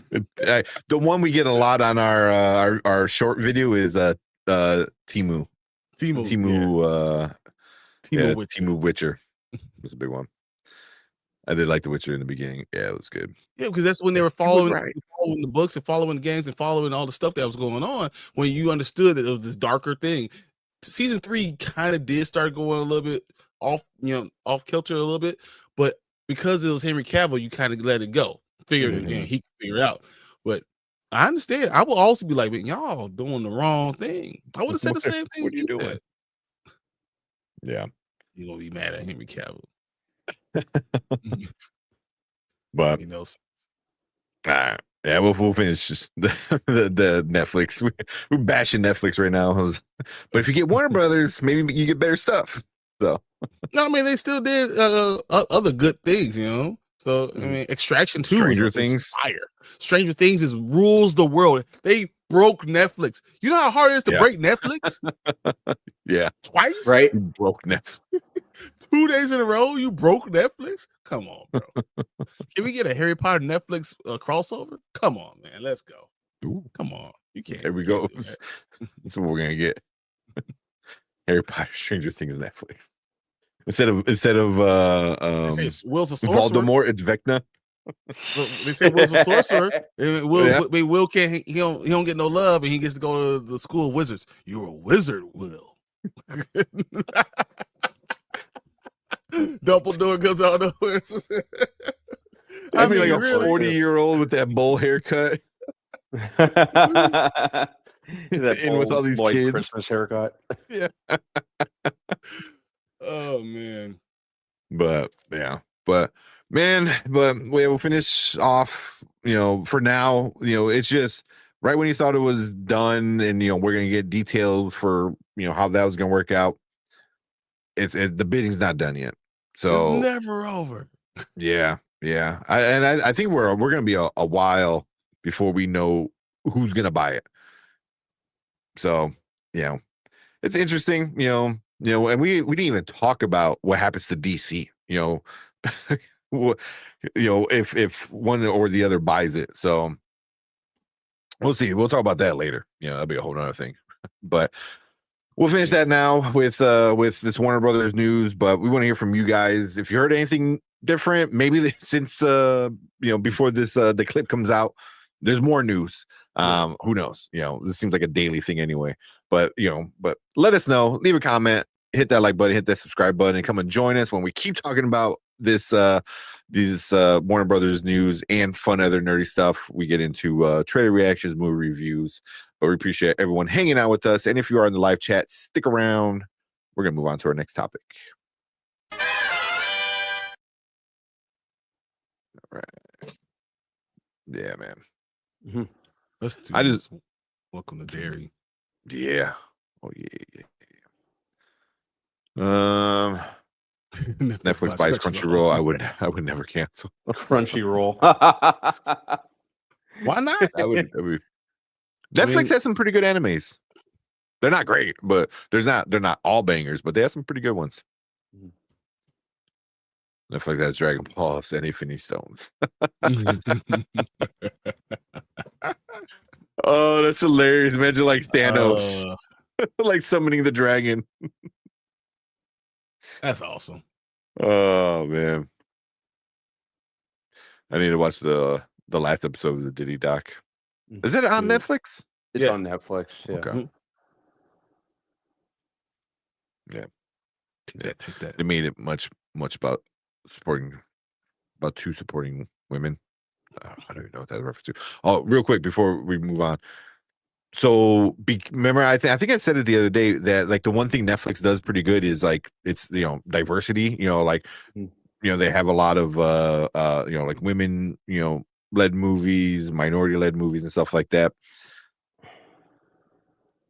Speaker 1: The one we get a lot on our short video is Timu. Timu Witcher was a big one. I did like The Witcher in the beginning. Yeah, it was good.
Speaker 2: Yeah, because that's when they were following the books and following the games and following all the stuff that was going on. When you understood that it was this darker thing. Season 3 kind of did start going a little bit off kilter a little bit, but because it was Henry Cavill, you kind of let it go. Figure he could figure it out. But I understand. I will also be like, y'all doing the wrong thing. I would have said the same thing.
Speaker 1: What are you doing? Yeah.
Speaker 2: You're gonna be mad at Henry Cavill.
Speaker 1: But yeah, we'll finish just the Netflix. We're bashing Netflix right now. But if you get Warner Brothers, maybe you get better stuff. So
Speaker 2: no, I mean they still did other good things, So I mean, Extraction 2,
Speaker 1: Stranger Things,
Speaker 2: fire. Stranger Things rules the world. They broke Netflix. You know how hard it is to break Netflix?
Speaker 1: Yeah,
Speaker 2: twice.
Speaker 3: Right,
Speaker 1: you broke Netflix
Speaker 2: 2 days in a row. You broke Netflix. Come on, bro. Can we get a Harry Potter Netflix crossover? Come on, man. Let's go.
Speaker 1: Ooh.
Speaker 2: Come on. You can't.
Speaker 1: There we go. That's what we're gonna get. Harry Potter, Stranger Things, Netflix. Instead of
Speaker 2: Will's a sorcerer.
Speaker 1: Voldemort, it's Vecna.
Speaker 2: They say Will's a sorcerer. Will can't. He don't get no love, and he gets to go to the school of wizards. You're a wizard, Will. Dumbledore comes out of nowhere.
Speaker 1: I mean, like a 40-year-old with that bowl haircut.
Speaker 3: In
Speaker 1: with all these
Speaker 3: Lloyd
Speaker 1: kids.
Speaker 3: Christmas haircut.
Speaker 1: Yeah.
Speaker 2: Oh man.
Speaker 1: But we'll finish off, for now, it's just right when you thought it was done and we're gonna get details for how that was gonna work out. The bidding's not done yet. So
Speaker 2: it's never over.
Speaker 1: Yeah. I think we're gonna be a while before we know who's gonna buy it. So, it's interesting, and we didn't even talk about what happens to DC, if one or the other buys it. So we'll see. We'll talk about that later. That'll be a whole nother thing. But we'll finish that now with this Warner Brothers news. But we want to hear from you guys. If you heard anything different, maybe since before this the clip comes out, there's more news. Who knows? This seems like a daily thing anyway. But let us know. Leave a comment. Hit that like button. Hit that subscribe button, and come and join us when we keep talking about these Warner Brothers news and fun other nerdy stuff. We get into trailer reactions, movie reviews. But we appreciate everyone hanging out with us. And if you are in the live chat, stick around. We're gonna move on to our next topic. All right. Yeah, man.
Speaker 2: Mm-hmm. Let's do
Speaker 1: this.
Speaker 2: Welcome to Derry.
Speaker 1: Yeah. Oh yeah. Netflix buys Crunchyroll. I would never cancel
Speaker 3: Crunchyroll.
Speaker 2: Why not?
Speaker 1: Netflix has some pretty good animes. They're not great, but they're not all bangers, but they have some pretty good ones. Netflix has Dragon Balls and Infinity Stones. Oh, that's hilarious. Imagine like Thanos like summoning the dragon.
Speaker 2: That's awesome.
Speaker 1: Oh man. I need to watch the last episode of the Diddy doc. Is it on Netflix?
Speaker 3: It's on Netflix. Yeah.
Speaker 1: Okay. Yeah.
Speaker 2: Take that.
Speaker 1: They made it much about two supporting women. I don't even know what that reference to. Oh, real quick before we move on. So remember, I think I said it the other day that like the one thing Netflix does pretty good is like it's diversity. They have a lot of like women led movies, minority led movies, and stuff like that.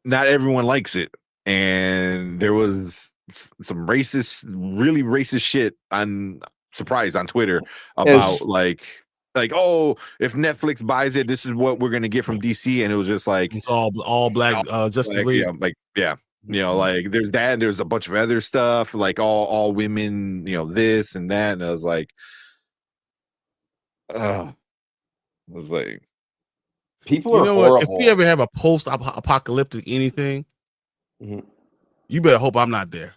Speaker 1: Not everyone likes it, and there was some really racist shit on Twitter about oh, if Netflix buys it, this is what we're gonna get from DC, and it was just like
Speaker 2: it's all black Justice League.
Speaker 1: Like there's that, and there's a bunch of other stuff, like all women, this and that, and I was like,
Speaker 3: people are horrible.
Speaker 2: What? If we ever have a post-apocalyptic anything, you better hope I'm not there,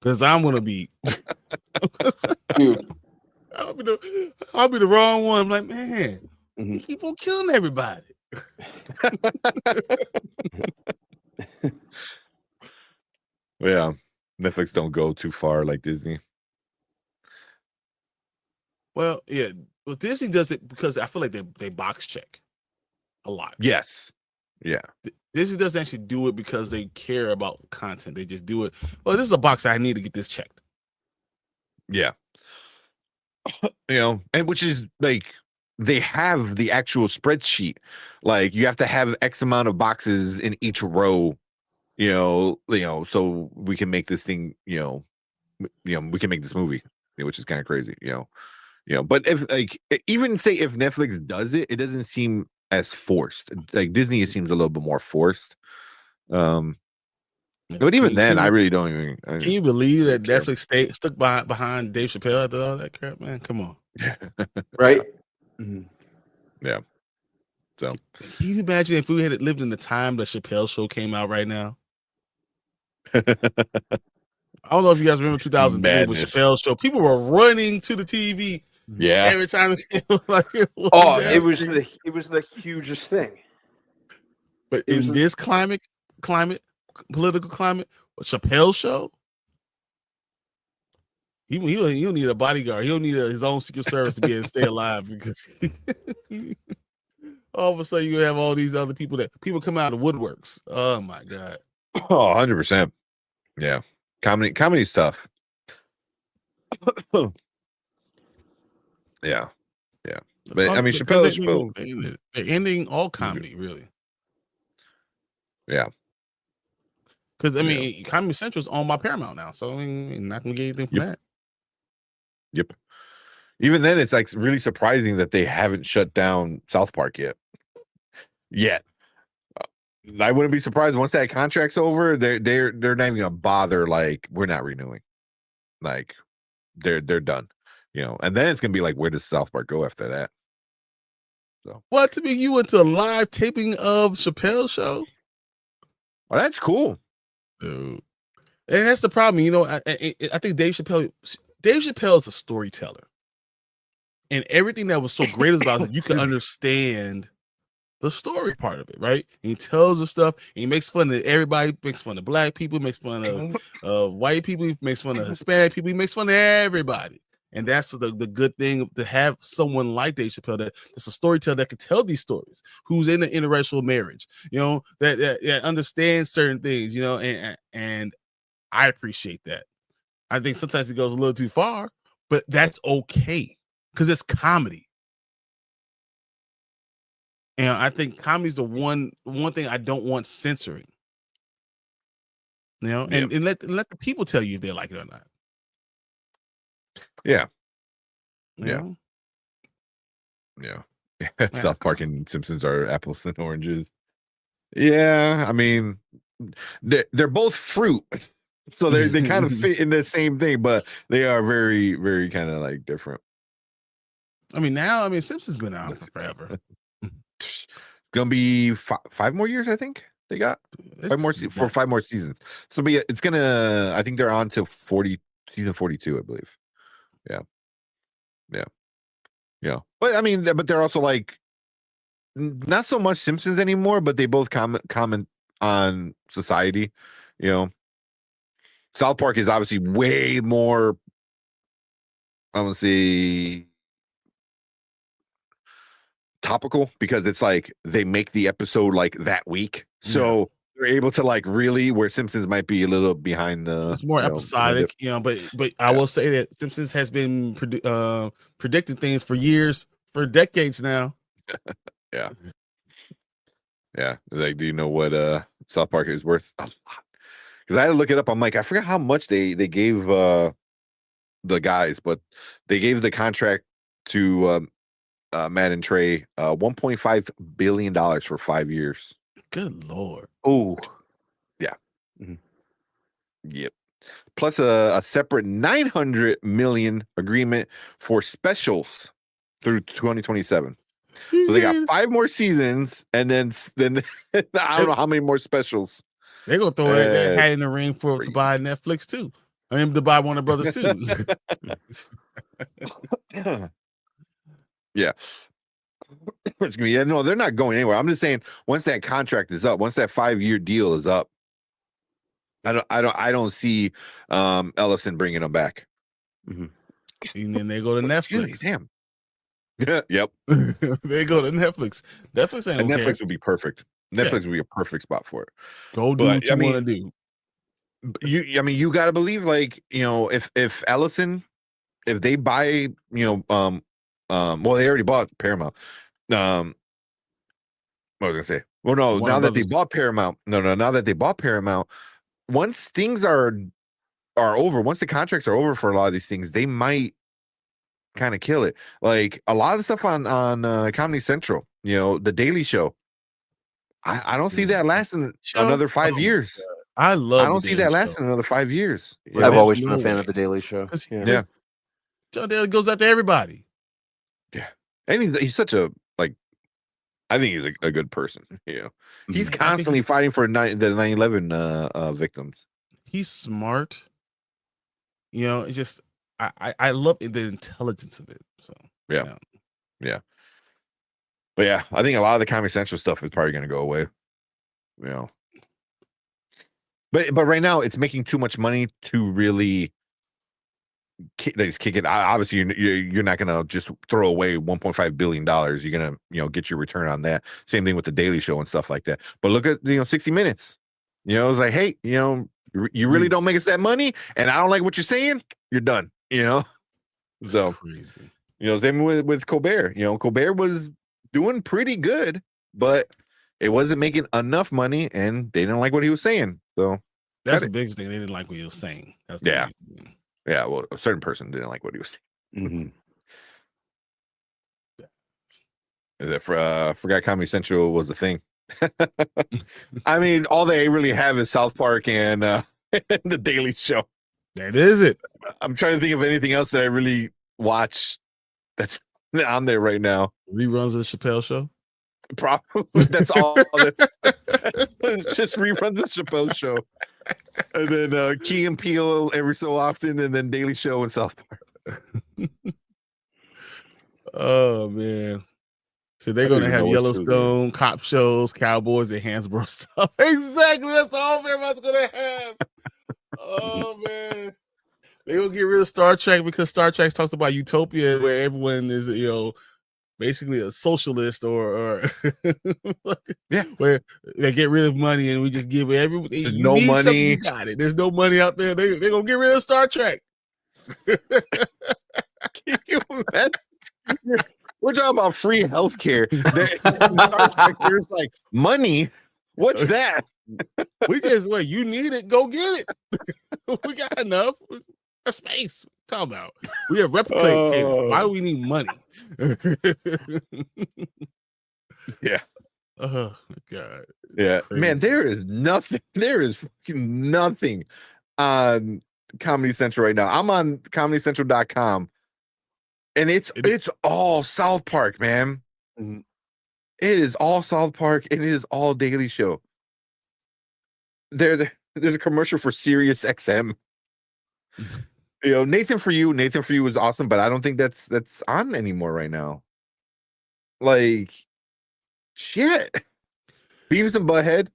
Speaker 2: because I'm gonna be.
Speaker 3: Dude.
Speaker 2: I'll be the wrong one. I'm like, man, you keep on killing everybody.
Speaker 1: Yeah, Netflix don't go too far like Disney.
Speaker 2: Well, yeah, well, Disney does it because I feel like they box check a lot.
Speaker 1: Yes, yeah.
Speaker 2: Disney doesn't actually do it because they care about content. They just do it. Well, this is a box I need to get this checked.
Speaker 1: Yeah. And which is like they have the actual spreadsheet. Like you have to have X amount of boxes in each row, so we can make this thing, we can make this movie, which is kind of crazy, But if even say if Netflix does it, it doesn't seem as forced. Like Disney, it seems a little bit more forced. But even then, I really don't even.
Speaker 2: Can you believe that Netflix stuck behind Dave Chappelle after all that crap, man? Come on.
Speaker 3: Right?
Speaker 1: Yeah. So,
Speaker 2: can you imagine if we had lived in the time the Chappelle show came out right now? I don't know if you guys remember 2003 with Chappelle show. People were running to the TV.
Speaker 1: Yeah.
Speaker 2: Every time it
Speaker 3: was it was the hugest thing.
Speaker 2: But in this political climate, Chappelle show, he don't need a bodyguard. He don't need his own Secret Service to be able to stay alive, because all of a sudden you have all these other people come out of woodworks. Oh my God.
Speaker 1: Oh, 100%. Yeah. Comedy stuff. Yeah. Yeah. But I mean, Chappelle,
Speaker 2: they're ending all comedy, really.
Speaker 1: Yeah.
Speaker 2: Because I mean, Comedy Central is owned by Paramount now, so I mean, you're not gonna get anything from that.
Speaker 1: Yep. Even then, it's like really surprising that they haven't shut down South Park yet. I wouldn't be surprised once that contract's over. They're not even gonna bother. Like, we're not renewing. Like, they're done. and then it's gonna be like, where does South Park go after that? So,
Speaker 2: what, to me, you went to a live taping of Chappelle's show?
Speaker 1: Well, that's cool,
Speaker 2: dude. And that's the problem, I think Dave Chappelle is a storyteller, and everything that was so great about it, you can understand the story part of it, right? And he tells the stuff, and he makes fun of everybody, makes fun of black people, makes fun of white people, he makes fun of Hispanic people, he makes fun of everybody. And that's the good thing, to have someone like Dave Chappelle that's a storyteller that can tell these stories, who's in an interracial marriage, that understands certain things, and I appreciate that. I think sometimes it goes a little too far, but that's okay because it's comedy. And I think comedy is the one thing I don't want censoring. And let the people tell you if they like it or not.
Speaker 1: Yeah.
Speaker 2: You
Speaker 1: know? South Park and Simpsons are apples and oranges. Yeah, I mean, they're both fruit, so they kind of fit in the same thing, but they are very, very kind of like different.
Speaker 2: I mean, Simpsons been out forever.
Speaker 1: Gonna be 5 more years, I think they got 5 more for 5 more seasons. So, it's gonna. I think they're on to season 42, I believe. Yeah. But I mean, but they're also like not so much Simpsons anymore, but they both comment on society. South Park is obviously way more, I want to say, topical, because it's like they make the episode like that week, so they're able to like really, where Simpsons might be a little behind the.
Speaker 2: It's more episodic, but I will say that Simpsons has been predicting things for years, for decades now.
Speaker 1: Yeah. Like, do you know what South Park is worth? A lot. Because I had to look it up. I'm like, I forgot how much they gave the guys, but they gave the contract to Matt and Trey $1.5 billion for 5 years.
Speaker 2: Good Lord.
Speaker 3: Oh,
Speaker 1: yeah. Mm-hmm. Yep. Plus a separate $900 million agreement for specials through 2027. So they got 5 more seasons, and then I don't know how many more specials.
Speaker 2: They're gonna throw that hat in the ring to buy Netflix too. I mean, to buy Warner Brothers too. Yeah.
Speaker 1: No, they're not going anywhere. I'm just saying, once that contract is up, once that 5-year deal is up, I don't see Ellison bringing them back.
Speaker 2: Mm-hmm. And then they go to Netflix.
Speaker 1: Damn. Yep.
Speaker 2: They go to Netflix. Netflix ain't okay.
Speaker 1: Netflix would be perfect. Netflix would be a perfect spot for it.
Speaker 2: Go do what you want to do.
Speaker 1: You got to believe, like, if Ellison, if they buy, well, they already bought Paramount. What was I gonna say? Well, no, now that they bought Paramount, now that they bought Paramount, once things are over, once the contracts are over for a lot of these things, they might kind of kill it. Like a lot of the stuff on Comedy Central, the Daily Show. I don't see that lasting another 5 years.
Speaker 2: I
Speaker 1: don't see that lasting another 5 years.
Speaker 3: I've always been a fan of the Daily Show.
Speaker 2: Yeah. John Daly goes out to everybody.
Speaker 1: Yeah. And he's such a, like, I think he's a good person. He's constantly fighting for the 9/11 victims.
Speaker 2: He's smart. It's just I love the intelligence of it. So
Speaker 1: yeah. But yeah, I think a lot of the Comedy Central stuff is probably going to go away. But right now it's making too much money to really just kick it. Obviously, you're not going to just throw away $1.5 billion. You're going to get your return on that. Same thing with the Daily Show and stuff like that. But look at 60 Minutes. It's like, hey, you really don't make us that money, and I don't like what you're saying. You're done. So
Speaker 2: crazy.
Speaker 1: Same with Colbert. Colbert was doing pretty good, but it wasn't making enough money, and they didn't like what he was saying. So
Speaker 2: that's the biggest thing. They didn't like what he was saying. That's
Speaker 1: yeah. Well, a certain person didn't like what he was saying. Is that forgot Comedy Central was a thing? I mean, all they really have is South Park and the Daily Show.
Speaker 2: That is it.
Speaker 1: I'm trying to think of anything else that I really watch that's on there right now.
Speaker 2: Reruns of the Chappelle Show.
Speaker 1: Probably that's all. It's just reruns the Chappelle Show, and then Key and Peele every so often, and then Daily Show and South Park.
Speaker 2: Oh man! So they're gonna have Yellowstone, cop shows, cowboys, and Hansborough stuff. Exactly, that's all everyone's gonna have. Oh man, they gonna get rid of Star Trek because Star Trek talks about utopia where everyone is, basically a socialist or
Speaker 1: yeah,
Speaker 2: where they get rid of money and we just give everyone
Speaker 1: no money.
Speaker 2: You got it. There's no money out there. They're gonna get rid of Star Trek.
Speaker 1: Can you imagine? We're talking about free healthcare. Star Trek, there's like money. What's that?
Speaker 2: We just you need it, go get it. We got enough. That's space. Talk about. We have replicate. Why do we need money?
Speaker 1: Yeah.
Speaker 2: Oh my God.
Speaker 1: Yeah.
Speaker 2: Crazy.
Speaker 1: Man, there is nothing. There is fucking nothing on Comedy Central right now. I'm on comedycentral.com and it's all South Park, man.
Speaker 3: Mm-hmm.
Speaker 1: It is all South Park and it is all Daily Show. There's a commercial for Sirius XM. Nathan for You is awesome, but I don't think that's on anymore right now. Like, shit. Beavis and Butthead,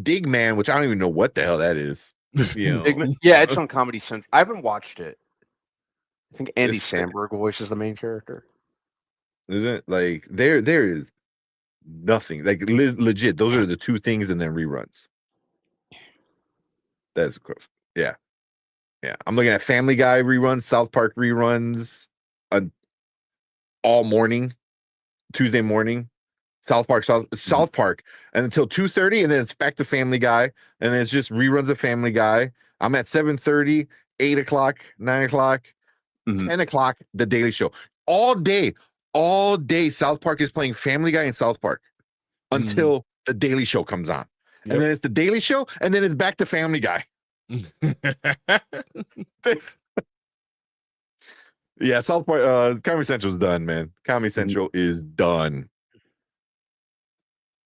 Speaker 1: Dig Man, which I don't even know what the hell that is.
Speaker 3: Yeah, it's on Comedy Central. I haven't watched it. I think Andy Samberg voices the main character.
Speaker 1: Isn't it? Like, there is nothing. Like, legit, those are the two things and then reruns. That's gross. Yeah. Yeah, I'm looking at Family Guy reruns, South Park reruns, all morning, Tuesday morning, South Park, and until 2:30, and then it's back to Family Guy, and it's just reruns of Family Guy. I'm at 7:30, 8 o'clock, 9 o'clock, 10 o'clock, The Daily Show. All day, South Park is playing Family Guy and South Park until The Daily Show comes on. Yep. And then it's The Daily Show, and then it's back to Family Guy. Yeah, South Park, Comedy Central's done, man. Comedy Central is done.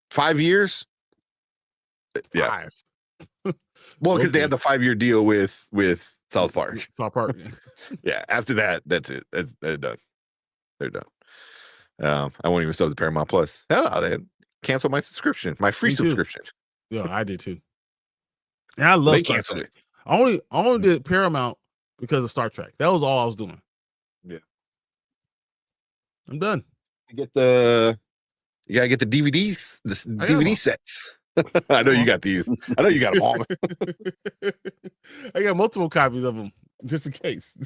Speaker 1: 5 years? Yeah. 5. Well, because they had the 5-year deal with South Park.
Speaker 2: South Park.
Speaker 1: Yeah, after that, that's it. They're done. They're done. I won't even sub to Paramount Plus. Hell no, they cancel my subscription, my free subscription.
Speaker 2: Yeah, I did too. And I love Star Trek. I only did Paramount because of Star Trek. That was all I was doing.
Speaker 1: Yeah.
Speaker 2: I'm done.
Speaker 1: You gotta get the DVDs, the DVD sets. I know you got these. I know you got them all.
Speaker 2: I got multiple copies of them just in case.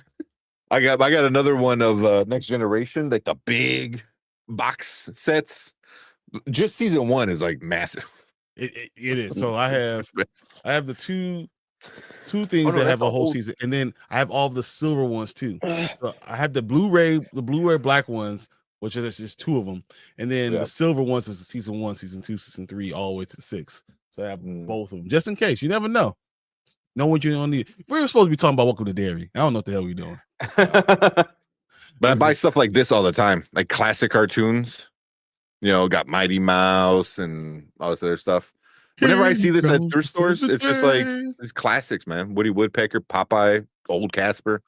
Speaker 1: I got another one of Next Generation, like the big box sets. Just season 1 is like massive.
Speaker 2: It is. So I have the two things that have a whole season, and then I have all the silver ones too. So I have the Blu-ray black ones, which is just 2 of them, and then the silver ones is season 1, season 2, season 3, all the way to 6. So I have both of them just in case. You never know. Know what you don't need. We're supposed to be talking about Welcome to Derry. I don't know what the hell we're doing.
Speaker 1: But I buy stuff like this all the time, like classic cartoons. Got Mighty Mouse and all this other stuff. Whenever I see this at thrift stores, it's just like it's classics, man. Woody Woodpecker, Popeye, Old Casper.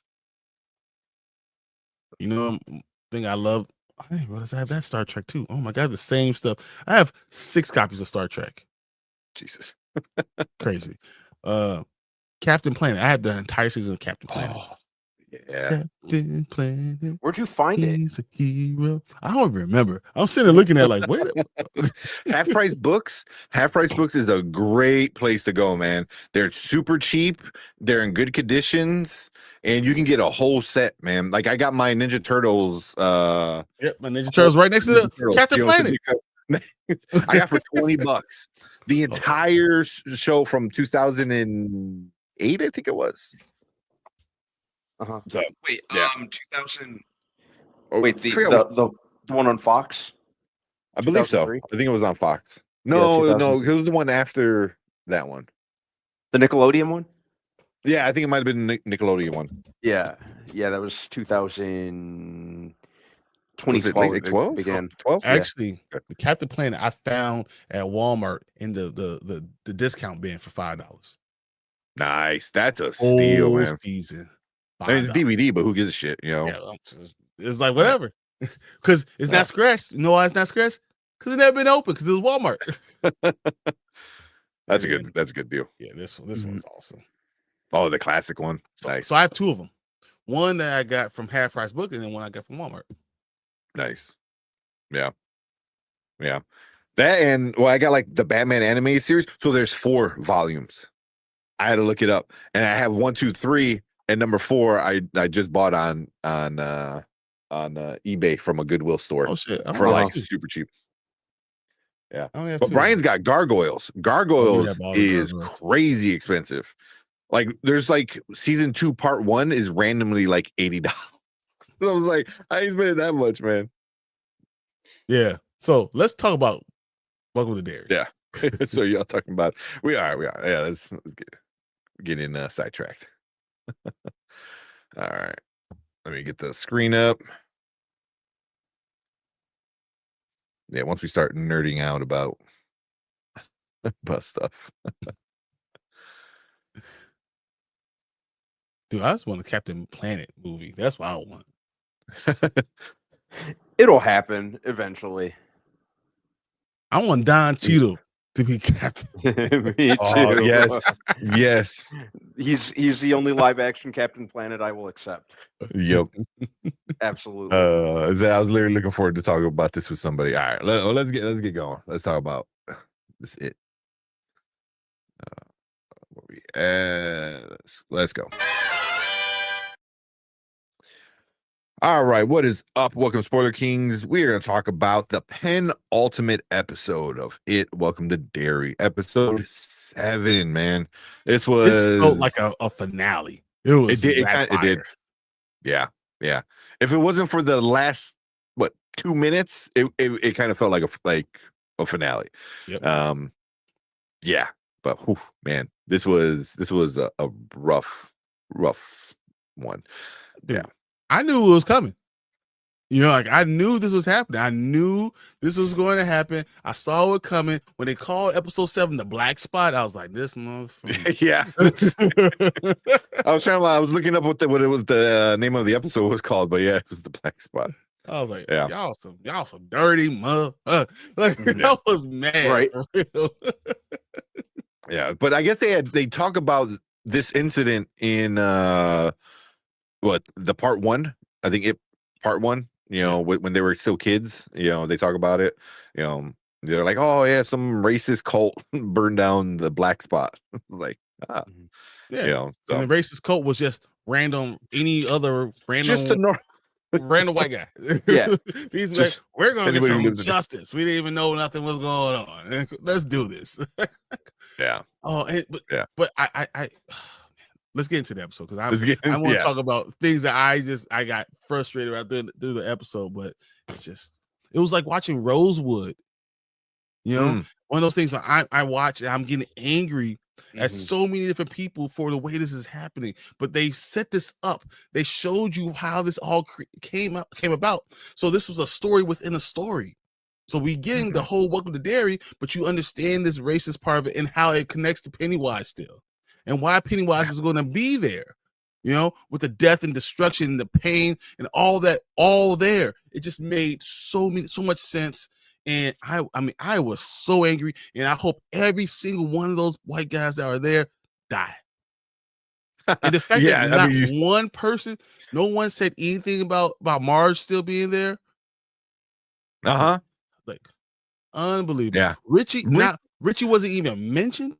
Speaker 2: Thing I love. I have that Star Trek too. Oh my God, the same stuff. I have 6 copies of Star Trek.
Speaker 1: Jesus,
Speaker 2: crazy. Captain Planet. I had the entire season of Captain Planet.
Speaker 1: Oh, yeah.
Speaker 2: Captain Planet.
Speaker 3: Where'd you find it?
Speaker 2: He's a hero. I don't remember. I'm sitting there looking at it like, wait.
Speaker 1: Half Price Books. Half Price Books is a great place to go, man. They're super cheap. They're in good conditions, and you can get a whole set, man. Like I got my Ninja Turtles.
Speaker 2: Yep, my Ninja Turtles right next to the Captain Planet.
Speaker 1: I got for $20 the entire show from 2008, I think it was.
Speaker 3: So, wait, 2000.
Speaker 1: Oh,
Speaker 3: wait, the one on Fox?
Speaker 1: I believe so. I think it was on Fox. No, it was the one after that one.
Speaker 3: The Nickelodeon one?
Speaker 1: Yeah, I think it might have been Nickelodeon one.
Speaker 3: Yeah, that was 2000.
Speaker 1: Was it
Speaker 3: 2012
Speaker 1: like 12?
Speaker 3: began.
Speaker 1: 12?
Speaker 2: Actually, the Captain Planet I found at Walmart in the discount bin for $5.
Speaker 1: Nice. That's a steal,
Speaker 2: Whole
Speaker 1: man.
Speaker 2: season.
Speaker 1: I mean, it's
Speaker 2: $5.
Speaker 1: DVD, but who gives a shit, you know?
Speaker 2: Yeah, it's like whatever. Because it's not scratched. You know why it's not scratched? Because it never been open. Because it was Walmart.
Speaker 1: That's a good deal.
Speaker 2: Yeah, this one's awesome.
Speaker 1: Oh, the classic one. Nice.
Speaker 2: So I have two of them. One that I got from Half Price Book, and then one I got from Walmart.
Speaker 1: Nice. Yeah. That and I got like the Batman animated series. So there's 4 volumes. I had to look it up, and I have 1, 2, 3, and number 4 I just bought on eBay from a Goodwill store.
Speaker 2: Oh shit!
Speaker 1: For like super cheap. Yeah, but
Speaker 2: 2.
Speaker 1: Brian's got Gargoyles. Gargoyles is crazy expensive. Like there's like season 2 part 1 is randomly like $80. So I was like, I ain't spending that much, man.
Speaker 2: Yeah. So let's talk about Welcome to Derry.
Speaker 1: Yeah. So y'all talking about we are. Yeah, let's get in sidetracked. All right. Let me get the screen up. Yeah, once we start nerding out about stuff.
Speaker 2: Dude, I just want a Captain Planet movie. That's what I want.
Speaker 3: It'll happen eventually.
Speaker 2: I want Don Cheadle to be Captain.
Speaker 3: Me too.
Speaker 1: Oh, yes.
Speaker 3: He's the only live action Captain Planet I will accept.
Speaker 1: Yep.
Speaker 3: Absolutely.
Speaker 1: I was literally looking forward to talking about this with somebody. All right, let's get going. Let's talk about this. Let's go. All right, what is up? Welcome, Spoiler Kings. We are going to talk about the penultimate episode of It. Welcome to Derry, episode 7. Man, this
Speaker 2: felt like a finale. It
Speaker 1: did. Yeah. If it wasn't for the last 2 minutes, it kind of felt like a finale.
Speaker 2: Yep.
Speaker 1: Yeah, but man, this was a rough one.
Speaker 2: Dude,
Speaker 1: yeah.
Speaker 2: I knew it was coming. You know, like I knew this was happening. I knew this was going to happen. I saw it coming. When they called episode 7 the black spot, I was like, this motherfucker.
Speaker 1: Yeah. I was looking up what the name of the episode was called, but yeah, it was the black spot.
Speaker 2: I was like,
Speaker 1: yeah.
Speaker 2: y'all some dirty mother. I was mad.
Speaker 3: Right.
Speaker 1: Yeah, but I guess they talk about this incident in the part 1. I think part 1, you know, when they were still kids, you know, they talk about it, you know, they're like, oh yeah, some racist cult burned down the black spot. Like,
Speaker 2: yeah,
Speaker 1: you know, so.
Speaker 2: And the racist cult was just any other random,
Speaker 1: just a
Speaker 2: random white guy.
Speaker 3: Yeah,
Speaker 2: he's like, we're gonna get some justice. We didn't even know nothing was going on. Let's do this.
Speaker 1: Yeah.
Speaker 2: Oh, but I let's get into the episode because I want to talk about things that I got frustrated about through the episode, but it was like watching Rosewood. You know, one of those things I watch and I'm getting angry at so many different people for the way this is happening. But they set this up. They showed you how this all came about. So this was a story within a story. So we getting the whole Welcome to Derry, but you understand this racist part of it and how it connects to Pennywise still. And why Pennywise was going to be there, you know, with the death and destruction, and the pain and all that, all there. It just made so much sense. And I was so angry, and I hope every single one of those white guys that are there die. And the fact that one person, no one said anything about Marge still being there. Like unbelievable.
Speaker 1: Yeah.
Speaker 2: Richie wasn't even mentioned.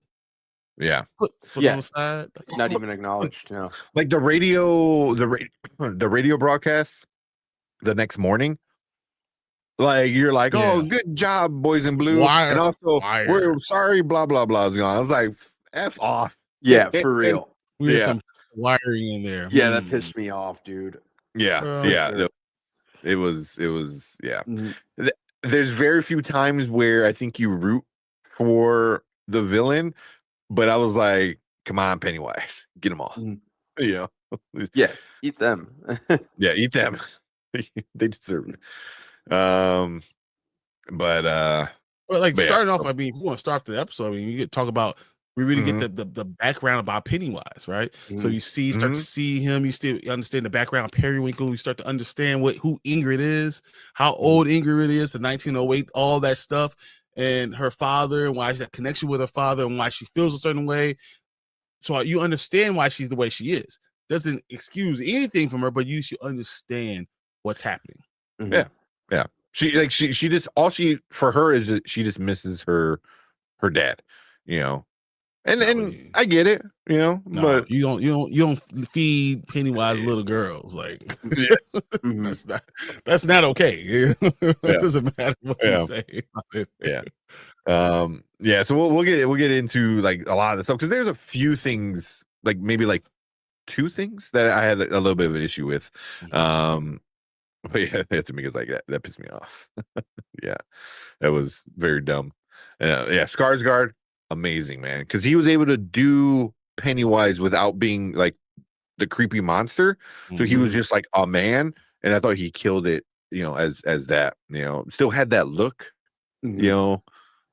Speaker 1: Yeah.
Speaker 2: Put on the side.
Speaker 3: Not even acknowledged. No.
Speaker 1: Like the radio broadcast the next morning. Like you're like, oh, good job, boys in blue. And also, we're sorry, blah blah blah is gone. I was like, F off.
Speaker 3: Yeah, for real.
Speaker 2: We had some wiring in there.
Speaker 3: Yeah, that pissed me off, dude.
Speaker 1: Yeah, yeah. It was yeah. There's very few times where I think you root for the villain, but I was like, come on, Pennywise, get them all. You know,
Speaker 3: Yeah, eat them.
Speaker 1: yeah, eat them. They deserve it. But
Speaker 2: like
Speaker 1: but yeah.
Speaker 2: starting off, I mean, if you want to start the episode, I mean, you get talk about we really
Speaker 1: Mhm.
Speaker 2: get the background about Pennywise, right? So
Speaker 3: Mhm.
Speaker 2: you start to see him, you still understand the background of Periwinkle, you start to understand who Ingrid is, how old Ingrid is, the 1908, all that stuff, and her father, and why that connection with her father, and why she feels a certain way. So you understand why she's the way she is. Doesn't excuse anything from her, but you should understand what's happening.
Speaker 1: Yeah, yeah. She just all she for her is that she just misses her dad, you know. And I get it, you know,
Speaker 2: No,
Speaker 1: but
Speaker 2: you don't feed Pennywise little girls like that's not okay. It doesn't matter what you say.
Speaker 1: Yeah. Yeah, so we'll get into like a lot of the stuff because there's a few things, like maybe like 2 things that I had a little bit of an issue with. But yeah, that's because like that pissed me off. Yeah, that was very dumb. Yeah, Skarsgård, amazing, man, because he was able to do Pennywise without being like the creepy monster. So he was just like a man, and I thought he killed it, you know, as that, you know, still had that look, you know,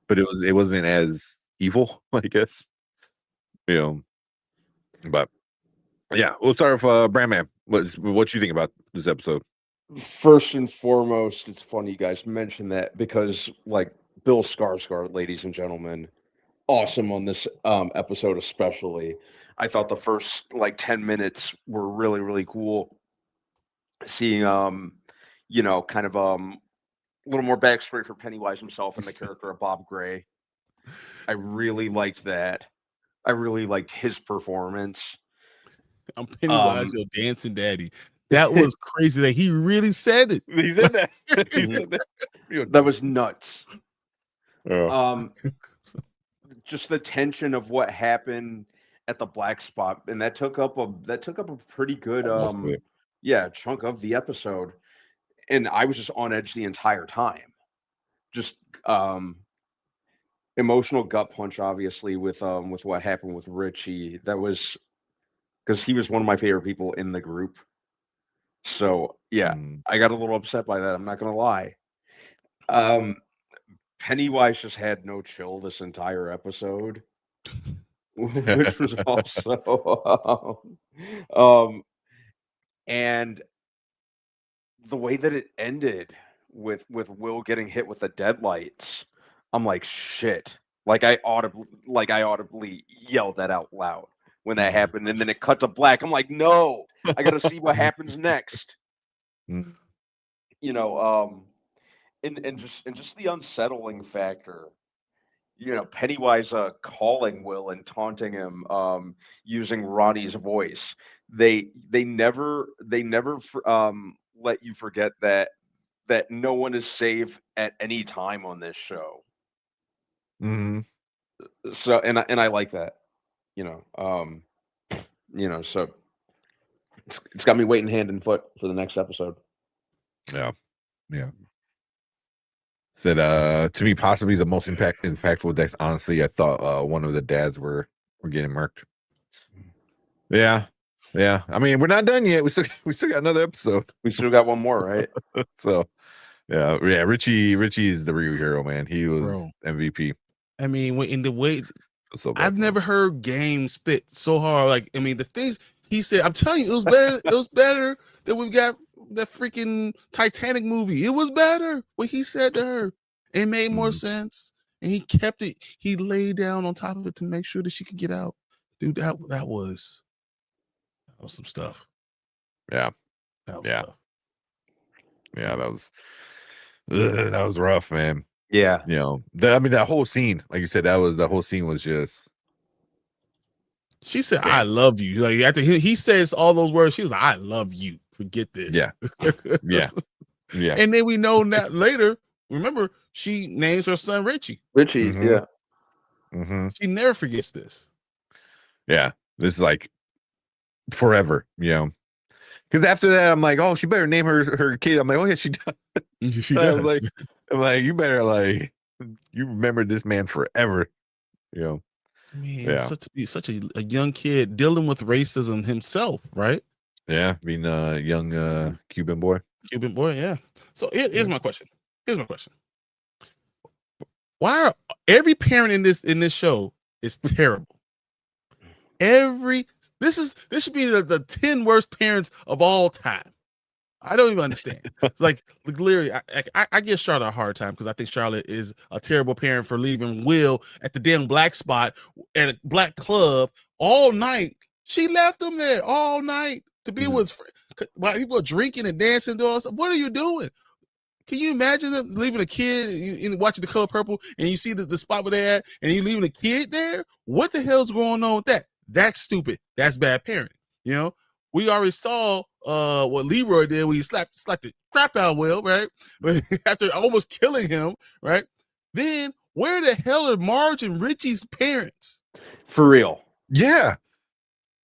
Speaker 1: but it wasn't as evil, I guess, you know. But yeah, we'll start with Brandman. What you think about this episode?
Speaker 3: First and foremost, it's funny you guys mentioned that because, like, Bill Skarsgård, ladies and gentlemen, awesome on this episode especially. I thought the first like 10 minutes were really, really cool. Seeing you know, kind of a little more backstory for Pennywise himself and the character of Bob Gray. I really liked that. I really liked his performance.
Speaker 2: I'm Pennywise, your dancing daddy. That was crazy that he really said it.
Speaker 1: He said that. He said that.
Speaker 3: That was nuts.
Speaker 1: Oh.
Speaker 3: Just the tension of what happened at the black spot, and that took up a pretty good chunk of the episode, and I was just on edge the entire time. Just emotional gut punch, obviously, with what happened with Richie. That was because he was one of my favorite people in the group. So yeah, I got a little upset by that. I'm not gonna lie. Pennywise just had no chill this entire episode, which was also and the way that it ended with Will getting hit with the deadlights, I'm like, shit. Like I audibly yelled that out loud when that happened, and then it cut to black. I'm like, no, I gotta see what happens next. You know, and just the unsettling factor. You know, Pennywise calling Will and taunting him using Ronnie's voice. They never let you forget that no one is safe at any time on this show. So and I like that. You know, so it's got me waiting hand and foot for the next episode.
Speaker 1: Yeah. That to me possibly the most impactful death. Honestly, I thought one of the dads were getting murked. Yeah. I mean, we're not done yet. We still got another episode.
Speaker 3: We still got one more, right?
Speaker 1: So yeah. Richie is the real hero, man. He was MVP.
Speaker 2: I mean, in the way
Speaker 1: so
Speaker 2: I've never heard Game spit so hard. Like, I mean, the things he said, I'm telling you, it was better. It was better than we've got that freaking Titanic movie. It was better what he said to her. It made more sense, and he kept it. He laid down on top of it to make sure that she could get out. Dude, that was some stuff.
Speaker 1: Yeah.
Speaker 2: Stuff.
Speaker 1: Yeah, that was rough, man.
Speaker 3: Yeah.
Speaker 1: You know, that whole scene, like you said, the whole scene was just.
Speaker 2: She said, "I love you." Like after he says all those words, she was like, "I love you." Forget this.
Speaker 1: Yeah.
Speaker 2: And then we know that later. Remember, she names her son Richie.
Speaker 3: Yeah.
Speaker 2: She never forgets this.
Speaker 1: Yeah, this is like forever, you know. Because after that, I'm like, oh, she better name her kid. I'm like, oh yeah, she does.
Speaker 2: She does.
Speaker 1: I'm like, you better you remember this man forever, you know.
Speaker 2: I mean,
Speaker 1: Yeah.
Speaker 2: such a young kid dealing with racism himself, right?
Speaker 1: Yeah, being a young Cuban boy.
Speaker 2: Cuban boy, yeah. So here's my question. Here's my question. Why are every parent in this show is terrible? This should be the 10 worst parents of all time. I don't even understand. It's like literally, I give Charlotte a hard time because I think Charlotte is a terrible parent for leaving Will at the damn black spot at a black club all night. She left him there all night to be with his friend. While people are drinking and dancing and doing all stuff. What are you doing? Can you imagine leaving a kid and watching The Color Purple and you see the spot where they're at and you leaving a kid there? What the hell's going on with that? That's stupid. That's bad parenting. You know, we already saw what Leroy did when he slapped the crap out of Will, right? After almost killing him, right? Then where the hell are Marge and Richie's parents?
Speaker 3: For real.
Speaker 1: Yeah.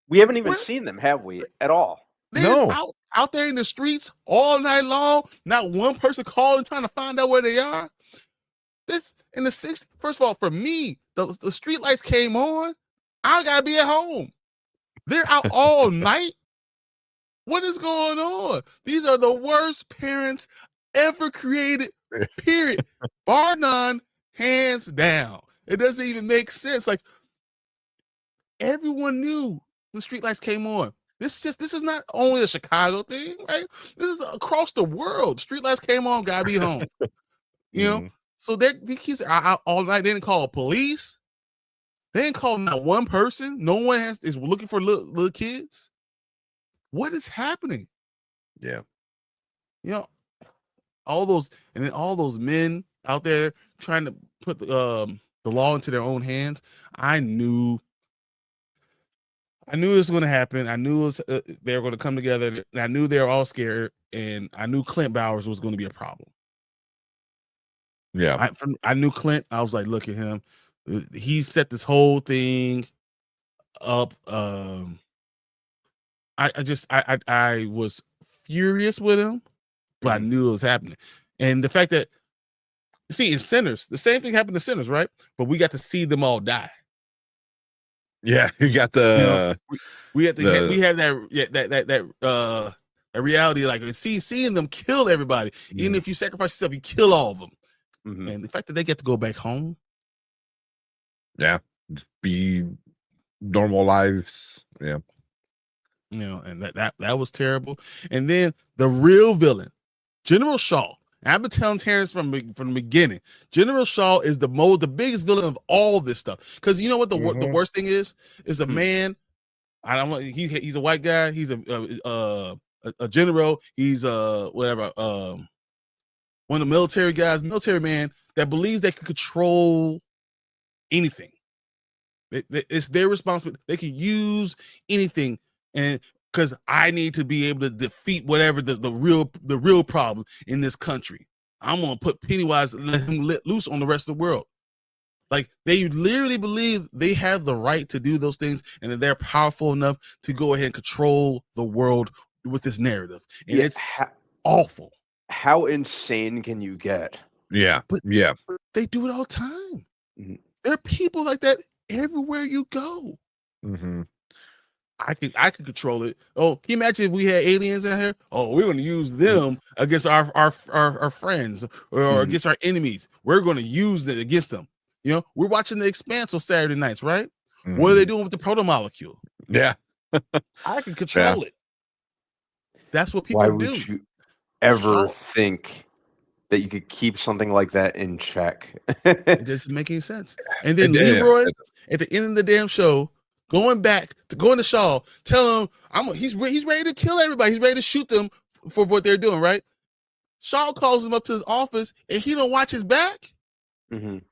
Speaker 3: We haven't even seen them, have we? At all.
Speaker 2: They're out there in the streets all night long. Not one person calling trying to find out where they are. This in the 60s. First of all, for me, the street lights came on. I gotta be at home. They're out all night. What is going on? These are the worst parents ever created. Period. Bar none, hands down. It doesn't even make sense. Like everyone knew the streetlights came on. This is not only a Chicago thing, right? This is across the world. Streetlights came on, gotta be home. You know, so these kids are out all night. They didn't call police. They didn't call not one person. No one is looking for little kids. What is happening?
Speaker 1: Yeah,
Speaker 2: you know, all those men out there trying to put the law into their own hands. I knew this was going to happen. I knew they were going to come together. And I knew they were all scared, and I knew Clint Bowers was going to be a problem.
Speaker 1: Yeah,
Speaker 2: I knew Clint. I was like, look at him. He set this whole thing up. I was furious with him, but I knew it was happening. And the fact that, see, in Sinners, the same thing happened to Sinners, right? But we got to see them all die.
Speaker 1: Yeah, you got the
Speaker 2: we had that reality, like seeing them kill everybody. Even if you sacrifice yourself, you kill all of them. And the fact that they get to go back home,
Speaker 1: just be normal lives. Yeah,
Speaker 2: you know, and that was terrible. And then the real villain, General Shaw. I've been telling Terrence from the beginning, General Shaw is the biggest villain of all this stuff. Because you know what the worst thing is a man. I don't know. He's a white guy. He's a general. He's whatever. One of the military guys, military man that believes they can control anything. It's their responsibility. They can use anything, and because I need to be able to defeat whatever the real problem in this country. I'm gonna put Pennywise and let him let loose on the rest of the world. Like they literally believe they have the right to do those things, and that they're powerful enough to go ahead and control the world with this narrative. And it's awful.
Speaker 3: How insane can you get?
Speaker 1: Yeah,
Speaker 2: but they do it all the time. There are people like that everywhere you go. I could control it. Oh, can you imagine if we had aliens in here? Oh, we're going to use them against our friends or against our enemies. We're going to use it against them. You know, we're watching The Expanse on Saturday nights, right? What are they doing with the proto-molecule?
Speaker 1: Yeah.
Speaker 2: I can control it. That's what people
Speaker 3: do.
Speaker 2: Why
Speaker 3: would you ever think that you could keep something like that in check?
Speaker 2: It doesn't make any sense. And then Leroy, at the end of the damn show, going to Shaw, tell him he's ready to kill everybody. He's ready to shoot them for what they're doing, right? Shaw calls him up to his office and he don't watch his back. You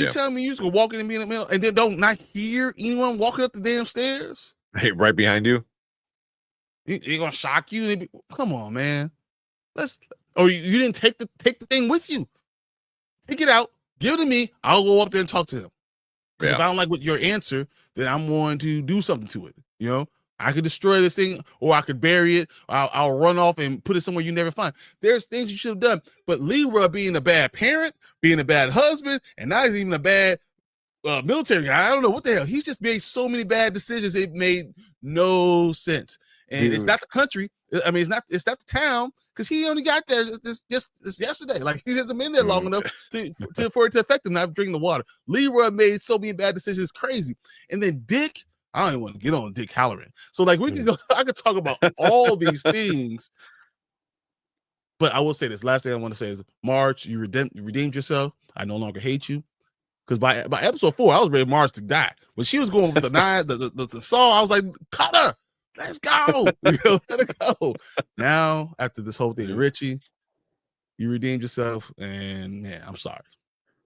Speaker 2: tell me you just gonna walk in and be in the middle and then don't not hear anyone walking up the damn stairs?
Speaker 1: Hey, right behind you.
Speaker 2: He gonna shock you? Come on, man. You didn't take the thing with you. Take it out, give it to me. I'll go up there and talk to him. If I don't like what your answer, then I'm going to do something to it. You know, I could destroy this thing, or I could bury it. I'll run off and put it somewhere you never find. There's things you should have done. But Leroy being a bad parent, being a bad husband, and not even a bad military guy. I don't know what the hell. He's just made so many bad decisions. It made no sense. And it's not the country. I mean, it's not the town, because he only got there just yesterday. Like, he hasn't been there long enough for it to affect him not drinking the water. Leroy made so many bad decisions. It's crazy. And then Dick, I don't even want to get on Dick Halloran. So like we can go, I could talk about all these things. But I will say this last thing I want to say is, Marge, you redeemed yourself. I no longer hate you. Because by episode 4, I was ready for Marge to die. When she was going with the knife, the saw, I was like, cut her. Let's go. Let her go. Now, after this whole thing, Richie, you redeemed yourself. And man, I'm sorry.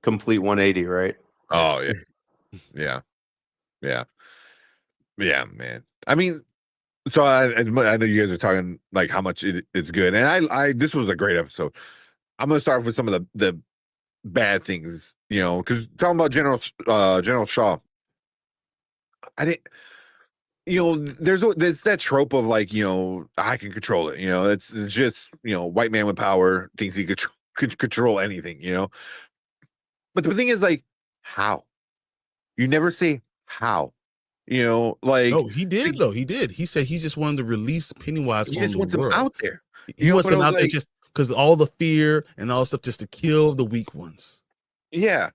Speaker 3: Complete 180, right?
Speaker 1: Oh, yeah. Yeah, man. I mean, so I know you guys are talking like how much it's good. And I this was a great episode. I'm going to start with some of the bad things, because talking about General Shaw, I didn't, there's that trope of like, I can control it, it's just, white man with power thinks he could control anything, but the thing is, like, how? You never say how, like,
Speaker 2: no, he did though. He did. He said he just wanted to release Pennywise.
Speaker 1: He just wants him out there.
Speaker 2: He wants him out there just because all the fear and all stuff, just to kill the weak ones.
Speaker 1: Yeah,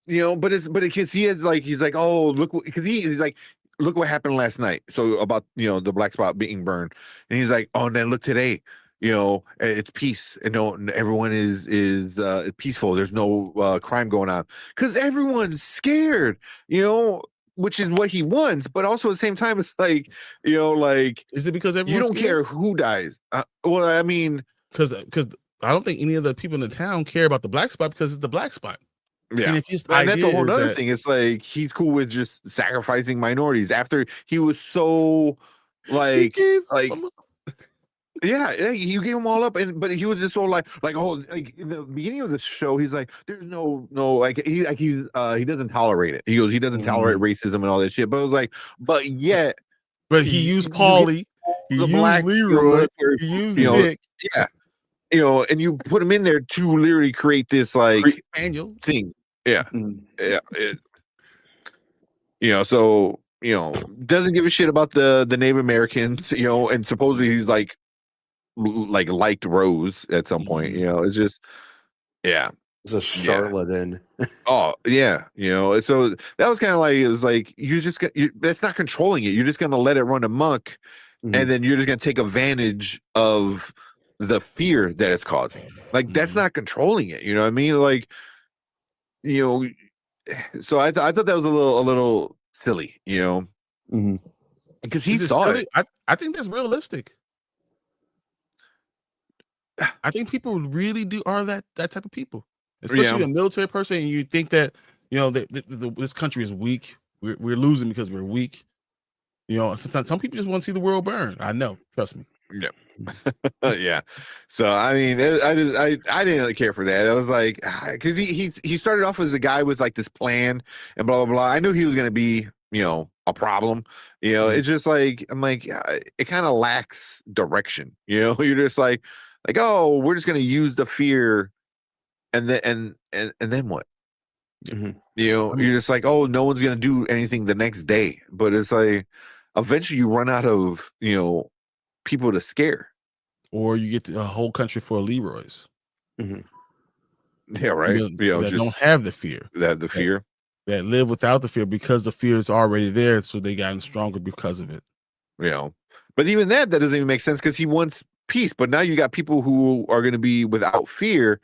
Speaker 1: but he's like, oh, look, because he's like, look what happened last night. So about the black spot being burned, and he's like, oh, and then look today, it's peace, and everyone is peaceful. There's no crime going on because everyone's scared, which is what he wants. But also at the same time, it's like, like,
Speaker 2: is it because
Speaker 1: you don't care who dies? Well, I mean,
Speaker 2: because I don't think any of the people in the town care about the black spot because it's the black spot.
Speaker 1: Yeah, and that's a whole other thing. It's like he's cool with just sacrificing minorities after he was so like yeah, you gave them all up, but he was just so like oh, like in the beginning of the show, he's like, there's no like he doesn't tolerate it. He goes, he doesn't tolerate racism and all that shit. But it was like, but he
Speaker 2: used Paulie, he used Leroy, he used Nick,
Speaker 1: yeah. And you put him in there to literally create this like
Speaker 2: annual
Speaker 1: thing. Yeah. Yeah. So, doesn't give a shit about the Native Americans, and supposedly he's like liked Rose at some point, it's just, yeah.
Speaker 3: It's a charlatan.
Speaker 1: Oh, yeah. So that was kind of like, it was like, that's not controlling it. You're just going to let it run amok. And then you're just going to take advantage of the fear that it's causing. Like, that's not controlling it. You know what I mean? Like, so I thought that was a little silly, because he saw it.
Speaker 2: I think that's realistic. I think people really are that type of people, especially a military person. And you think that this country is weak. We're losing because we're weak. Sometimes some people just want to see the world burn. I know, trust me.
Speaker 1: Yeah. Yeah. So I mean, I didn't really care for that. I was like, because he started off as a guy with like this plan and blah blah blah. I knew he was going to be a problem. It's just like, I'm like, it kind of lacks direction. You're just like, oh, we're just going to use the fear, and then what? You're just like, oh, no one's going to do anything the next day. But it's like, eventually you run out of people to scare,
Speaker 2: or you get a whole country full of Leroys.
Speaker 1: Yeah, right.
Speaker 2: That don't have the fear.
Speaker 1: The fear
Speaker 2: that live without the fear because the fear is already there, so they gotten stronger because of it.
Speaker 1: But even that doesn't even make sense because he wants peace. But now you got people who are going to be without fear.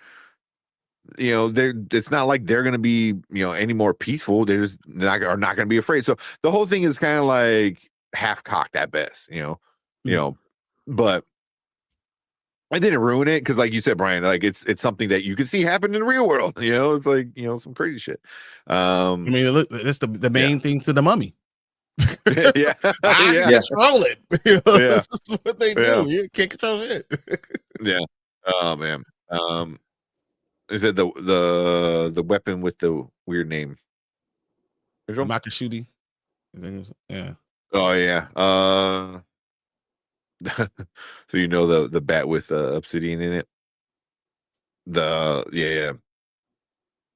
Speaker 1: It's not like they're going to be any more peaceful. They're just not going to be afraid. So the whole thing is kind of like half cocked at best. But I didn't ruin it because, like you said, Brian, like it's something that you can see happen in the real world. It's like some crazy shit.
Speaker 2: I mean, look, that's the main thing to the mummy.
Speaker 1: Yeah,
Speaker 2: control it. That's just what they do.
Speaker 1: Yeah.
Speaker 2: You can't control it.
Speaker 1: Yeah. Oh man. Is it the weapon with the weird name?
Speaker 2: Makashuti. Yeah.
Speaker 1: Oh yeah. So the bat with obsidian in it.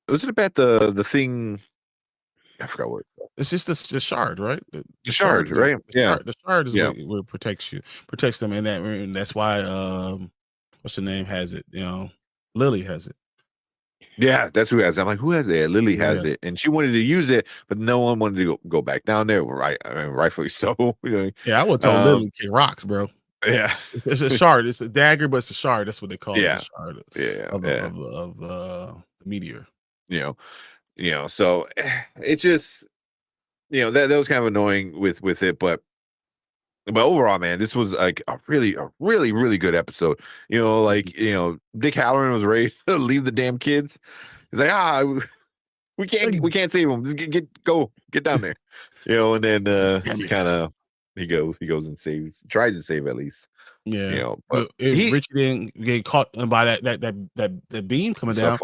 Speaker 1: Was it a bat? The thing I forgot what.
Speaker 2: It's just the shard, right? The
Speaker 1: shard, right? Yeah.
Speaker 2: The shard is what protects them, and that's why what's the name has it? Lily has it.
Speaker 1: Yeah, that's who has it. I'm like, who has it? Lily has it, and she wanted to use it, but no one wanted to go back down there. Right, I mean, rightfully so.
Speaker 2: Yeah, I would tell Lily kick rocks, bro.
Speaker 1: Yeah,
Speaker 2: it's a shard. It's a dagger, but it's a shard. That's what they call it. The shard. Of the meteor.
Speaker 1: So it's just that was kind of annoying with it, but overall, man, this was like a really, really good episode. Dick Halloran was ready to leave the damn kids. He's like, we can't save them. Just get down there, and then he goes and tries to save at least.
Speaker 2: Yeah, but if Richie didn't get caught by that beam coming down,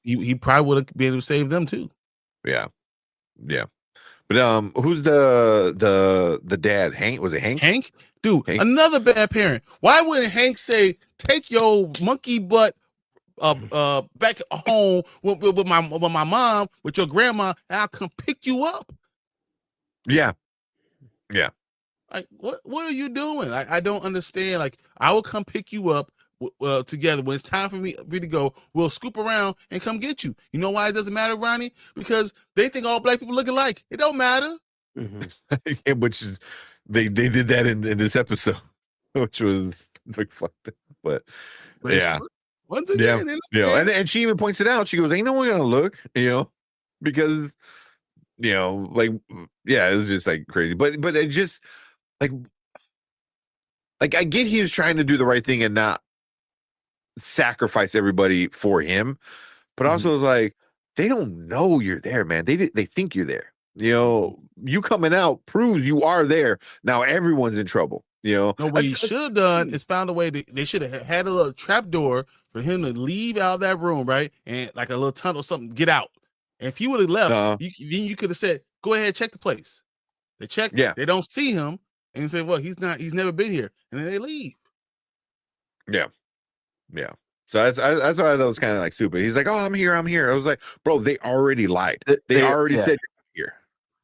Speaker 2: he probably would have been able to save them too.
Speaker 1: Yeah. But who's the dad? Hank? Was it Hank?
Speaker 2: Hank? Dude, another bad parent. Why wouldn't Hank say, take your monkey butt back home with my mom, with your grandma, and I'll come pick you up?
Speaker 1: Yeah.
Speaker 2: Like, what are you doing? I don't understand. Like, I will come pick you up together. When it's time for me to go, we'll scoop around and come get you. You know why it doesn't matter, Ronnie? Because they think all black people look alike. It don't matter.
Speaker 1: Mm-hmm. Which is they did that in this episode, which was like fucked up. But yeah,
Speaker 2: once again,
Speaker 1: and she even points it out. She goes, "Ain't no one gonna look," because it was just like crazy. But it just like I get he was trying to do the right thing and not sacrifice everybody for him, but also it's like they don't know you're there, man. They think you're there. You coming out proves you are there. Now everyone's in trouble. No, what
Speaker 2: he should have done is found a way. They should have had a little trap door for him to leave out of that room, right? And like a little tunnel, something, get out. And if he would have left, then you could have said, "Go ahead, check the place." They check. Yeah, they don't see him, and you say, "Well, he's never been here," and then they leave.
Speaker 1: Yeah. So that's why that was kind of like stupid. He's like, "Oh, I'm here." I was like, "Bro, they already lied. They already said you're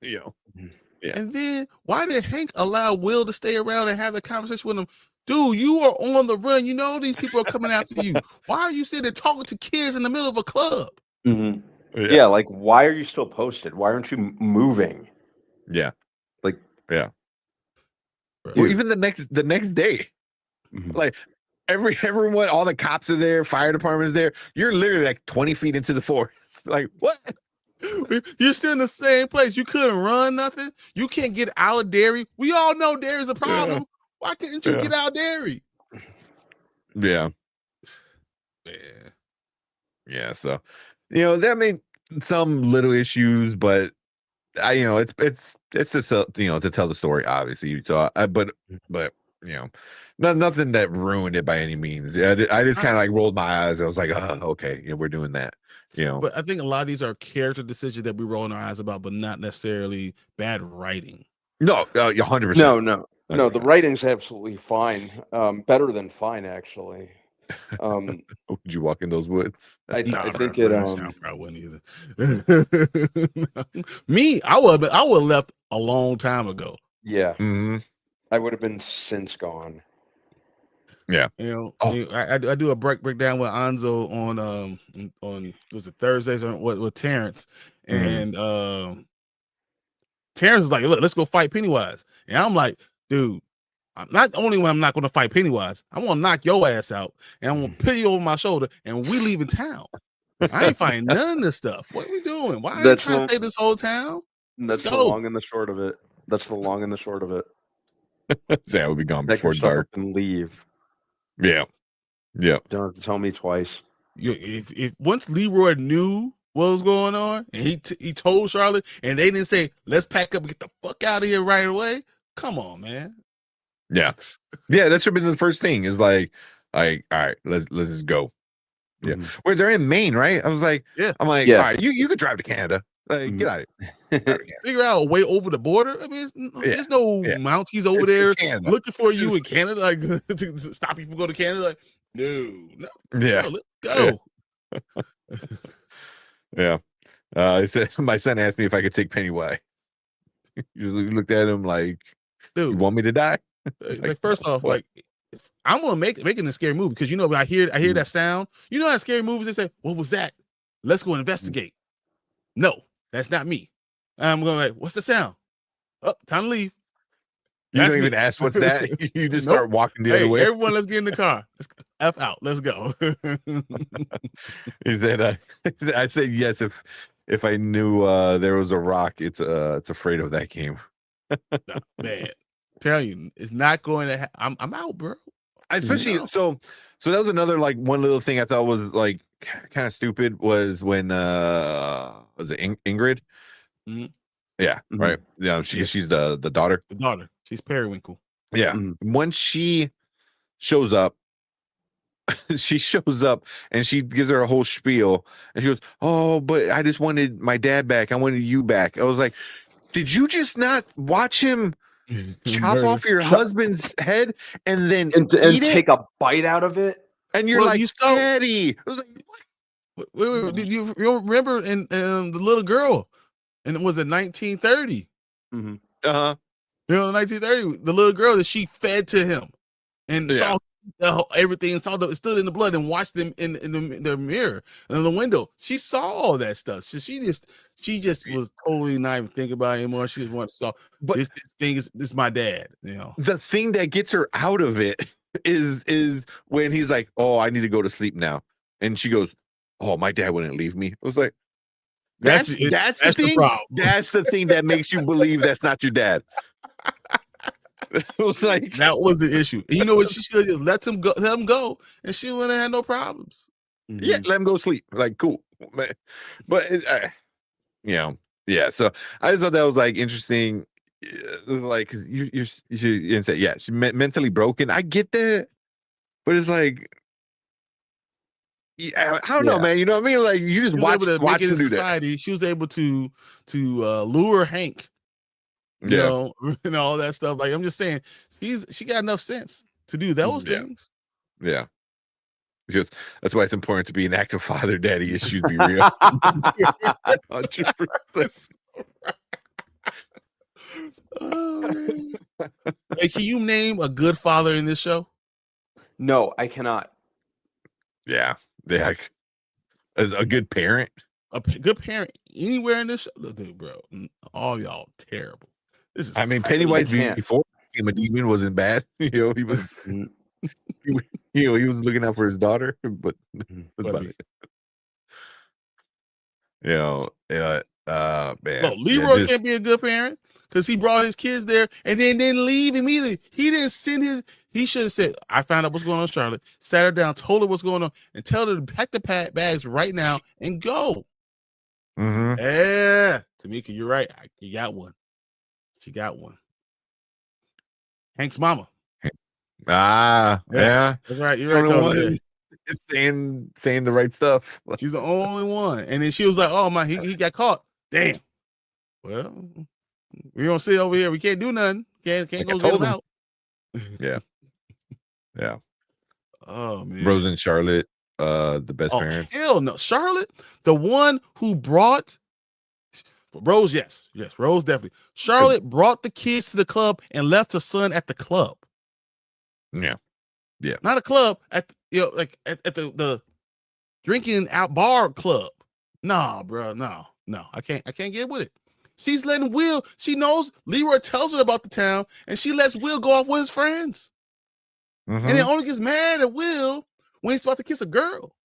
Speaker 1: here." Yeah.
Speaker 2: And then why did Hank allow Will to stay around and have the conversation with him? Dude, you are on the run. You know these people are coming after you. Why are you sitting there talking to kids in the middle of a club?
Speaker 3: Mm-hmm. Yeah, like why are you still posted? Why aren't you moving?
Speaker 1: Yeah.
Speaker 3: Like
Speaker 1: yeah. Or even the next day. Like everyone, all the cops are there, fire department's there. You're literally like 20 feet into the forest. Like, what?
Speaker 2: You're still in the same place. You couldn't run nothing. You can't get out of Derry. We all know Derry's a problem. Yeah. Why can't you get out of Derry?
Speaker 1: Yeah. So, that made some little issues, but it's just to tell the story, obviously. So, but nothing that ruined it by any means. I just kind of like rolled my eyes. I was like, oh, okay, we're doing that.
Speaker 2: But I think a lot of these are character decisions that we roll our eyes about, but not necessarily bad writing.
Speaker 1: No, 100%.
Speaker 3: No, the writing's absolutely fine. Better than fine, actually.
Speaker 1: Would you walk in those woods?
Speaker 3: I think it.
Speaker 2: I wouldn't either. Me, I would have left a long time ago.
Speaker 3: Yeah, I would have been since gone.
Speaker 1: Yeah,
Speaker 2: I do a breakdown with Anzo on was it Thursdays with Terrence, and Terrence was like, "Look, let's go fight Pennywise," and I'm like, "Dude, not only when I'm not going to fight Pennywise, I'm going to knock your ass out, and I'm going to put you over my shoulder, and we leaving town. I ain't fighting none of this stuff. What are we doing? Why are you trying to stay this whole town?
Speaker 3: That's the long and the short of it.
Speaker 1: Sam will be gone
Speaker 3: Take
Speaker 1: before dark
Speaker 3: and leave.
Speaker 1: Yeah.
Speaker 3: Don't have to tell me twice.
Speaker 2: If once Leroy knew what was going on, and he told Charlotte, and they didn't say, "Let's pack up and get the fuck out of here right away." Come on, man.
Speaker 1: Yeah, that should have been the first thing. Is like, all right, let's just go. Yeah, where they're in Maine, right? I was like, I'm like, all right, you could drive to Canada. Like, get out of here.
Speaker 2: Figure out a way over the border. I mean, there's no Mounties over there looking for you in Canada, like to stop you from going to Canada. Like, no,
Speaker 1: let's
Speaker 2: go.
Speaker 1: Yeah. I said my son asked me if I could take Pennywise. You looked at him like,
Speaker 2: Dude,
Speaker 1: you want me to die?
Speaker 2: like first off,
Speaker 1: what?
Speaker 2: like I'm gonna making a scary movie because you know when I hear that sound, you know how scary movies they say, what was that? Let's go investigate. No, that's not me. I'm going like, what's the sound? Oh, time to leave.
Speaker 1: You
Speaker 2: That's
Speaker 1: don't
Speaker 2: me.
Speaker 1: even ask what's that. You just
Speaker 2: Nope.
Speaker 1: start walking the other way.
Speaker 2: Everyone, let's get in the car. Let's F out. Let's go.
Speaker 1: He said, I said yes if I knew there was a rock. It's afraid of that game.
Speaker 2: Man, tell you, it's not going to. I'm out, bro.
Speaker 1: Especially so that was another like one little thing I thought was like kind of stupid was when was it Ingrid?
Speaker 2: Mm-hmm.
Speaker 1: Yeah, right. Yeah, she's the daughter.
Speaker 2: The daughter. She's Periwinkle.
Speaker 1: Yeah. Once she shows up, and she gives her a whole spiel and she goes, "Oh, but I just wanted my dad back. I wanted you back." I was like, "Did you just not watch him chop off your husband's head and then
Speaker 3: and
Speaker 1: eat
Speaker 3: take a bite out of it?"
Speaker 1: And you're like, Daddy. I was like,
Speaker 2: what? Wait, did you remember in the little girl? And it was in 1930.
Speaker 3: Mm-hmm.
Speaker 2: You know, in 1930, the little girl that she fed to him and saw everything and saw it stood in the blood and watched them in the mirror and in the window. She saw all that stuff. So she just was totally not even thinking about it anymore. She just wanted to saw, but this thing is my dad. You know,
Speaker 1: the thing that gets her out of it is when he's like, "Oh, I need to go to sleep now," and she goes, "Oh, my dad wouldn't leave me." I was like, That's the thing. That's the thing that makes you believe that's not your dad. It was like
Speaker 2: that was the issue. And you know what? She should have just let him go, and she wouldn't have had no problems.
Speaker 1: Yeah, let him go sleep. Like, cool, but yeah. So I just thought that was like interesting. Like, cause you say, yeah, she's mentally broken. I get that, but it's like, I don't know, man. You know what I mean? Like, you just watch him do
Speaker 2: society. She was able to lure Hank, you know, and all that stuff. Like, I'm just saying, she got enough sense to do those things.
Speaker 1: Yeah, because that's why it's important to be an active father. Daddy issues be real. 100%.
Speaker 2: Oh, man. Hey, can you name a good father in this show?
Speaker 3: No, I cannot.
Speaker 1: Yeah. Like a good parent.
Speaker 2: A good parent anywhere in this show? Dude, bro, all y'all terrible. This is.
Speaker 1: I mean, Pennywise before he became a demon wasn't bad. You know, he was. He was looking out for his daughter, but that's about it. You know, man.
Speaker 2: No, Leroy can't be a good parent because he brought his kids there and then didn't leave immediately. He didn't send his. He should have said, "I found out what's going on, Charlotte." Sat her down, told her what's going on, and tell her to pack the bags right now and go.
Speaker 1: Mm-hmm.
Speaker 2: Yeah, Tamika, you're right. You got one. She got one. Hank's mama.
Speaker 1: Yeah.
Speaker 2: That's right. You're right.
Speaker 1: Saying the right stuff.
Speaker 2: She's the only one. And then she was like, "Oh my, he got caught. Damn. Well, we don't sit over here. We can't do nothing. Can't go get him out."
Speaker 1: Yeah.
Speaker 2: Oh man.
Speaker 1: Rose and Charlotte, the best parents.
Speaker 2: Hell no. Charlotte, the one who brought Rose, yes, Rose definitely. Charlotte brought the kids to the club and left her son at the club.
Speaker 1: Yeah.
Speaker 2: Not a club at at the drinking out bar club. Nah, bro, no. I can't get with it. She's letting Will. She knows Leroy tells her about the town, and she lets Will go off with his friends.
Speaker 1: Mm-hmm.
Speaker 2: And then only gets mad at Will when he's about to kiss a girl.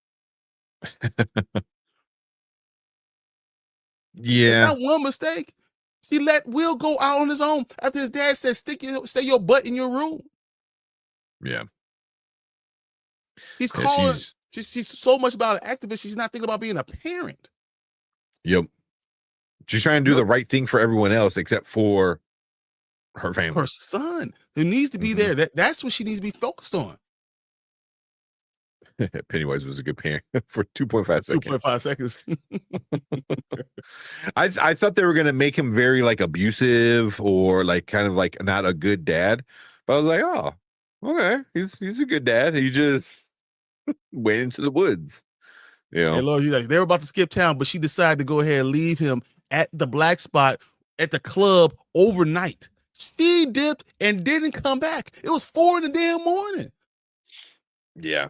Speaker 1: Yeah.
Speaker 2: It's not one mistake. She let Will go out on his own after his dad said, stay your butt in your room.
Speaker 1: Yeah.
Speaker 2: She's calling. She's so much about an activist. She's not thinking about being a parent.
Speaker 1: Yep. She's trying to do the right thing for everyone else except for her family.
Speaker 2: Her son, who needs to be there. That's what she needs to be focused on.
Speaker 1: Pennywise was a good parent for 2.5 seconds.
Speaker 2: 2.5 seconds.
Speaker 1: I thought they were gonna make him very like abusive or like kind of like not a good dad, but I was like, oh, okay, he's a good dad. He just went into the woods.
Speaker 2: Hey, Lord, you like they were about to skip town, but she decided to go ahead and leave him at the black spot at the club overnight. She dipped and didn't come back. It was 4 in the damn morning.
Speaker 1: Yeah.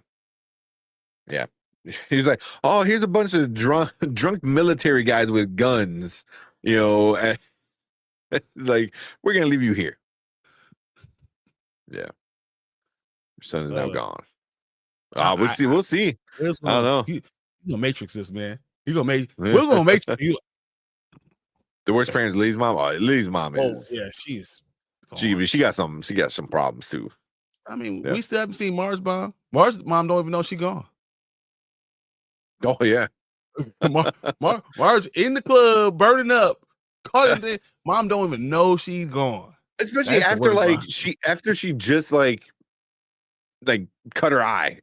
Speaker 1: He's like, oh, here's a bunch of drunk military guys with guns, and like, we're gonna leave you here. Yeah. Your son is now gone. We'll see. I don't know.
Speaker 2: He's gonna matrix this, man. We're gonna matrix you.
Speaker 1: The worst parents, Lee's mom. Oh, Lee's mom is.
Speaker 2: Oh, yeah, she's.
Speaker 1: She got some problems too.
Speaker 2: I mean, we still haven't seen Marge's mom. Marge's mom don't even know she gone.
Speaker 1: Oh yeah,
Speaker 2: Marge in the club burning up. Mom don't even know she's gone.
Speaker 1: Especially after she just like cut her eye,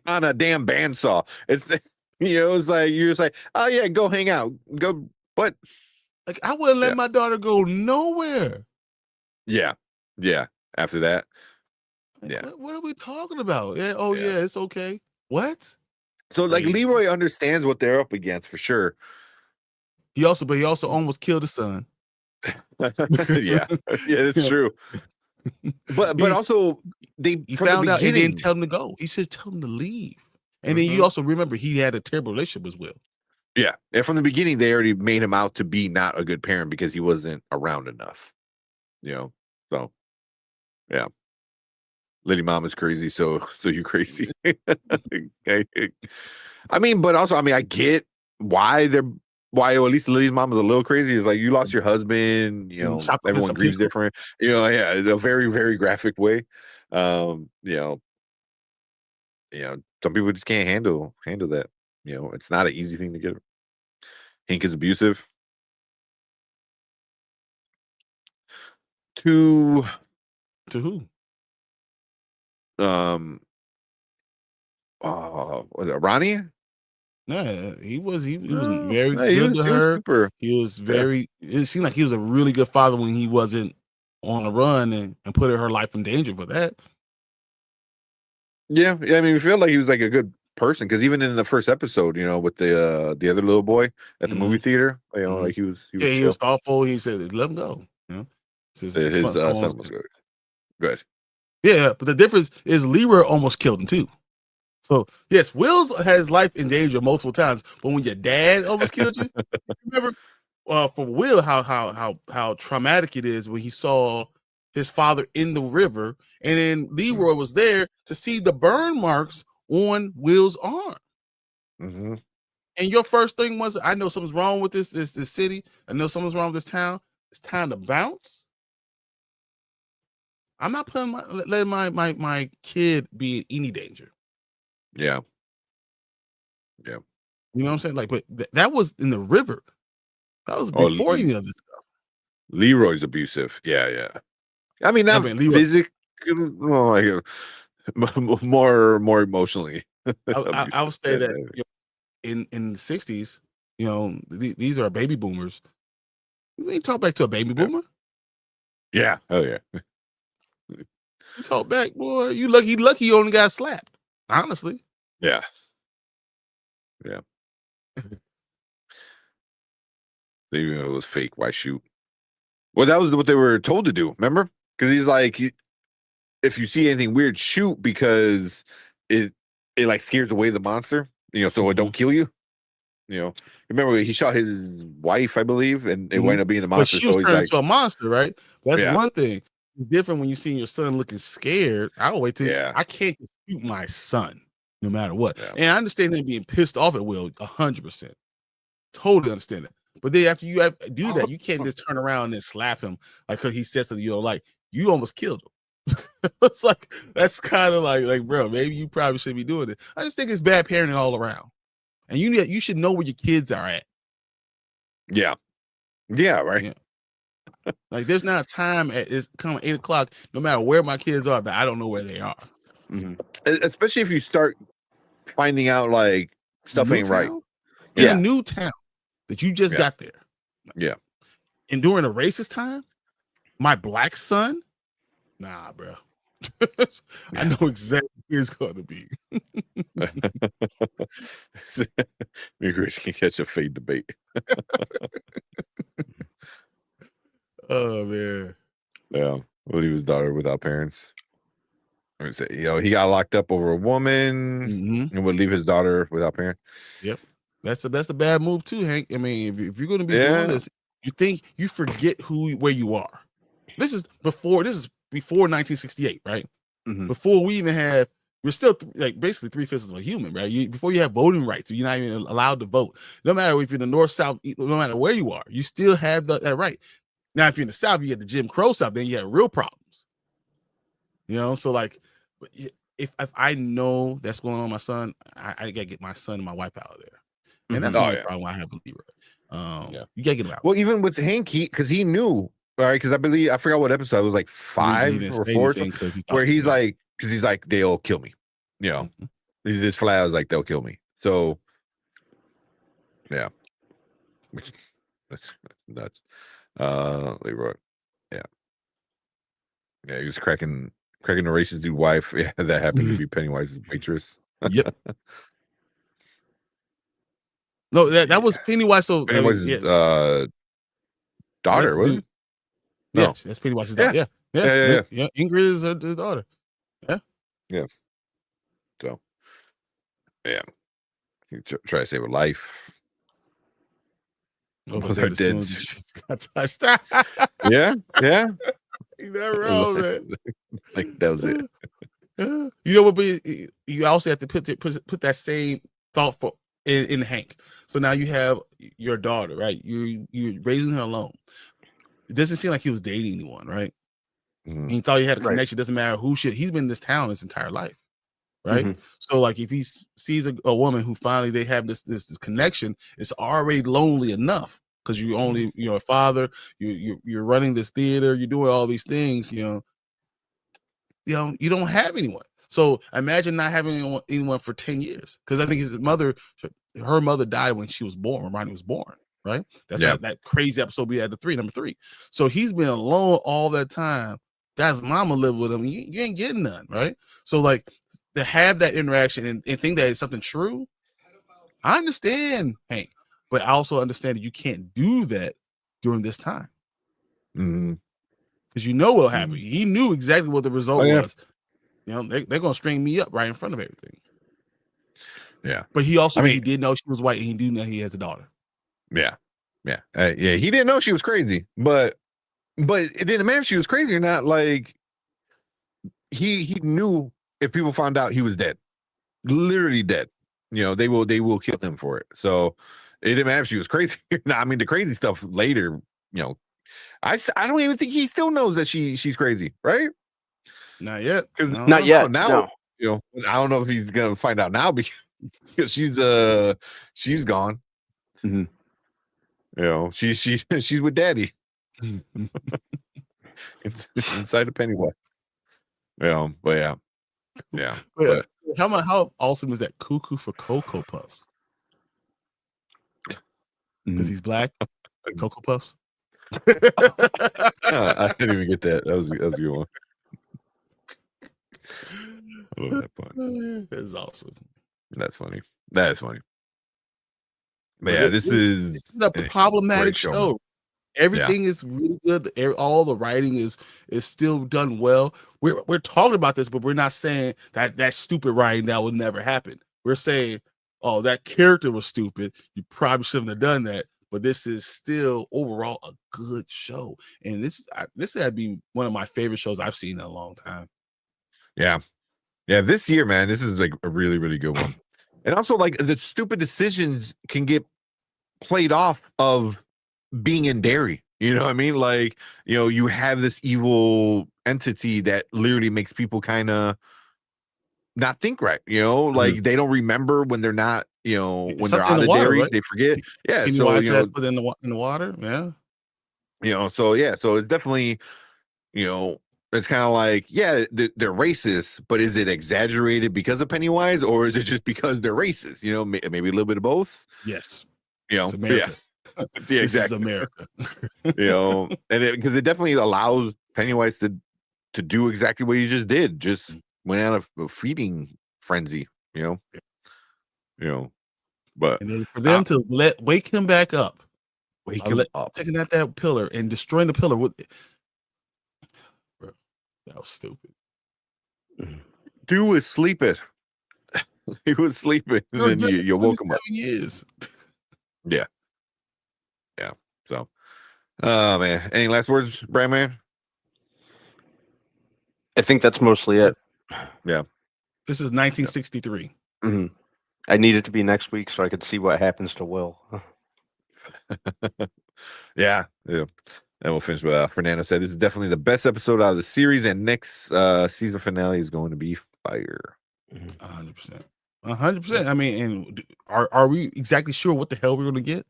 Speaker 1: on a damn bandsaw. It's it's like you're just like, oh yeah, go hang out, go. But
Speaker 2: like I wouldn't let my daughter go nowhere.
Speaker 1: Yeah. After that,
Speaker 2: What are we talking about? Yeah. Oh yeah, it's okay. What?
Speaker 1: So like Leroy understands what they're up against for sure.
Speaker 2: He also almost killed his son.
Speaker 1: Yeah, that's true. But also
Speaker 2: he found out and didn't tell him to go. He should tell him to leave. And then you also remember he had a terrible relationship as well.
Speaker 1: Yeah. And from the beginning, they already made him out to be not a good parent because he wasn't around enough. So yeah. Lady mom is crazy, so you crazy. I mean, but also, I get why at least Lily's mom is a little crazy. Is like you lost your husband, everyone grieves different. It's a very, very graphic way. Some people just can't handle that. It's not an easy thing to get. Hank is abusive. To
Speaker 2: who?
Speaker 1: Ronnie?
Speaker 2: Yeah, he was very good to her. He was very. It seemed like he was a really good father when he wasn't on a run and put her life in danger for that.
Speaker 1: Yeah. I mean, we feel like he was like a good person because even in the first episode, with the other little boy at the movie theater, like he was
Speaker 2: thoughtful. He said, "Let him go."
Speaker 1: His son was good.
Speaker 2: Yeah, but the difference is Leroy almost killed him too. So yes, Will's had his life in danger multiple times, but when your dad almost killed you, remember for Will how traumatic it is when he saw his father in the river, and then Leroy was there to see the burn marks on Will's arm.
Speaker 1: Mm-hmm.
Speaker 2: And your first thing was, I know something's wrong with this city. I know something's wrong with this town. It's time to bounce. I'm not letting my kid be in any danger.
Speaker 1: Yeah.
Speaker 2: You know what I'm saying? Like, but that was in the river. That was before any of this stuff.
Speaker 1: Leroy's abusive. Yeah. I mean, not physically, more emotionally.
Speaker 2: I would say that in the 60s, these are baby boomers. You ain't talk back to a baby boomer.
Speaker 1: Yeah. Oh yeah.
Speaker 2: You talk back, boy. You lucky you only got slapped. Honestly.
Speaker 1: Yeah. Even if it was fake, why shoot? Well, that was what they were told to do. Remember? Because he's like, if you see anything weird, shoot because it like scares away the monster. So it don't kill you. Remember he shot his wife, I believe, and it wound up being a monster.
Speaker 2: But she was turned into a monster, right? That's one thing. Different when you see your son looking scared. I'll wait till I can't shoot my son no matter what. And I understand him being pissed off at Will 100%. Totally understand that. But then after you do that, you can't just turn around and slap him like because he said something, like you almost killed him. It's like that's kind of like bro, maybe you probably shouldn't be doing it. I just think it's bad parenting all around. And you should know where your kids are at.
Speaker 1: Yeah, right.
Speaker 2: Yeah. Like there's not a time it's coming 8:00, no matter where my kids are, that I don't know where they are.
Speaker 1: Mm-hmm. Especially if you start finding out like stuff ain't right.
Speaker 2: In a new town that you just got there.
Speaker 1: Yeah.
Speaker 2: And during a racist time, my black son, nah, bro. I know exactly It's going to be.
Speaker 1: Me and Chris can catch a fade debate.
Speaker 2: Oh man.
Speaker 1: Yeah, we'll leave his daughter without parents. I would say, he got locked up over a woman, and would leave his daughter without parents.
Speaker 2: Yep, that's a bad move too, Hank. I mean, if you're going to be doing this, you forget where you are. This is before 1968, right? Before we even have, we're still like basically 3/5 of a human, right? Before you have voting rights, you're not even allowed to vote. No matter if you're in the north, south, no matter where you are, you still have that right. Now, if you're in the South, you get the Jim Crow South, then you have real problems. So like, if I know that's going on with my son, I gotta get my son and my wife out of there. And that's the problem I have with Leroy. You gotta get him out.
Speaker 1: Well, even with Hank, because he knew, right? Because I forgot what episode it was, like 5 or 4, where he's like, they'll kill me. He's just flat out like, they'll kill me. So, yeah, that's nuts. Leroy, yeah, he was cracking the racist dude wife. Yeah, that happened to be Pennywise's waitress.
Speaker 2: Yep. No, that was Pennywise. So
Speaker 1: Pennywise's daughter, was it? No,
Speaker 2: yeah, that's Pennywise's daughter. Yeah. Ingrid is his daughter. Yeah.
Speaker 1: So, yeah, he try to save her life.
Speaker 2: Both are dead. Got touched.
Speaker 1: Yeah.
Speaker 2: You never wrong, man.
Speaker 1: Like that was it.
Speaker 2: You know what? But you also have to put that same thought in Hank. So now you have your daughter, right? You're raising her alone. It doesn't seem like he was dating anyone, right? He thought he had a connection. Doesn't matter who shit. He's been in this town his entire life, right? So like if he sees a woman who finally they have this connection, it's already lonely enough because you only a father. You're running this theater. You're doing all these things. You don't have anyone. So imagine not having anyone for 10 years. Because I think her mother died when she was born, when Ronnie was born, right? That's that crazy episode we had number 3. So he's been alone all that time. That's mama lived with him. You ain't getting none, right? So like to have that interaction and think that it's something true, I understand, Hank, but I also understand that you can't do that during this time. Because what'll happen. He knew exactly what the result was. They're gonna string me up right in front of everything.
Speaker 1: Yeah,
Speaker 2: but he also he did know she was white, and he did know he has a daughter.
Speaker 1: Yeah. He didn't know she was crazy, but it didn't matter if she was crazy or not. Like he knew if people found out he was dead, literally dead. They will kill him for it. So it didn't matter if she was crazy or not. I mean, the crazy stuff later. I don't even think he still knows that she's crazy, right?
Speaker 2: Not yet.
Speaker 3: Not yet.
Speaker 1: Now, I don't know if he's gonna find out now because she's gone. She's with daddy. Inside of Pennywise. But
Speaker 2: how awesome is that cuckoo for Cocoa Puffs? Because he's black. Cocoa Puffs.
Speaker 1: I didn't even get that. That was a good one. I love that part.
Speaker 2: That's awesome.
Speaker 1: That's funny. That's funny. But yeah, this is
Speaker 2: a problematic show. Everything is really good. All the writing is still done well. We're talking about this, but we're not saying that stupid writing that will never happen. We're saying, oh, that character was stupid. You probably shouldn't have done that. But this is still overall a good show, and this had be one of my favorite shows I've seen in a long time.
Speaker 1: Yeah. This year, man, this is like a really, really good one. And also, like the stupid decisions can get played off of being in Derry. You know what I mean? Like, you have this evil entity that literally makes people kind of not think right. Like they don't remember when they're not. When they're out of Derry, right? They forget. Yeah, so
Speaker 2: put in the water. Yeah.
Speaker 1: So it's definitely, it's kind of like, they're racist, but is it exaggerated because of Pennywise, or is it just because they're racist? Maybe a little bit of both.
Speaker 2: Yes.
Speaker 1: It's
Speaker 2: America.
Speaker 1: Yeah,
Speaker 2: this
Speaker 1: exactly.
Speaker 2: is America.
Speaker 1: And because it definitely allows Pennywise to do exactly what he just did, just went out a feeding frenzy, you know, but
Speaker 2: And then for them to wake him back up,
Speaker 1: wake him up,
Speaker 2: taking out that pillar and destroying the pillar with, bro, that was stupid.
Speaker 1: Dude was sleeping. He was sleeping, and then you woke him up.
Speaker 2: Years.
Speaker 1: Yeah. So, man, any last words, Brad man?
Speaker 3: I think that's mostly it.
Speaker 1: Yeah.
Speaker 2: This is 1963.
Speaker 3: Mm-hmm. I need it to be next week so I could see what happens to Will.
Speaker 1: Yeah. And we'll finish with Fernando said this is definitely the best episode out of the series, and next season finale is going to be fire.
Speaker 2: 100%. 100%. I mean, and are we exactly sure what the hell we're going to get?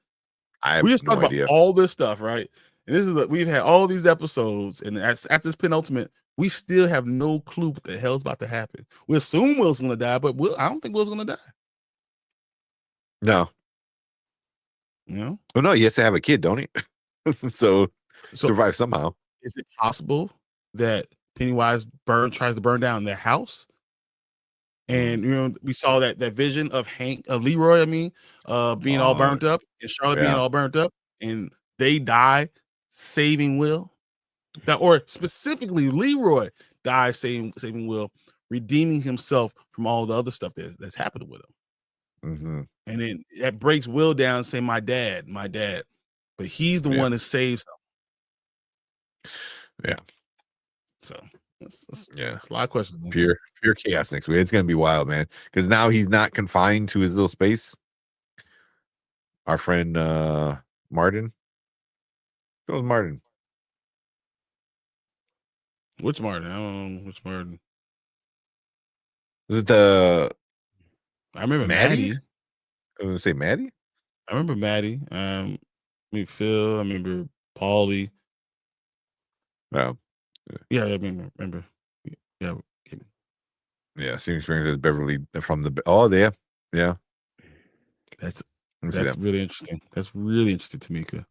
Speaker 1: We just
Speaker 2: talked about all this stuff, right? And this is we've had all these episodes, and at this penultimate, we still have no clue what the hell's about to happen. We assume Will's going to die, but I don't think Will's going to die.
Speaker 1: No.
Speaker 2: Well,
Speaker 1: no, he has to have a kid, don't he? so survive somehow.
Speaker 2: Is it possible that Pennywise tries to burn down their house? And we saw that vision of Leroy, being all burnt up, and Charlotte being all burnt up, and they die saving Will. Or specifically, Leroy dies saving Will, redeeming himself from all the other stuff that's happened with him.
Speaker 1: Mm-hmm.
Speaker 2: And then that breaks Will down and say, my dad. But he's the one that saves him.
Speaker 1: Yeah.
Speaker 2: So that's a lot of questions. Man.
Speaker 1: Pure chaos next week. It's gonna be wild, man. Because now he's not confined to his little space. Our friend Martin. Who was Martin?
Speaker 2: Which Martin? I don't know which Martin.
Speaker 1: Was it
Speaker 2: I remember
Speaker 1: Maddie?
Speaker 2: Maddie.
Speaker 1: I was gonna say Maddie.
Speaker 2: I remember Maddie. Phil. I remember Paulie.
Speaker 1: Oh.
Speaker 2: Yeah, I remember.
Speaker 1: Yeah, same experience as Beverly from the yeah.
Speaker 2: That's really interesting. That's really interesting, Tamika.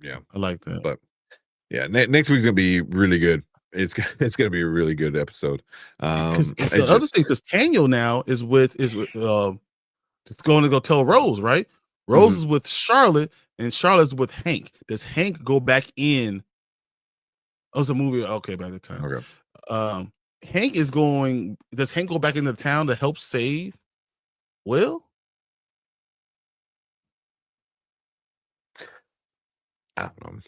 Speaker 1: Yeah,
Speaker 2: I like that.
Speaker 1: But yeah, next week's gonna be really good. It's gonna be a really good episode.
Speaker 2: It's the other thing, because Daniel now is with it's going to go tell Rose, right? Rose is with Charlotte, and Charlotte's with Hank. Does Hank go back in? Oh, it's a movie. Okay, by the time.
Speaker 1: Okay.
Speaker 2: Hank is going. Does Hank go back into town to help save Will?
Speaker 1: I don't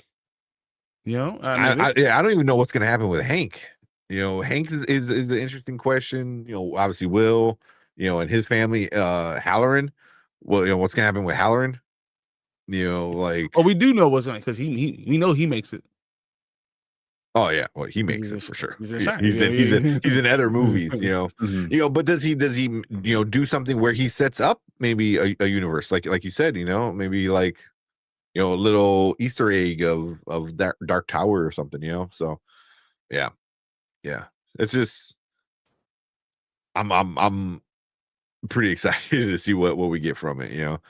Speaker 1: know.
Speaker 2: I
Speaker 1: don't even know what's gonna happen with Hank. Hank is an interesting question. Obviously Will, and his family, Halloran. Well, what's gonna happen with Halloran?
Speaker 2: we do know what's going because we know he makes it.
Speaker 1: Oh yeah, well he makes it for sure.
Speaker 2: He's
Speaker 1: in other movies, But does he do something where he sets up maybe a universe like you said, maybe like a little Easter egg of that Dark Tower or something, So yeah, it's just I'm pretty excited to see what we get from it,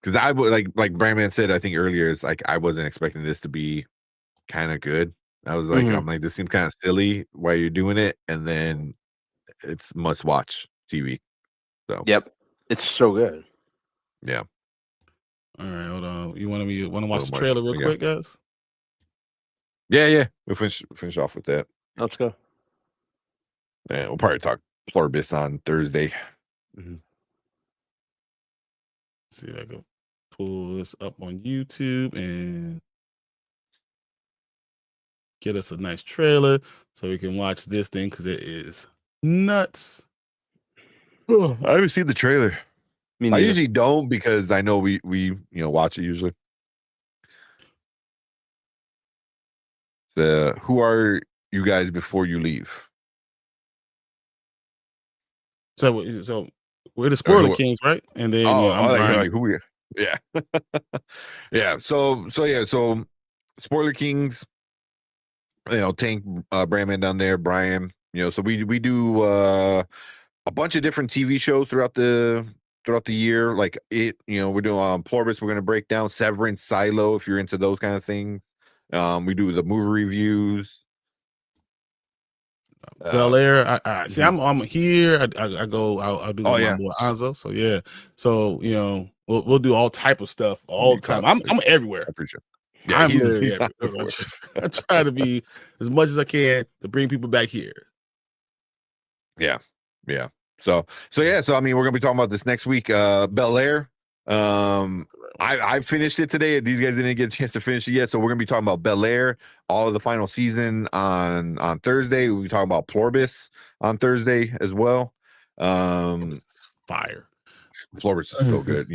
Speaker 1: because I would like Brandman said I think earlier, it's like I wasn't expecting this to be kind of good. I was like, I'm like, this seems kind of silly why you're doing it, and then it's must watch TV. So
Speaker 3: yep, it's so good.
Speaker 1: Yeah.
Speaker 2: All right, hold on. You want to watch the trailer real quick, guys?
Speaker 1: Yeah. We'll finish off with that.
Speaker 3: Let's go.
Speaker 1: Yeah, we'll probably talk Pluribus on Thursday.
Speaker 2: See if I can pull this up on YouTube and get us a nice trailer so we can watch this thing because it is nuts.
Speaker 1: Oh, I haven't seen the trailer.
Speaker 3: I
Speaker 1: usually don't because I know we watch it usually. Who are you guys before you leave?
Speaker 2: So we're the spoiler kings, right? And then
Speaker 1: I'm who we? Yeah, yeah. So spoiler kings. Tank, Brandman down there, Brian. So we do a bunch of different TV shows throughout the year. Like we're doing Pluribus. We're gonna break down Severance, Silo, if you're into those kind of things. We do the movie reviews.
Speaker 2: bel-air. I see. I'm here. I go. I'll do my boy Anzo. So yeah. So we'll do all type of stuff all the time. I'm everywhere.
Speaker 1: I appreciate it. Yeah,
Speaker 2: I'm
Speaker 1: he's
Speaker 2: everywhere. I try to be as much as I can to bring people back here.
Speaker 1: Yeah. So I mean, we're gonna be talking about this next week. Bel-air. I finished it today. These guys didn't get a chance to finish it yet, so we're gonna be talking about Bel-air, all of the final season on Thursday. We'll be talking about Pluribus on Thursday as well.
Speaker 2: Fire.
Speaker 1: Pluribus is so good.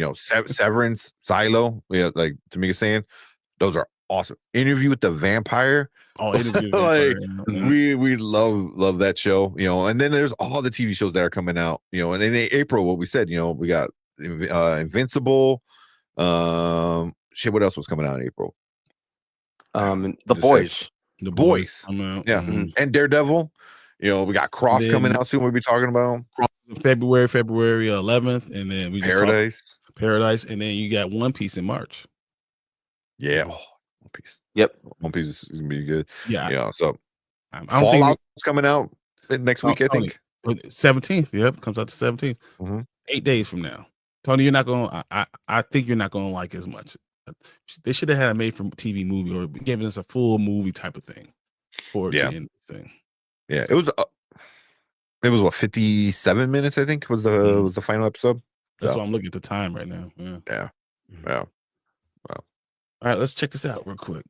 Speaker 1: Severance, Silo. Yeah, like Tamika's saying, those are awesome. Interview with the Vampire.
Speaker 2: Oh, Interview with the
Speaker 1: Vampire. We love that show. And then there's all the TV shows that are coming out. And in April, what we said, we got Invincible. What else was coming out in April?
Speaker 3: The Boys.
Speaker 2: The Boys.
Speaker 1: And Daredevil. We got Cross coming out soon. We'll be talking about
Speaker 2: February 11th, and then we
Speaker 1: Paradise,
Speaker 2: and then you got One Piece in March.
Speaker 1: Yeah, One Piece.
Speaker 3: Yep,
Speaker 1: One Piece is gonna be good.
Speaker 2: Yeah,
Speaker 1: So
Speaker 2: I don't
Speaker 1: Fallout's coming out next week. I think
Speaker 2: 17th. Yep, comes out the 17th. 8 days from now. Tony, you're not going. I think you're not going to like as much. They should have had a made for TV movie or given us a full movie type of thing for the end thing.
Speaker 1: Yeah, so. It was what 57 minutes. I think was the final episode.
Speaker 2: That's why I'm looking at the time right now.
Speaker 1: Yeah. Wow.
Speaker 2: All right, let's check this out real quick.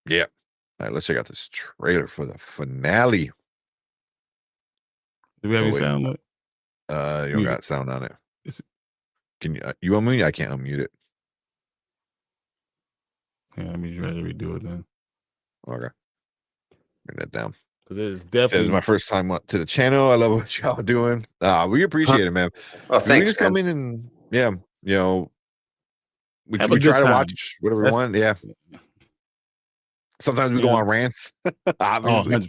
Speaker 1: Yeah. All right, let's check out this trailer for the finale.
Speaker 2: Do we have any sound on it?
Speaker 1: You don't got sound on it. Can you unmute it? I can't unmute it.
Speaker 2: Yeah, I mean, you ready to redo it then?
Speaker 1: Okay. Bring that down.
Speaker 2: Because it's definitely
Speaker 1: my first time to the channel. I love what y'all are doing. We appreciate it, man.
Speaker 3: Oh, thanks,
Speaker 1: we just come in and we try to watch whatever we want. Yeah. Sometimes we go on rants. Obviously.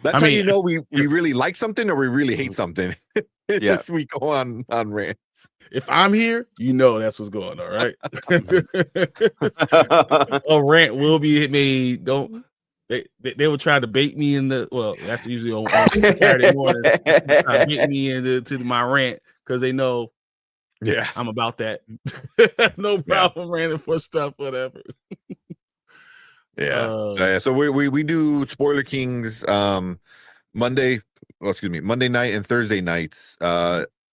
Speaker 1: That's how you know we really like something or we really hate something. Yes, we go on rants.
Speaker 2: If I'm here, that's what's going on, right? A rant will be made. They will try to bait me in that's usually on Saturday mornings. Try to bait me into my rant because they know I'm about that. No problem ranting for stuff, whatever.
Speaker 1: So we do Spoiler Kings Monday night and Thursday nights.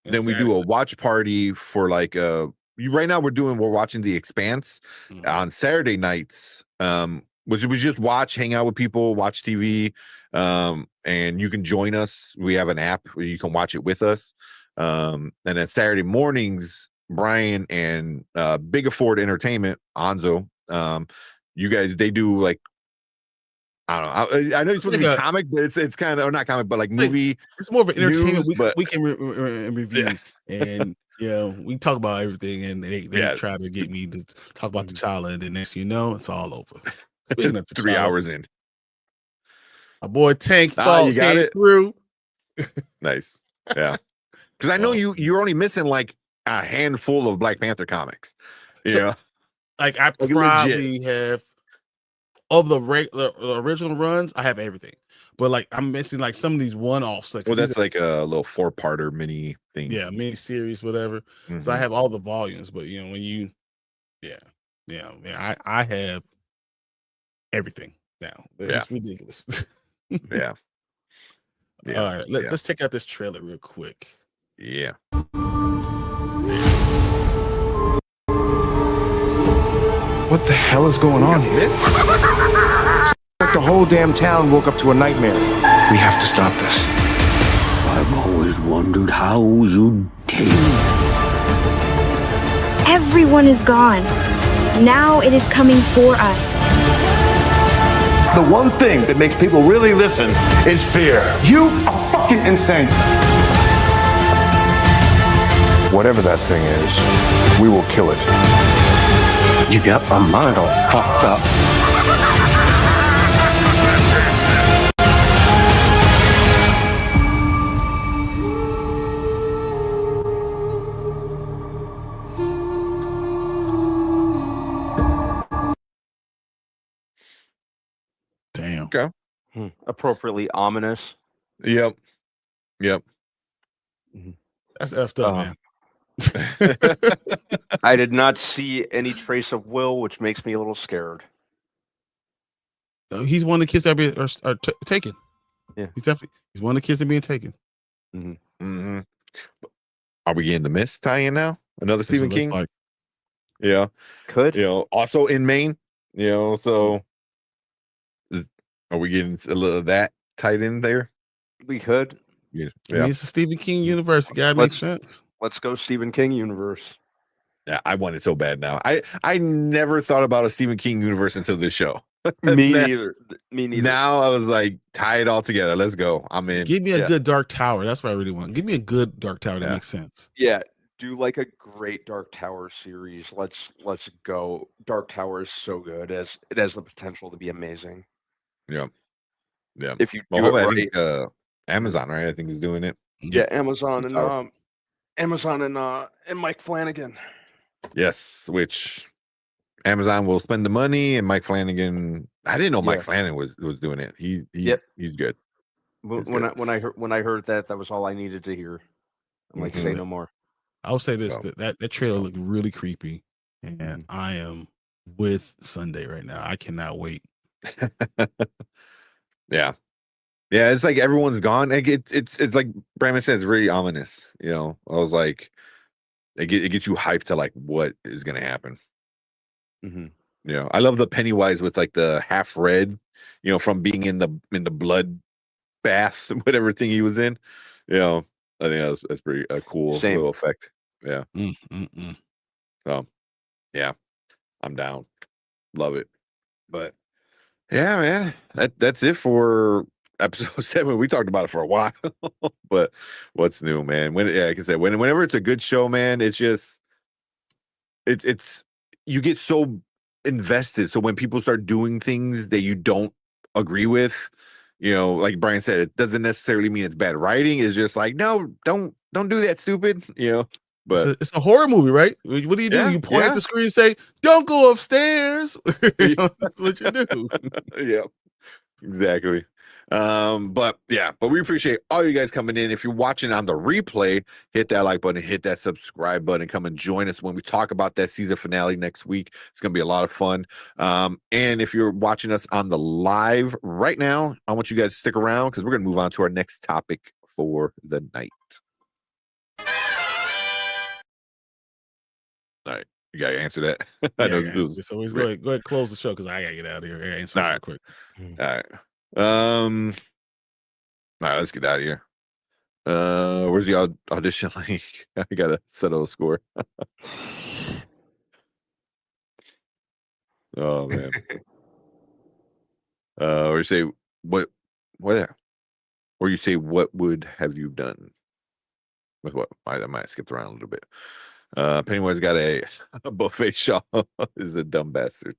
Speaker 1: Then we do a watch party for right now we're watching The Expanse on Saturday nights, which we just hang out with people, watch TV, and you can join us. We have an app where you can watch it with us. And then Saturday mornings, Brian and Big Afford Entertainment, Anzo, you guys, they do I don't know. I know it's supposed to be comic, but it's kind of not comic, but movie.
Speaker 2: It's more of an entertainment. We can review, and we talk about everything, and they try to get me to talk about T'Challa, and then next you know, it's all over. Speaking of
Speaker 1: 3 hours in,
Speaker 2: my boy Tank Fault came through.
Speaker 1: Nice, yeah. Because I know you're only missing a handful of Black Panther comics. Yeah,
Speaker 2: I probably have. Of the original runs, I have everything, but I'm missing some of these one-offs.
Speaker 1: That's a little 4-parter mini thing.
Speaker 2: Yeah, mini series, whatever. So I have all the volumes, but when you, I have everything now. It's ridiculous.
Speaker 1: Yeah.
Speaker 2: All right, let's check out this trailer real quick.
Speaker 1: Yeah.
Speaker 7: What the hell is going on here? It's like the whole damn town woke up to a nightmare. We have to stop this.
Speaker 8: I've always wondered how you did.
Speaker 9: Everyone is gone. Now it is coming for us.
Speaker 7: The one thing that makes people really listen is fear. You are fucking insane. Whatever that thing is, we will kill it.
Speaker 8: You got my mind all fucked up.
Speaker 2: Damn.
Speaker 1: Okay.
Speaker 3: Appropriately ominous.
Speaker 1: Yep.
Speaker 2: That's effed up, man.
Speaker 3: I did not see any trace of Will, which makes me a little scared.
Speaker 2: He's one of the kids that are taken.
Speaker 3: Yeah,
Speaker 2: he's one of the kids that are being taken.
Speaker 1: Are we getting the Mist tie-in now? Another Stephen King?
Speaker 2: Like.
Speaker 1: Yeah,
Speaker 3: could.
Speaker 1: Also in Maine. So are we getting a little of that tied in there?
Speaker 3: We could.
Speaker 1: Yeah.
Speaker 2: I mean, it's a Stephen King universe. It gotta make sense.
Speaker 3: Let's go Stephen King universe.
Speaker 1: Yeah, I want it so bad now. I never thought about a Stephen King universe until this show.
Speaker 3: Me neither.
Speaker 1: Now I was like, tie it all together. Let's go. I'm in.
Speaker 2: Give me a good Dark Tower. That's what I really want. Give me a good Dark Tower that makes sense.
Speaker 3: Yeah, do like a great Dark Tower series. Let's go. Dark Tower is so good. It has the potential to be amazing.
Speaker 1: Yeah.
Speaker 3: If you do it right.
Speaker 1: I think, Amazon, right? I think is doing it.
Speaker 3: Yeah, Amazon and Mike Flanagan.
Speaker 1: Yes, which Amazon will spend the money, and Mike Flanagan. I didn't know Mike Flanagan was doing it. He's good.
Speaker 3: When I heard that was all I needed to hear. I'm like, say no more.
Speaker 2: I'll say this: that trailer looked really creepy, and I am with Sunday right now. I cannot wait.
Speaker 1: Yeah, it's like everyone's gone. Like it's like Brandon said, it's really ominous. I was like, it gets you hyped to like what is gonna happen. I love the Pennywise with like the half red, from being in the blood bath, whatever thing he was in. I think that's pretty cool little effect. Yeah. So yeah, I'm down. Love it. But yeah, man, that's it for episode 7. We talked about it for a while, but what's new, man? Like I said, whenever it's a good show, man, it's just it's you get so invested. So when people start doing things that you don't agree with, like Brian said, it doesn't necessarily mean it's bad writing. It's just like, no, don't do that, stupid. But
Speaker 2: it's a horror movie, right? What do? You point at the screen and say, "Don't go upstairs." That's what you do.
Speaker 1: Yeah, exactly. But we appreciate all you guys coming in. If you're watching on the replay, hit that like button, hit that subscribe button, come and join us when we talk about that season finale next week. It's gonna be a lot of fun. And if you're watching us on the live right now, I want you guys to stick around because we're gonna move on to our next topic for the night. All right, you gotta answer that. I know
Speaker 2: it's always go ahead, close the show because I gotta get out of here. Answer
Speaker 1: all right,
Speaker 2: quick.
Speaker 1: All right. All right, let's get out of here. Where's the audition link? I gotta settle a score. Oh man. Or you say what? Or you say what would have you done? With what? I might have skipped around a little bit. Pennywise got a buffet shop. Is a dumb bastard.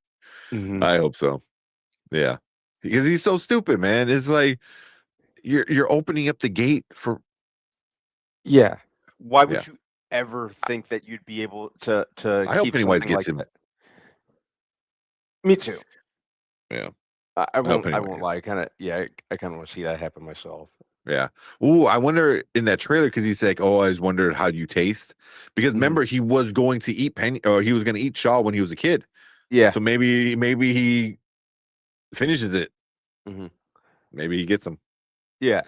Speaker 1: I hope so. Yeah, because he's so stupid, man. It's like you're opening up the gate for.
Speaker 3: Yeah. Why would you ever think that you'd be able to
Speaker 1: I hope Pennywise gets
Speaker 3: like
Speaker 1: him.
Speaker 3: That? Me too.
Speaker 1: Yeah.
Speaker 3: I won't lie. I kind of want to see that happen myself.
Speaker 1: Yeah. Ooh, I wonder in that trailer because he's like, "Oh, I just wondered how you taste," because remember he was going to eat he was going to eat Shaw when he was a kid.
Speaker 3: Yeah.
Speaker 1: So maybe he finishes it. Maybe he gets him.
Speaker 3: Yeah.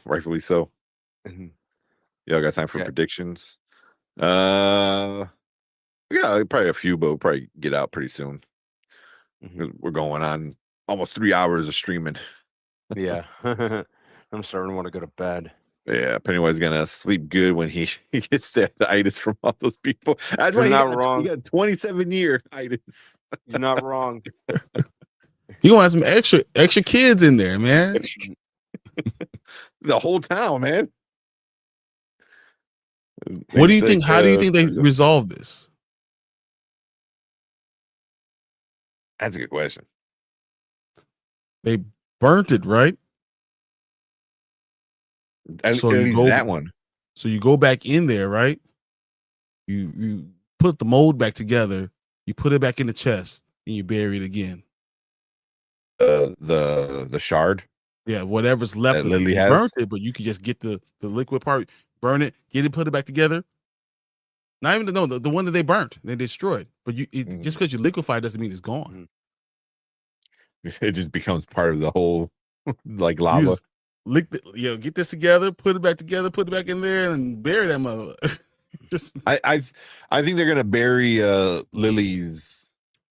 Speaker 1: Rightfully so. Y'all got time for predictions? Yeah, probably a few, but we'll probably get out pretty soon. We're going on almost 3 hours of streaming.
Speaker 3: Yeah. I'm starting to want to go to bed.
Speaker 1: Yeah, Pennywise is gonna sleep good when he gets that itis from all those people. That's why
Speaker 3: You're not wrong.
Speaker 1: He got 27-year itis.
Speaker 3: You're not wrong.
Speaker 2: You gonna have some extra kids in there, man.
Speaker 1: The whole town, man.
Speaker 2: What do you think? How do you think they resolve this?
Speaker 1: That's a good question.
Speaker 2: They burnt it, right?
Speaker 1: So that one.
Speaker 2: So you go back in there, right? You put the mold back together. You put it back in the chest, and you bury it again.
Speaker 1: the shard
Speaker 2: Yeah, whatever's left
Speaker 1: that
Speaker 2: of it.
Speaker 1: Lily
Speaker 2: You
Speaker 1: has.
Speaker 2: burnt it, but you could just get the liquid part, burn it, get it, put it back together. Not even the one that they burnt, they destroyed. But just because you liquefy doesn't mean it's gone.
Speaker 1: It just becomes part of the whole like
Speaker 2: You
Speaker 1: lava.
Speaker 2: just get this together, put it back together, put it back in there, and bury that mother. Just
Speaker 1: I think they're gonna bury Lily's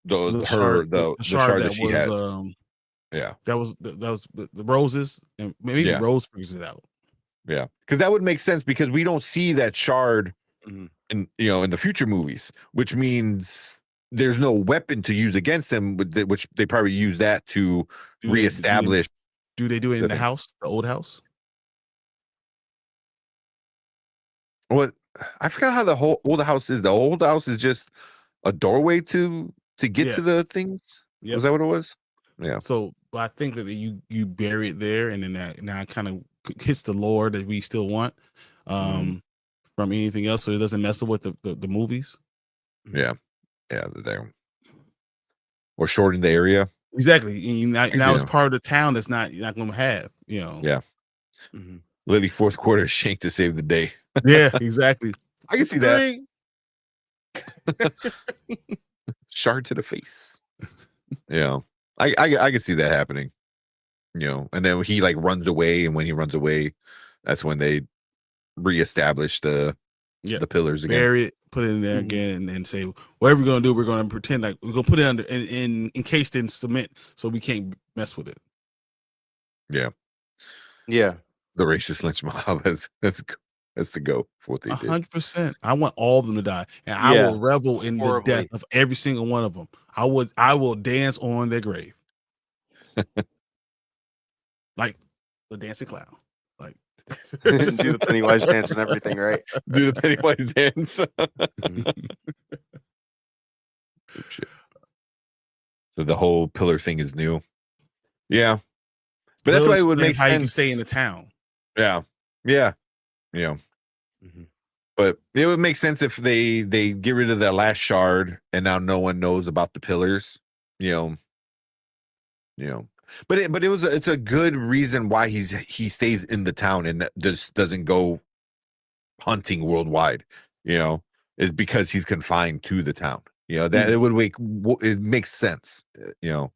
Speaker 1: the shard that she has. Yeah,
Speaker 2: that was the roses, and maybe Rose figures it out.
Speaker 1: Yeah, because that would make sense because we don't see that shard in the future movies, which means there's no weapon to use against them, which they probably use that to reestablish.
Speaker 2: Do they do it in the house, the old house?
Speaker 1: What I forgot how the whole old house is. The old house is just a doorway to get to the things. Yep. Was that what it was? Yeah.
Speaker 2: So I think that you bury it there, and then that now kind of hits the lore that we still want from anything else, so it doesn't mess up with the movies.
Speaker 1: Yeah, there or shorten the area.
Speaker 2: Exactly. Now it's part of the town that's not you're not going to have.
Speaker 1: Yeah. Lily fourth quarter shank to save the day.
Speaker 2: Yeah, exactly.
Speaker 1: I can see that. Shard to the face. Yeah, I can see that happening. And then he like runs away, and when he runs away, that's when they reestablish the pillars again.
Speaker 2: Bury it, put it in there again, and say whatever we're gonna do, we're gonna pretend like we're gonna put it under encased in cement, so we can't mess with it.
Speaker 1: Yeah. The racist lynch mob has to go for what they did.
Speaker 2: 100%. I want all of them to die, and I will revel in the death of every single one of them. I will dance on their grave, like the dancing clown. Like
Speaker 3: do the Pennywise dance and everything, right?
Speaker 1: Do the Pennywise dance. Shit. So the whole pillar thing is new. Yeah, but that's why it would make sense.
Speaker 2: You can stay in the town.
Speaker 1: Yeah. But it would make sense if they get rid of that last shard, and now no one knows about the pillars. But it's a good reason why he stays in the town and just doesn't go hunting worldwide. Is because he's confined to the town. That it makes sense. So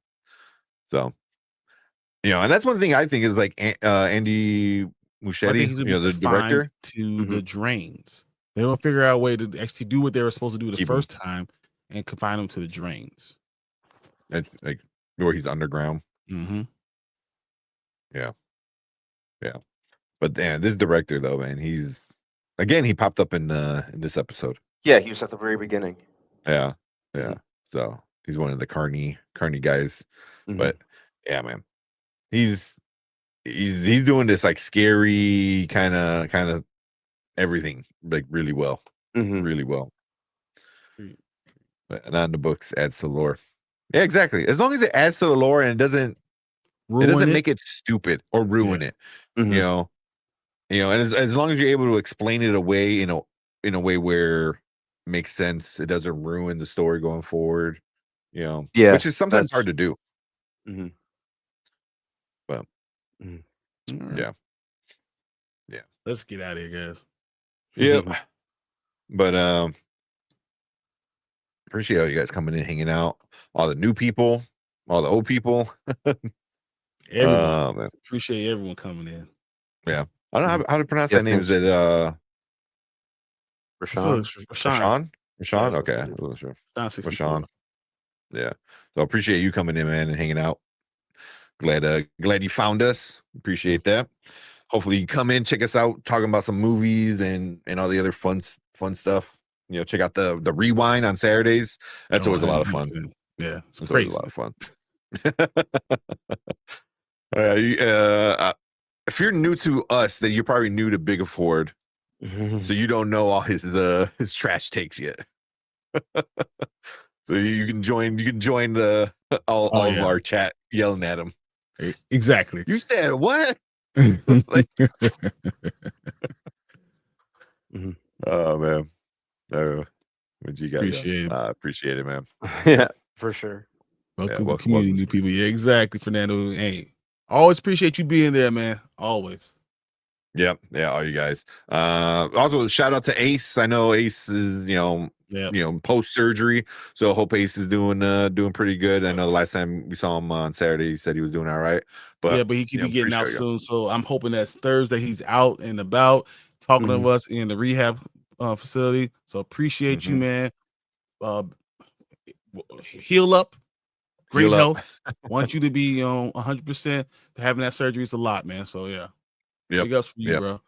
Speaker 1: and that's one thing I think is like Andy Muschietti, the director,
Speaker 2: to the drains. They will figure out a way to actually do what they were supposed to do the first time and confine them to the drains.
Speaker 1: Like where he's underground. Yeah. But this director though, man, he popped up in this episode.
Speaker 3: Yeah, he was at the very beginning.
Speaker 1: Yeah. So he's one of the Carney guys. But yeah, man, he's doing this like scary kind of everything like really well. Really well. But not in the books, adds to the lore. Yeah, exactly. As long as it adds to the lore and it doesn't make it stupid or ruin it. And as long as you're able to explain it away in a way where it makes sense, it doesn't ruin the story going forward. Which is sometimes hard to do. But yeah.
Speaker 2: Let's get out of here, guys.
Speaker 1: Yep. But appreciate all you guys coming in, hanging out. All the new people, all the old people.
Speaker 2: Everyone. Appreciate everyone coming in.
Speaker 1: Yeah. I don't know how to pronounce that name. Is it Rashawn? Rashawn? Okay. I wasn't sure. Rashawn. Yeah. So I appreciate you coming in, man, and hanging out. Glad you found us. Appreciate that. Hopefully you come in, check us out, talking about some movies and all the other fun stuff. Check out the rewind on Saturdays. That's always a lot of fun.
Speaker 2: Yeah, it's crazy.
Speaker 1: A lot of fun. If you're new to us, then you're probably new to Big Afford, so you don't know all his trash takes yet. So you can join all of our chat yelling at him.
Speaker 2: Exactly.
Speaker 1: You said what? Oh man. What you got?
Speaker 2: Appreciate it.
Speaker 1: Appreciate it, man.
Speaker 3: Yeah, for sure.
Speaker 2: Welcome to the community, new people. Yeah, exactly, Fernando. Hey, always appreciate you being there, man. Always.
Speaker 1: Yep. Yeah, all you guys. Also shout out to Ace. I know Ace is, post surgery. So hope Ace is doing pretty good. I know the last time we saw him on Saturday, he said he was doing all right. But
Speaker 2: he could be getting out soon. So I'm hoping that Thursday he's out and about talking to us in the rehab facility. So appreciate you, man. Heal up. Great health. Want you to be 100%. Having that surgery is a lot, man. So yeah. Big ups for you, bro.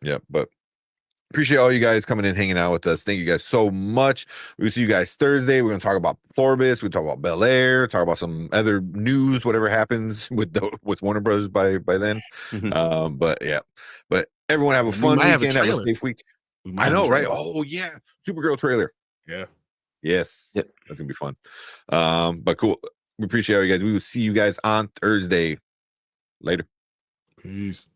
Speaker 1: Yeah, but appreciate all you guys coming in, hanging out with us. Thank you guys so much. We'll see you guys Thursday. We're gonna talk about Pluribus. We'll talk about bel-air. Talk about some other news, whatever happens with Warner Brothers by then. But everyone have a fun weekend. Have a safe week. I know, right? Oh yeah, Supergirl trailer.
Speaker 2: Yeah.
Speaker 1: Yes. Yep. That's gonna be fun. But cool. We appreciate all you guys. We will see you guys on Thursday. Later.
Speaker 2: Peace.